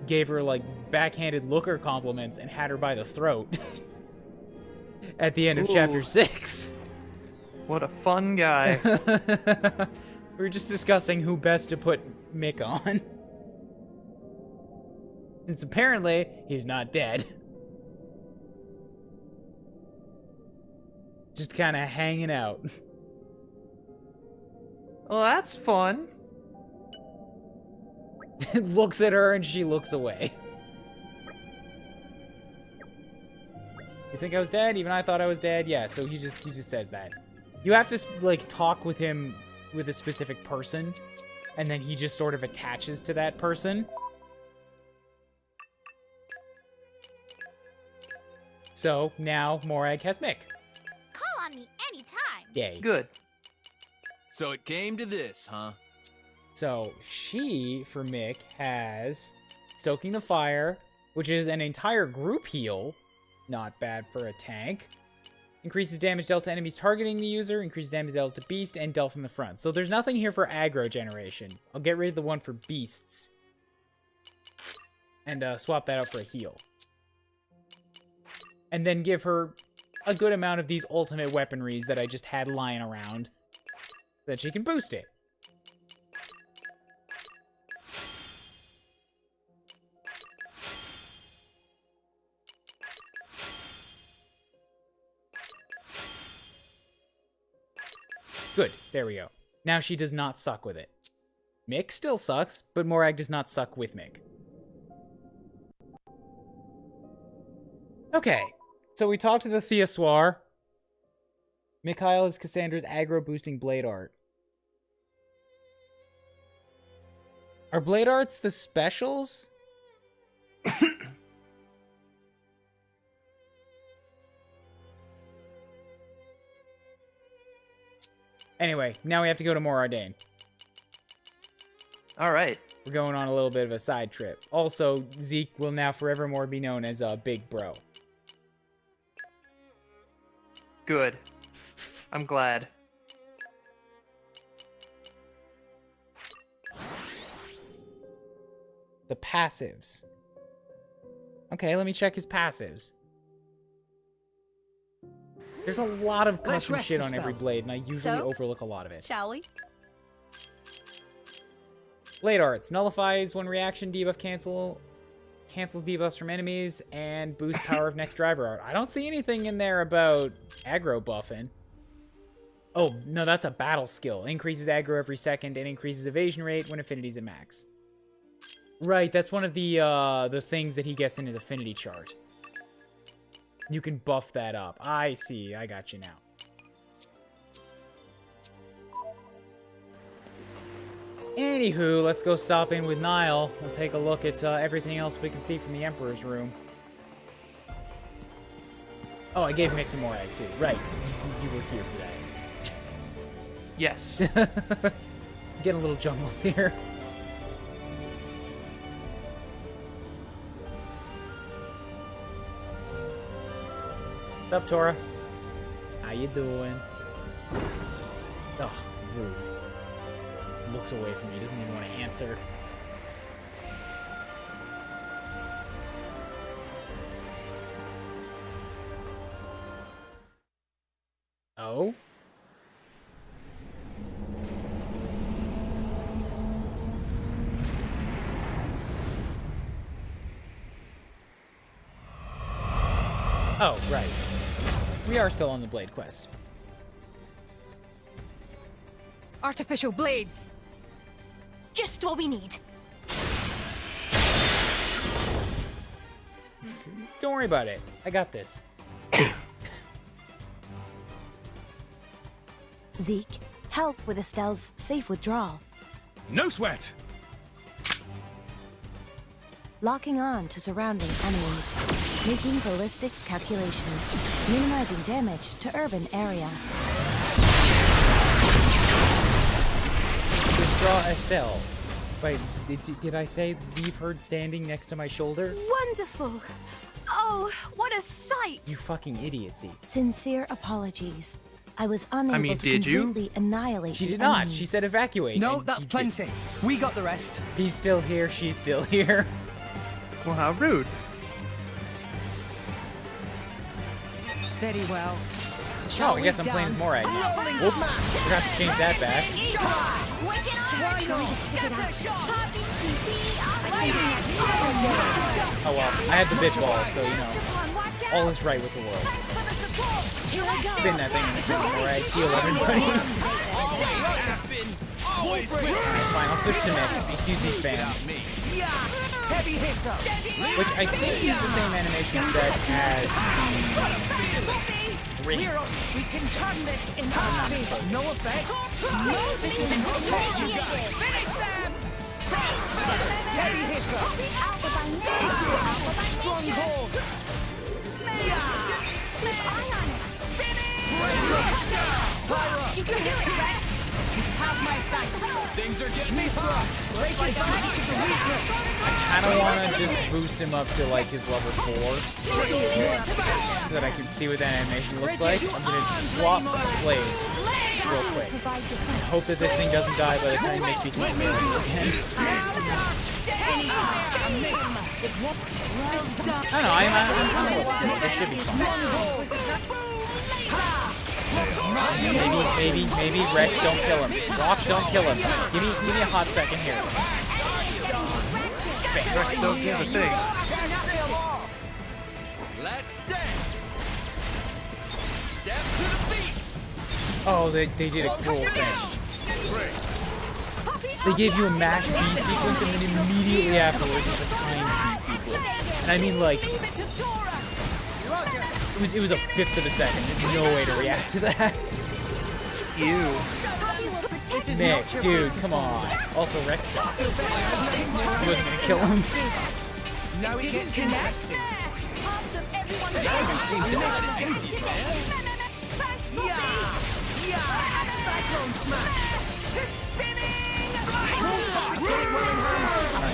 gave her, like, backhanded looker compliments and had her by the throat. At the end of Chapter 6. What a fun guy. We were just discussing who best to put Mick on. Since apparently, he's not dead. Just kind of hanging out. Well, that's fun. Looks at her and she looks away. You think I was dead? Even I thought I was dead? Yeah, so he just says that. You have to, like, talk with him with a specific person, and then he just sort of attaches to that person. So, now Morag has Mick. Call on me anytime. Yay. Good. So it came to this, huh? So, she, for Mick, has Stoking the Fire, which is an entire group heal. Not bad for a tank. Increases damage dealt to enemies targeting the user, increases damage dealt to beast, and dealt from the front. So there's nothing here for aggro generation. I'll get rid of the one for beasts. And swap that out for a heal. And then give her a good amount of these ultimate weaponries that I just had lying around. So that she can boost it. Good, there we go. Now she does not suck with it. Mick still sucks, but Morag does not suck with Mick. Okay, so we talked to the Theosaur. Mikhail is Cassandra's aggro-boosting blade art. Are blade arts the specials? Anyway, now we have to go to Moradane. All right. We're going on a little bit of a side trip. Also, Zeke will now forevermore be known as Big Bro. Good. I'm glad. The passives. Okay, let me check his passives. There's a lot of custom shit on every blade, and I usually overlook a lot of it. Shall we? Blade arts. Nullifies one reaction, debuff cancels debuffs from enemies, and boosts power of next driver art. I don't see anything in there about aggro buffing. Oh, no, that's a battle skill. Increases aggro every second and increases evasion rate when affinity's at max. Right, that's one of the things that he gets in his affinity chart. You can buff that up. I see. I got you now. Anywho, let's go stop in with Niall. We'll take a look at everything else we can see from the Emperor's room. Oh, I gave Mick to Morag, too. Right. You were here for that. Yes. Getting a little jumbled here. What's up, Tora? How you doing? Ugh, rude. Looks away from me, doesn't even want to answer. Oh? Oh, right. We are still on the Blade quest. Artificial blades! Just what we need. Don't worry about it. I got this. Zeke, help with Estelle's safe withdrawal. No sweat! Locking on to surrounding enemies. Making ballistic calculations. Minimizing damage to urban area. Withdraw Estelle. Wait, did I say leave her standing next to my shoulder? Wonderful! Oh, what a sight! You fucking idiot, Zeke. Sincere apologies. I was unable to completely annihilate She the did not. enemies. She said evacuate. No, that's plenty. We got the rest. He's still here. She's still here. Well, how rude. Very well. Oh, I guess I'm playing as Morag now. Whoops. Forgot to change that back. Just trying to stick it out. Oh well, I had the bitch ball, so you know, all is right with the world. Spin that thing in the corner, Morag. Heal everybody. Fine, I'll switch to Mick. Excuse these fans. Which I think is the same animation set as the ring. Heroes, we can turn this in our favor. No effect. This is initiated. Finish them! Heavy hitter. Stronghold. You can do it, Rex! You have my thanks. Things are getting me hot. Take advantage of the weakness. I kind of want to just boost him up to like his level 4 so that I can see what that animation looks like. I'm going to swap blades real quick and hope that this thing doesn't die by the time Mick beats my again. I don't know, I'm this should be fun. Maybe Rex don't kill him. Rock don't kill him. Give me a hot second here. Rex don't give a thing. Let's dance. Step to the feet. Oh, they did a cruel thing. They gave you a mash B sequence and then immediately afterwards was a timed B sequence. And I mean like it was a fifth of a second. There's no way to react to that. Ew. Mick, dude, come on. Also, Rex got it. He wasn't gonna kill him. Now it gets interesting. Cyclone smash. It's spinning.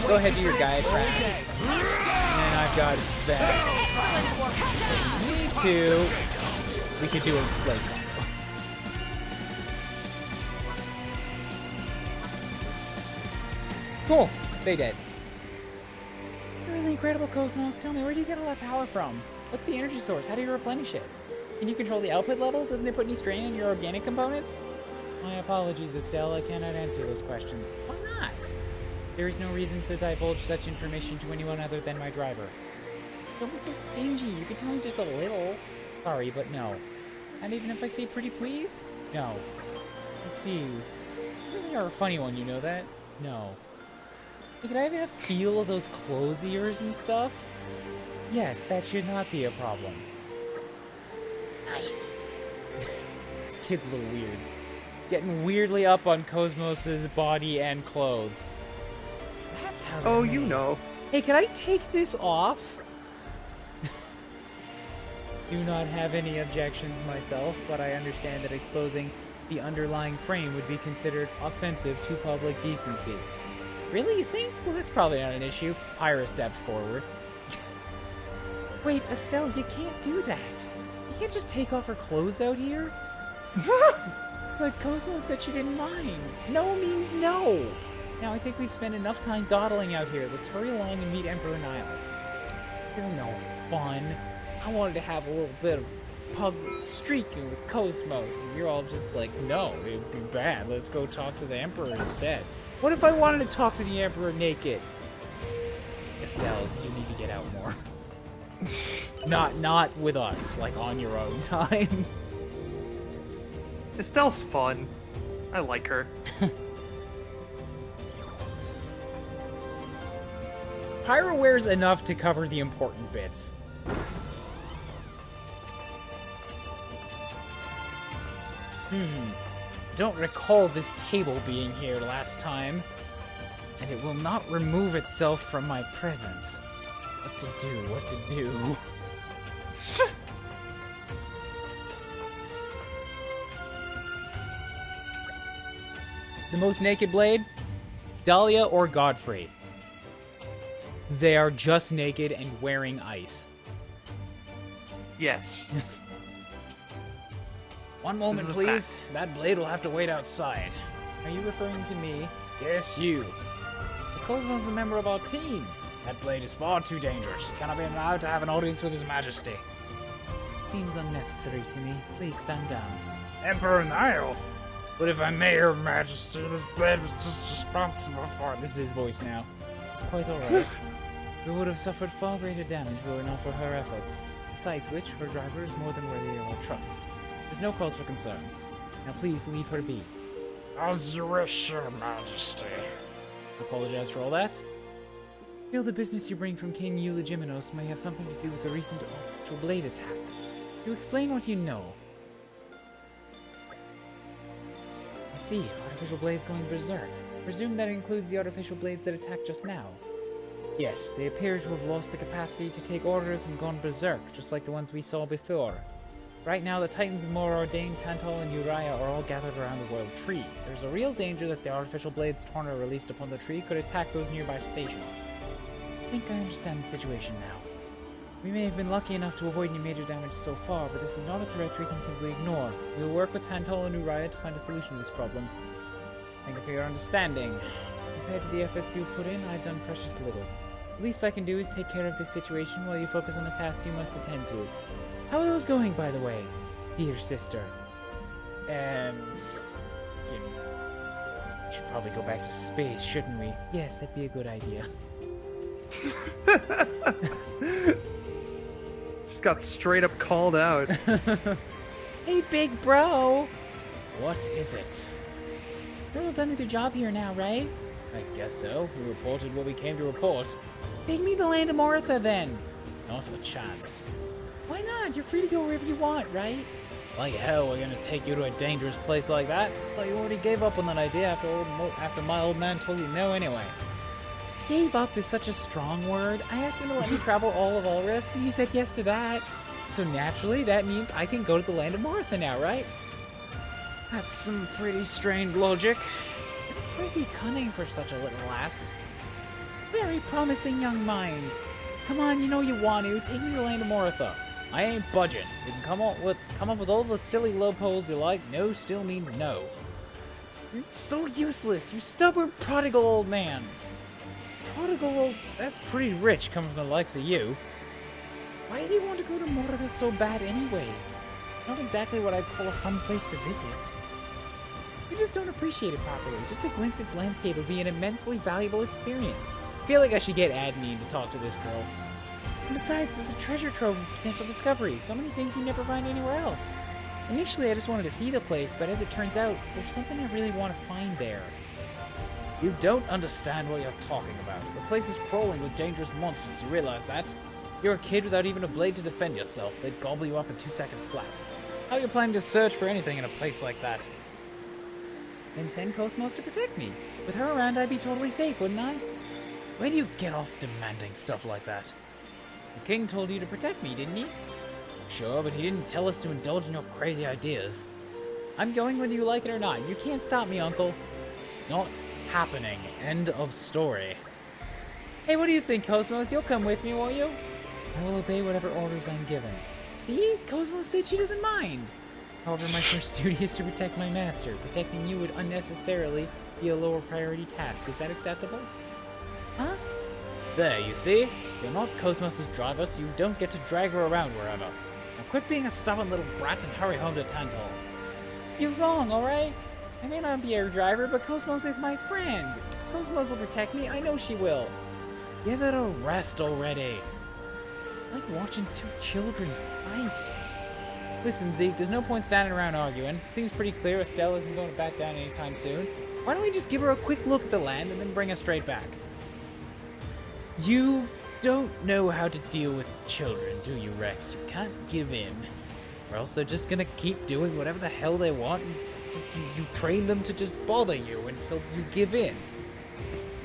Go ahead, do your diatribe. And I've got Vex. Me too. Don't. We could do a like. Cool. They did. You're really incredible, Cosmos. Tell me, where do you get all that power from? What's the energy source? How do you replenish it? Can you control the output level? Doesn't it put any strain on your organic components? My apologies, Estelle. I cannot answer those questions. Why not? There is no reason to divulge such information to anyone other than my driver. Don't be so stingy. You could tell me just a little. Sorry, but no. Not even if I say pretty please? No. I see. You really are a funny one, you know that? No. Hey, could I have a feel of those clothes ears and stuff? Yes, that should not be a problem. Nice. This kid's a little weird. Getting weirdly up on Cosmos's body and clothes. That's how. Oh, you know. Hey, can I take this off? Do not have any objections myself, but I understand that exposing the underlying frame would be considered offensive to public decency. Really, you think? Well, that's probably not an issue. Pyra steps forward. Wait, Estelle, you can't do that. You can't just take off her clothes out here. But Cosmo said she didn't mind. No means no. Now, I think we've spent enough time dawdling out here. Let's hurry along and meet Emperor Nile. You're no fun. I wanted to have a little bit of public streaking with Cosmos, and you're all just like, no, it'd be bad. Let's go talk to the Emperor instead. What if I wanted to talk to the Emperor naked? Estelle, you need to get out more. Not with us, like on your own time. Estelle's fun. I like her. Pyra wears enough to cover the important bits. I don't recall this table being here last time, and it will not remove itself from my presence. What to do, what to do. The most naked blade? Dahlia or Godfrey? They are just naked and wearing ice. Yes. One moment, please. That blade will have to wait outside. Are you referring to me? Yes, you. The Cosmos is a member of our team. That blade is far too dangerous. He cannot be allowed to have an audience with His Majesty. Seems unnecessary to me. Please stand down. Emperor Nile? But if I may, Your Majesty, this blade was just responsible for... This is his voice now. It's quite alright. We would have suffered far greater damage were it not for her efforts. Besides which, her driver is more than worthy of our trust. There's no cause for concern. Now please leave her be. As you wish, Your Majesty. Apologize for all that. I feel the business you bring from King Eulogimenos may have something to do with the recent artificial blade attack. You explain what you know. I see. Artificial blades going berserk. Presume that includes the artificial blades that attacked just now. Yes, they appear to have lost the capacity to take orders and gone berserk, just like the ones we saw before. Right now, the Titans of More Ordained, Tantal, and Uriah are all gathered around the World Tree. There's a real danger that the artificial blades Torna released upon the tree could attack those nearby stations. I think I understand the situation now. We may have been lucky enough to avoid any major damage so far, but this is not a threat we can simply ignore. We will work with Tantal and Uriah to find a solution to this problem. Thank you for your understanding. Compared to the efforts you've put in, I've done precious little. The least I can do is take care of this situation while you focus on the tasks you must attend to. How are those going, by the way, dear sister? Should probably go back to space, shouldn't we? Yes, that'd be a good idea. Just got straight up called out. Hey, big bro! What is it? You're all done with your job here now, right? I guess so. We reported what we came to report. Take me to the land of Moritha, then. Not a chance. Why not? You're free to go wherever you want, right? Like hell, we're gonna take you to a dangerous place like that? Thought you already gave up on that idea after my old man told you no anyway. Gave up is such a strong word. I asked him to let me travel all of Ulrus, and he said yes to that. So naturally, that means I can go to the land of Martha now, right? That's some pretty strained logic. You're pretty cunning for such a little lass. Very promising young mind. Come on, you know you want to. Take me to the land of Moritha. I ain't budging. You can come up with all the silly loopholes you like. No still means no. You're so useless. You stubborn, prodigal old man. Prodigal, that's pretty rich coming from the likes of you. Why do you want to go to Moritha so bad anyway? Not exactly what I'd call a fun place to visit. You just don't appreciate it properly. Just a glimpse at its landscape would be an immensely valuable experience. I feel like I should get Adnine to talk to this girl. And besides, it's a treasure trove of potential discoveries. So many things you never find anywhere else. Initially, I just wanted to see the place, but as it turns out, there's something I really want to find there. You don't understand what you're talking about. The place is crawling with dangerous monsters, you realize that? You're a kid without even a blade to defend yourself. They'd gobble you up in 2 seconds flat. How are you planning to search for anything in a place like that? Then send Cosmos to protect me. With her around, I'd be totally safe, wouldn't I? Where do you get off demanding stuff like that? The king told you to protect me, didn't he? Sure, but he didn't tell us to indulge in your crazy ideas. I'm going whether you like it or not. You can't stop me, Uncle. Not happening. End of story. Hey, what do you think, Cosmos? You'll come with me, won't you? I will obey whatever orders I'm given. See? Cosmos said she doesn't mind. However, my first duty is to protect my master. Protecting you would unnecessarily be a lower priority task. Is that acceptable? Huh? There, you see? You're not Cosmos' driver, so you don't get to drag her around wherever. Now quit being a stubborn little brat and hurry home to Tantal. You're wrong, alright? I may not be her driver, but Cosmos is my friend. Cosmos will protect me, I know she will. Give it a rest already. I like watching two children fight. Listen, Zeke, there's no point standing around arguing. It seems pretty clear Estelle isn't going to back down anytime soon. Why don't we just give her a quick look at the land and then bring her straight back? You don't know how to deal with children, do you, Rex? You can't give in. Or else they're just gonna keep doing whatever the hell they want. And you train them to just bother you until you give in.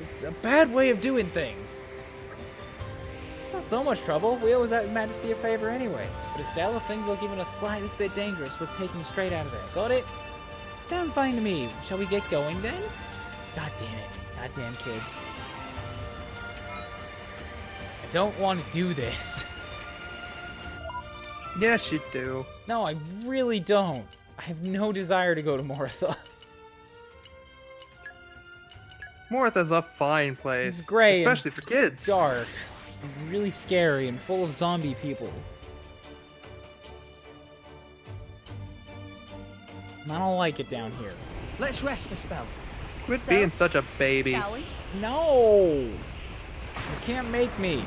It's a bad way of doing things. It's not so much trouble. We always have Majesty a favor anyway. But Estelle, if things look even a slightest bit dangerous, we'll take him straight out of there. Got it? Sounds fine to me. Shall we get going then? God damn it. Goddamn kids. I don't want to do this. Yes, you do. No, I really don't. I have no desire to go to Moritha. Moritha's a fine place. It's great. Especially for kids. Dark. And really scary and full of zombie people. I don't like it down here. Let's rest a spell. Quit being such a baby. Shall we? No! You can't make me.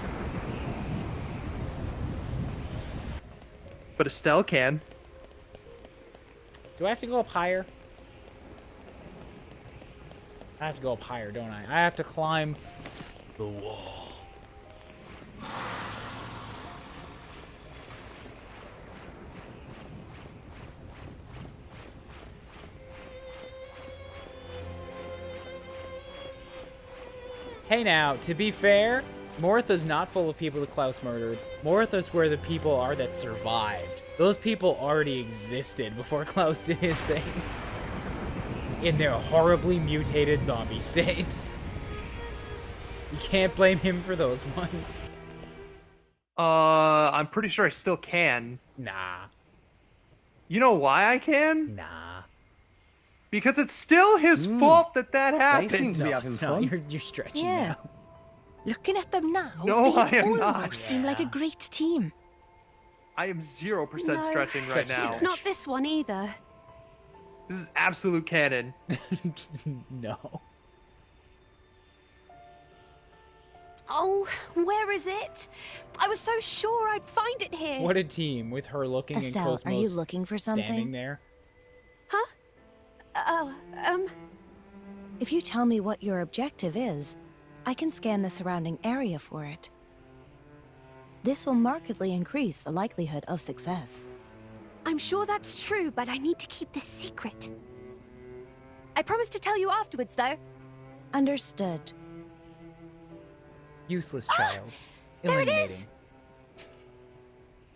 But Estelle can. Do I have to go up higher? I have to go up higher, don't I? I have to climb the wall. Hey now, to be fair, Moritha's not full of people that Klaus murdered. Moritha's where the people are that survived. Those people already existed before Klaus did his thing. In their horribly mutated zombie state. You can't blame him for those ones. I'm pretty sure I still can. Nah. You know why I can? Nah. Because it's still his fault that happened. They seem to be having fun. You're stretching Yeah. now. Looking at them now, No, they I am almost not. seem like a great team. I am 0% stretching right now. It's not this one either. This is absolute canon. No. Oh, where is it? I was so sure I'd find it here. What a team with her looking and Estelle, Cosmos are you looking for something? standing there. Huh? Oh, If you tell me what your objective is, I can scan the surrounding area for it. This will markedly increase the likelihood of success. I'm sure that's true, but I need to keep this secret. I promise to tell you afterwards, though. Understood. Useless child. There it Eliminating. is!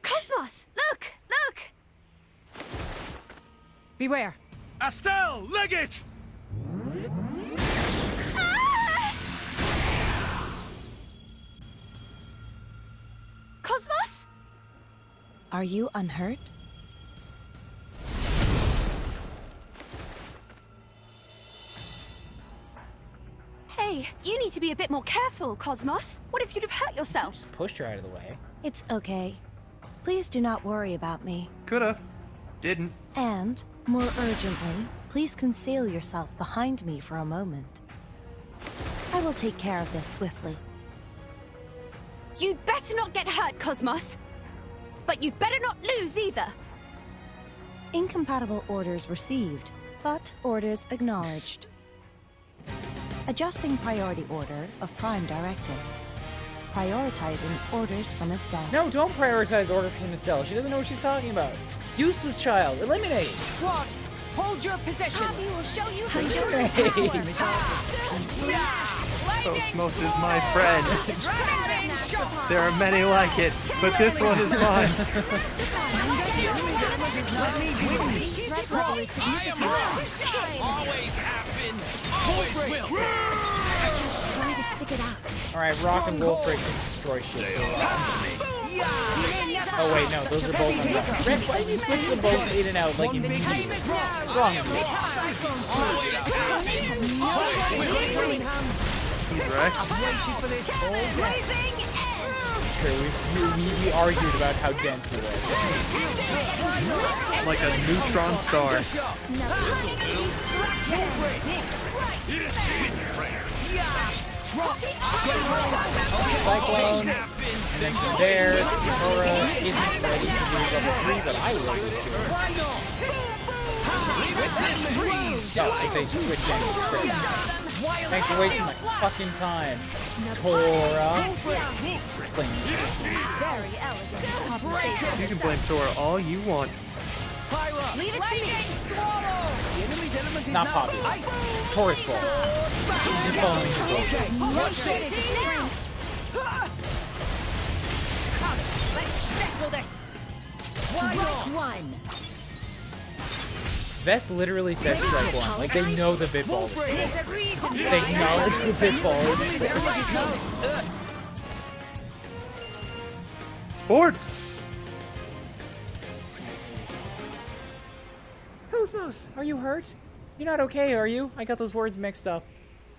Cosmos! Look! Look! Beware. Estelle, leg it! Cosmos? Are you unhurt? Hey, you need to be a bit more careful, Cosmos. What if you'd have hurt yourself? Just pushed her out of the way. It's okay. Please do not worry about me. Coulda. Didn't. And, more urgently, please conceal yourself behind me for a moment. I will take care of this swiftly. You'd better not get hurt, Cosmos. But you'd better not lose either. Incompatible orders received, but orders acknowledged. Adjusting priority order of prime directives. Prioritizing orders from Estelle. No, don't prioritize orders from Estelle. She doesn't know what she's talking about. Useless child. Eliminate. Squad, hold your position. Poppy will show you how Cosmos is my friend. There are many like it, but this one is mine. Always happen. Always will. Just try to stick it out. Alright, Rock and Wolfric can destroy shit. Oh wait, no, those are both on top. Rex, why did you switch them both in and out like you did? Wrong of you. Rex? We argued about how dense he was. Like a neutron star. Cyclone, and then from there, Aurora isn't ready to do level 3, but I will use it. Oh, I think they switched ends. Thanks for wasting my fucking time. Tora. Very elegant. You can blame Tora all you want. Leave it to me. Not Poppy. Tora's fault. You're following his rule. Let's settle this. Strike one. Vest literally says strike one. Like, they know the bit ball is sports. They acknowledge the bit ball is sports. Sports! Cosmos, are you hurt? You're not okay, are you? I got those words mixed up.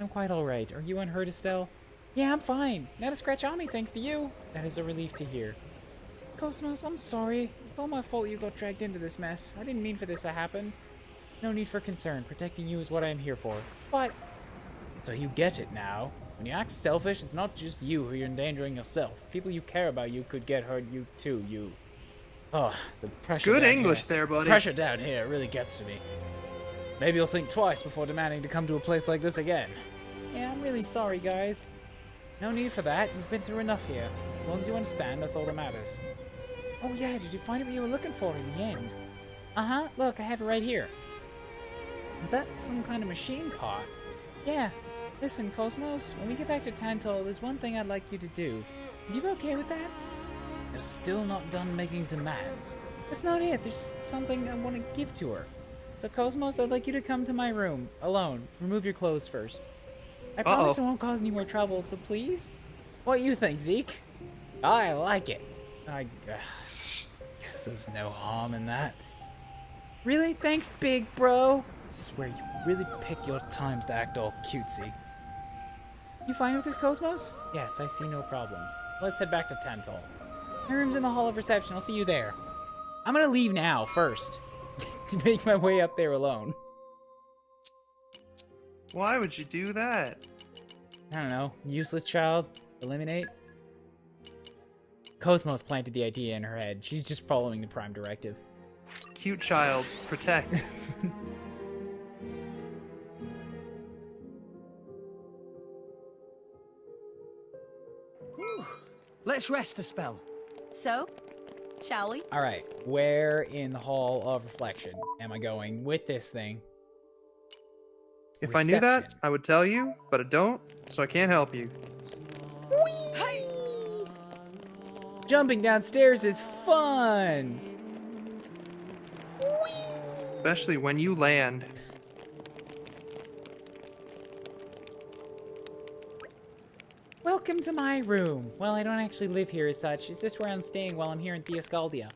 I'm quite alright. Are you unhurt, Estelle? Yeah, I'm fine. Not a scratch on me, thanks to you. That is a relief to hear. Cosmos, I'm sorry. It's all my fault you got dragged into this mess. I didn't mean for this to happen. No need for concern. Protecting you is what I am here for. But... So you get it now. When you act selfish, it's not just you who you're endangering yourself. People you care about you could get hurt, you too, you... Oh, the pressure Good down English here. there, buddy. Pressure down here really gets to me. Maybe you'll think twice before demanding to come to a place like this again. Yeah, I'm really sorry, guys. No need for that. You've been through enough here. As long as you understand, that's all that matters. Oh yeah, did you find what you were looking for in the end? Uh-huh, look, I have it right here. Is that some kind of machine car? Yeah. Listen, Cosmos, when we get back to Tantal, there's one thing I'd like you to do. Would you be okay with that? You're still not done making demands. That's not it. There's something I want to give to her. So, Cosmos, I'd like you to come to my room, alone. Remove your clothes first. I promise it won't cause any more trouble, so please? What you think, Zeke? I like it. I guess there's no harm in that. Really? Thanks, big bro. I swear you really pick your times to act all cutesy. You fine with this, Cosmos? Yes, I see no problem. Let's head back to Tantal. My room's in the hall of reception. I'll see you there. I'm gonna leave now, first. To make my way up there alone. Why would you do that? I don't know. Useless child. Eliminate. Cosmos planted the idea in her head. She's just following the Prime Directive. Cute child. Protect. Let's rest a spell. So, shall we? Alright, where in the Hall of Reflection am I going with this thing? If I knew that, I would tell you, but I don't, so I can't help you. Jumping downstairs is fun! Especially when you land. Welcome to my room. Well, I don't actually live here as such. It's just where I'm staying while I'm here in Theoscaldia.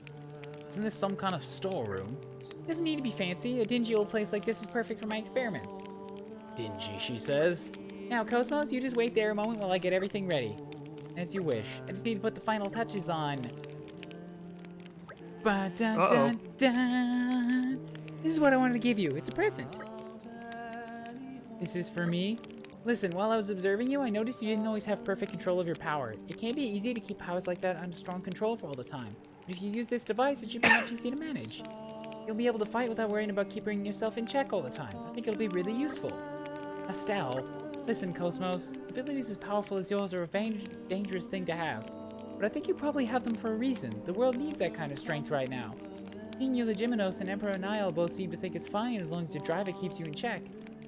Isn't this some kind of storeroom? It doesn't need to be fancy. A dingy old place like this is perfect for my experiments. Dingy, she says. Now, Cosmos, you just wait there a moment while I get everything ready. As you wish. I just need to put the final touches on. Ba-dun-dun-dun. This is what I wanted to give you. It's a present. This is for me. Listen, while I was observing you, I noticed you didn't always have perfect control of your power. It can't be easy to keep powers like that under strong control for all the time. But if you use this device, it should be much easier to manage. You'll be able to fight without worrying about keeping yourself in check all the time. I think it'll be really useful. Estelle, listen, Cosmos. Abilities as powerful as yours are a dangerous thing to have. But I think you probably have them for a reason. The world needs that kind of strength right now. King Eulogimenos and Emperor Niall both seem to think it's fine as long as your driver keeps you in check.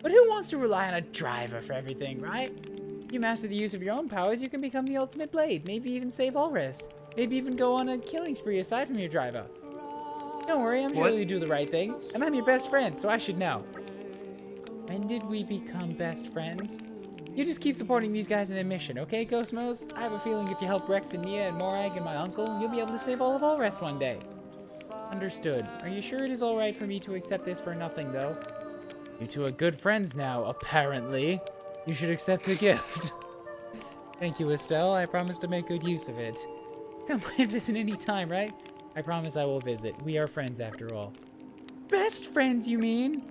But who wants to rely on a driver for everything, right? If you master the use of your own powers, you can become the ultimate blade, maybe even save Allrest. Maybe even go on a killing spree aside from your driver. Don't worry, I'm sure you do the right thing. And I'm your best friend, so I should know. When did we become best friends? You just keep supporting these guys in their mission, okay, Cosmos? I have a feeling if you help Rex and Nia and Morag and my uncle, you'll be able to save all of Allrest one day. Understood. Are you sure it is alright for me to accept this for nothing, though? You two are good friends now, apparently. You should accept the gift. Thank you, Estelle. I promise to make good use of it. Come and visit any time, right? I promise I will visit. We are friends after all. Best friends, you mean?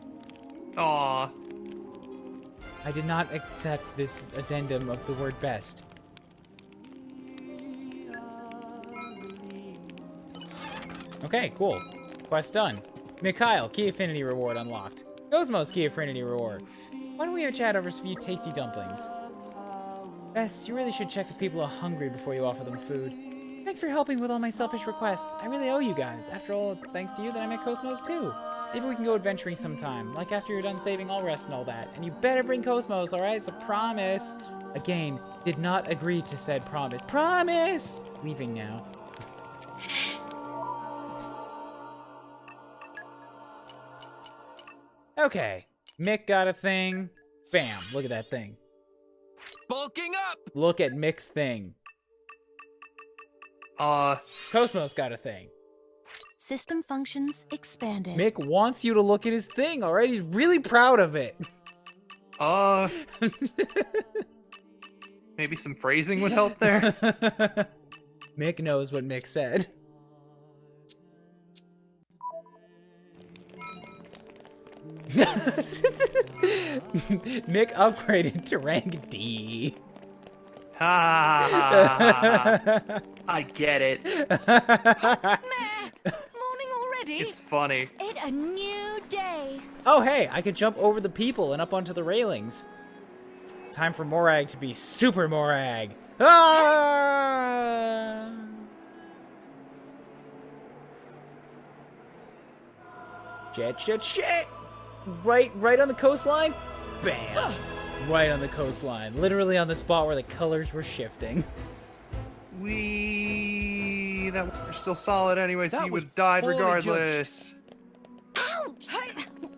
Aww. I did not accept this addendum of the word best. Okay, cool. Quest done. Mikhail, key affinity reward unlocked. Cosmos, key affinity reward. Why don't we have a chat over a few tasty dumplings? Bess, you really should check if people are hungry before you offer them food. Thanks for helping with all my selfish requests. I really owe you guys. After all, it's thanks to you that I met Cosmos too. Maybe we can go adventuring sometime, like after you're done saving Allrest and all that. And you better bring Cosmos, alright? It's a promise. Again, did not agree to said promise. Promise! Leaving now. Okay. Mick got a thing. Bam. Look at that thing. Bulking up! Look at Mick's thing. Cosmos got a thing. System functions expanded. Mick wants you to look at his thing, alright? He's really proud of it. Maybe some phrasing would help there. Mick knows what Mick said. Mick upgraded to rank D. I get it. Morning already? It's funny. It's a new day. Oh, hey, I could jump over the people and up onto the railings. Time for Morag to be Super Morag. Ah! Shit. Right on the coastline. Bam. Right on the coastline. Literally on the spot where the colors were shifting. That we're still solid anyway, so you would have died regardless. Ouch!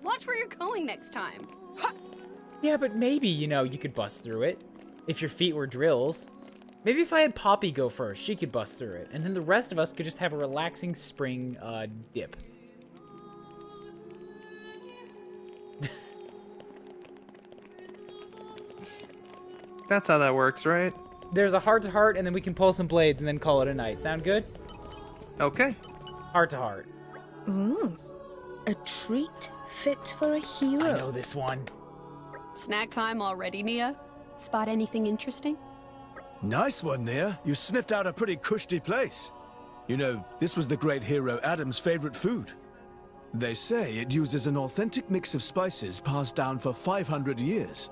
Watch where you're going next time. Yeah, but maybe, you could bust through it. If your feet were drills. Maybe if I had Poppy go first, she could bust through it. And then the rest of us could just have a relaxing spring dip. That's how that works, right? There's a heart-to-heart, and then we can pull some blades and then call it a night. Sound good? Okay. Heart-to-heart. Ooh. A treat fit for a hero. I know this one. Snack time already, Nia? Spot anything interesting? Nice one, Nia. You sniffed out a pretty cushy place. This was the great hero Adam's favorite food. They say it uses an authentic mix of spices passed down for 500 years.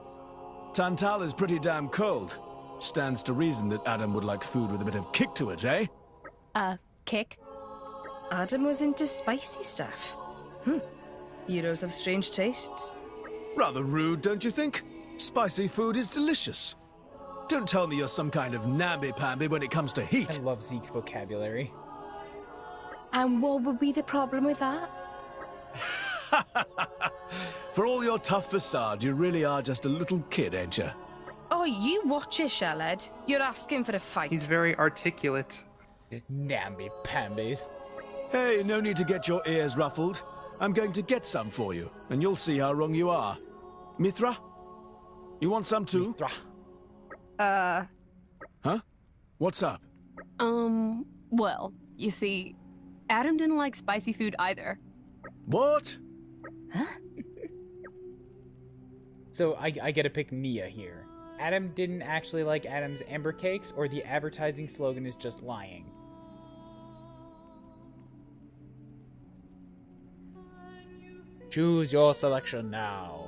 Tantal is pretty damn cold. Stands to reason that Adam would like food with a bit of kick to it, eh? Kick? Adam was into spicy stuff. Heroes have strange tastes. Rather rude, don't you think? Spicy food is delicious. Don't tell me you're some kind of namby-pamby when it comes to heat. I love Zeke's vocabulary. And what would be the problem with that? For all your tough facade, you really are just a little kid, ain't you? Oh, you watch it, Shellhead. You're asking for a fight. He's very articulate. Namby-pambies. Hey, no need to get your ears ruffled. I'm going to get some for you, and you'll see how wrong you are. Mithra? You want some too? Mithra. Huh? What's up? Well, you see, Adam didn't like spicy food either. What? Huh? So I get to pick Nia here. Adam didn't actually like Adam's Amber Cakes, or the advertising slogan is just lying. Choose your selection now.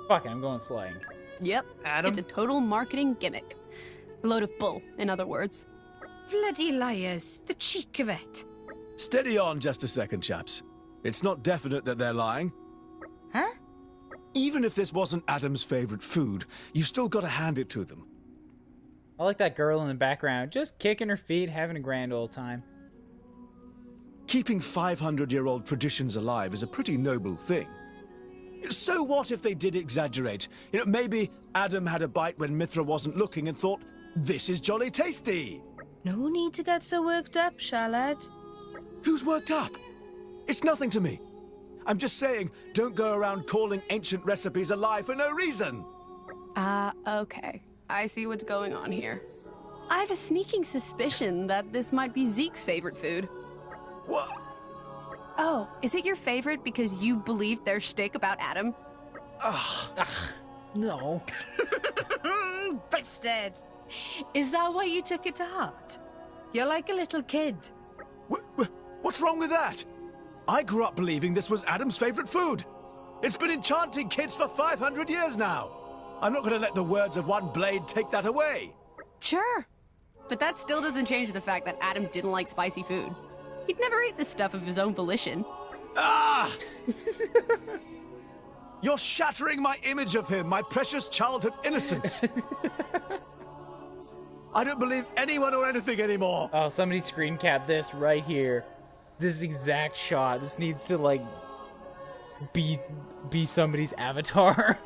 Fuck it, I'm going slaying. Yep, Adam? It's a total marketing gimmick. A load of bull, in other words. Bloody liars. The cheek of it. Steady on just a second, chaps. It's not definite that they're lying. Huh? Even if this wasn't Adam's favorite food, you've still got to hand it to them. I like that girl in the background, just kicking her feet, having a grand old time. Keeping 500-year-old traditions alive is a pretty noble thing. So what if they did exaggerate? Maybe Adam had a bite when Mithra wasn't looking and thought, this is jolly tasty. No need to get so worked up, Shellhead. Who's worked up? It's nothing to me. I'm just saying, don't go around calling ancient recipes a lie for no reason. Okay. I see what's going on here. I have a sneaking suspicion that this might be Zeke's favorite food. What? Oh, is it your favorite because you believe their shtick about Adam? No. Busted. Is that why you took it to heart? You're like a little kid. What's wrong with that? I grew up believing this was Adam's favorite food. It's been enchanting kids for 500 years now. I'm not going to let the words of one blade take that away. Sure. But that still doesn't change the fact that Adam didn't like spicy food. He'd never eat this stuff of his own volition. Ah! You're shattering my image of him, my precious childhood innocence. I don't believe anyone or anything anymore. Oh, somebody screen cap this right here. This exact shot. This needs to, like, be somebody's avatar.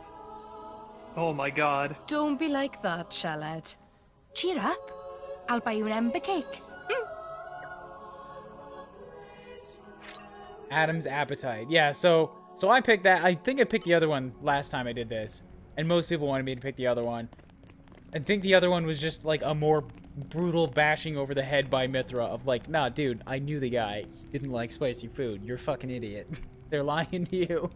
Oh my god. Don't be like that, Shallad. Cheer up. I'll buy you an ember cake. Adam's appetite. Yeah, so I picked that. I think I picked the other one last time I did this. And most people wanted me to pick the other one. I think the other one was just, like, a more brutal bashing over the head by Mithra of, like, nah, dude, I knew the guy. He didn't like spicy food. You're a fucking idiot. They're lying to you.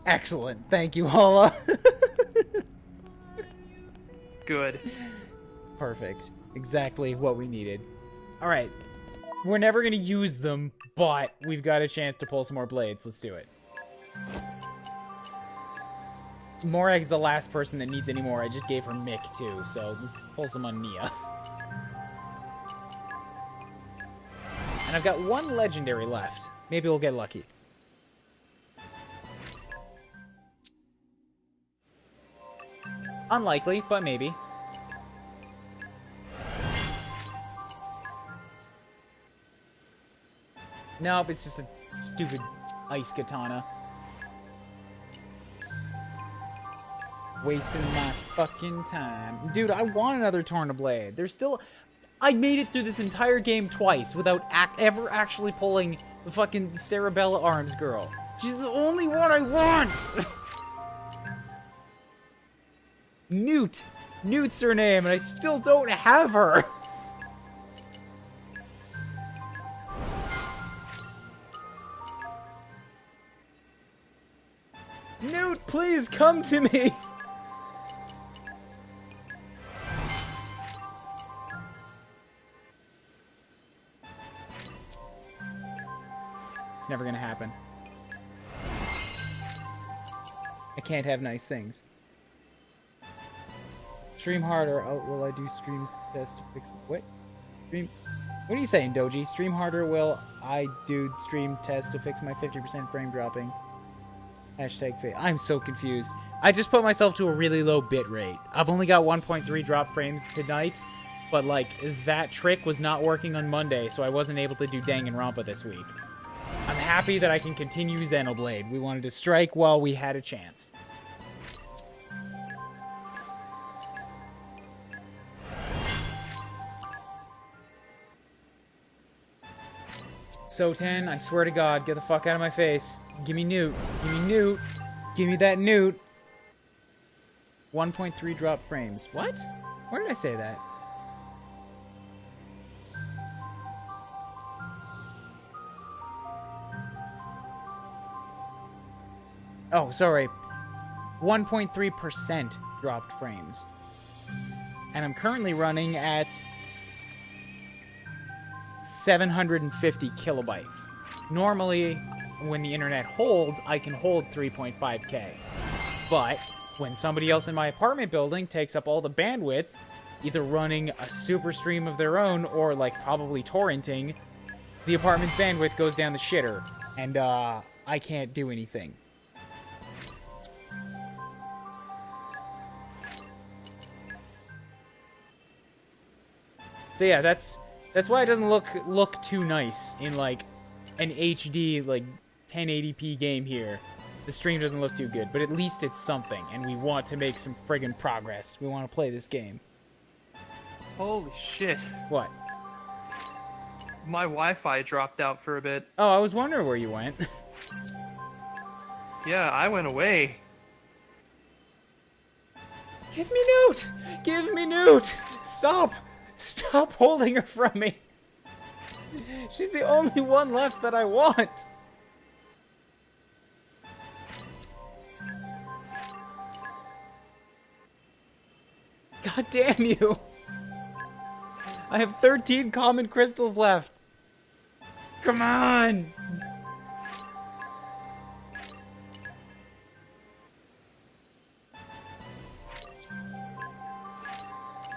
Excellent. Thank you, Hala. Good. Perfect. Exactly what we needed. All right. We're never going to use them, but we've got a chance to pull some more blades. Let's do it. Morag's the last person that needs any more. I just gave her Mick, too, so let's pull some on Nia. And I've got one legendary left. Maybe we'll get lucky. Unlikely, but maybe. Nope, it's just a stupid ice katana. Wasting my fucking time. Dude, I want another Torn Blade. There's still... I made it through this entire game twice without ever actually pulling the fucking Cerebella Arms girl. She's the only one I want! Newt. Newt's her name, and I still don't have her. Newt, please come to me. It's never gonna happen. I can't have nice things. Stream harder. Oh, will I do stream test to fix... What? Stream... What are you saying, Doji? Stream harder. Will I do stream test to fix my 50% frame dropping? Hashtag fate. I'm so confused. I just put myself to a really low bit rate. I've only got 1.3 drop frames tonight, but, like, that trick was not working on Monday, so I wasn't able to do Danganronpa this week. I'm happy that I can continue Xenoblade. We wanted to strike while we had a chance. Soten, I swear to God, get the fuck out of my face. Give me Newt. Give me Newt. Give me that Newt. 1.3 drop frames. What? Where did I say that? Oh, sorry. 1.3% dropped frames. And I'm currently running at 750 kilobytes. Normally, when the internet holds, I can hold 3.5K. But when somebody else in my apartment building takes up all the bandwidth, either running a super stream of their own or, like, probably torrenting, the apartment's bandwidth goes down the shitter. And, I can't do anything. So yeah, that's why it doesn't look too nice in, like, an HD, like, 1080p game here. The stream doesn't look too good, but at least it's something, and we want to make some friggin' progress. We want to play this game. Holy shit. What? My Wi-Fi dropped out for a bit. Oh, I was wondering where you went. Yeah, I went away. Give me Newt! Give me Newt! Stop! Stop holding her from me! She's the only one left that I want! God damn you. I have 13 common crystals left. Come on.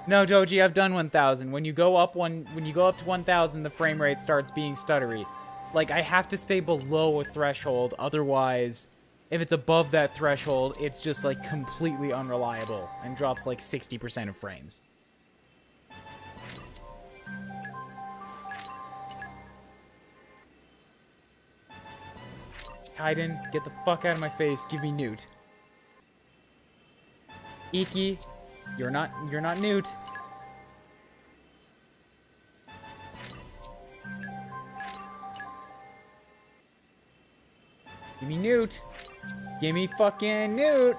No, Doji, I've done 1,000. When you go up to 1,000, the frame rate starts being stuttery. Like, I have to stay below a threshold, otherwise, if it's above that threshold, it's just, like, completely unreliable and drops, like, 60% of frames. Kaiden, get the fuck out of my face. Give me Newt. Iki, you're not Newt. Give me Newt. Give me fucking Newt.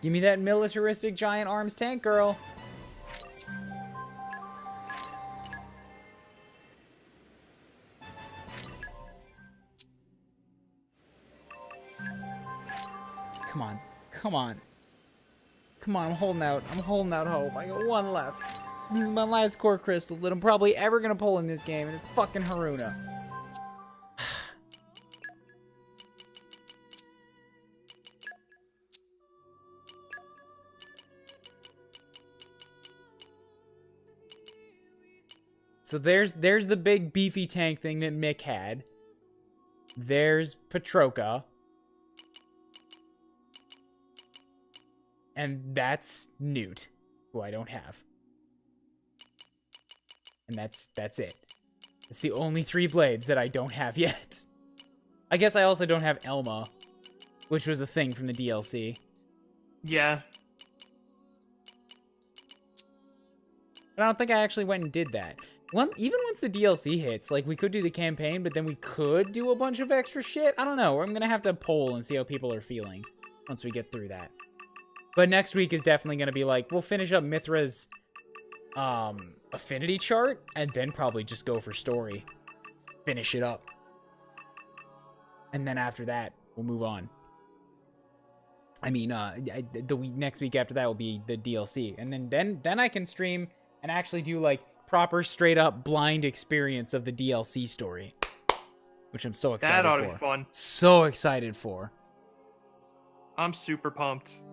Give me that militaristic giant arms tank girl. Come on. Come on. Come on, I'm holding out. I'm holding out hope. I got one left. This is my last core crystal that I'm probably ever gonna pull in this game, and it's fucking Haruna. So there's the big beefy tank thing that Mick had. There's Petroka. And that's Newt, who I don't have. And that's it. It's the only 3 blades that I don't have yet. I guess I also don't have Elma, which was a thing from the DLC. Yeah. But I don't think I actually went and did that. Even once the DLC hits, like, we could do the campaign, but then we could do a bunch of extra shit. I don't know. I'm gonna have to poll and see how people are feeling once we get through that. But next week is definitely gonna be like, we'll finish up Mithra's affinity chart, and then probably just go for story. Finish it up. And then after that, we'll move on. I mean, next week after that will be the DLC. And then I can stream and actually do, like, proper, straight-up, blind experience of the DLC story. Which I'm so excited for. That ought to be fun. So excited for. I'm super pumped.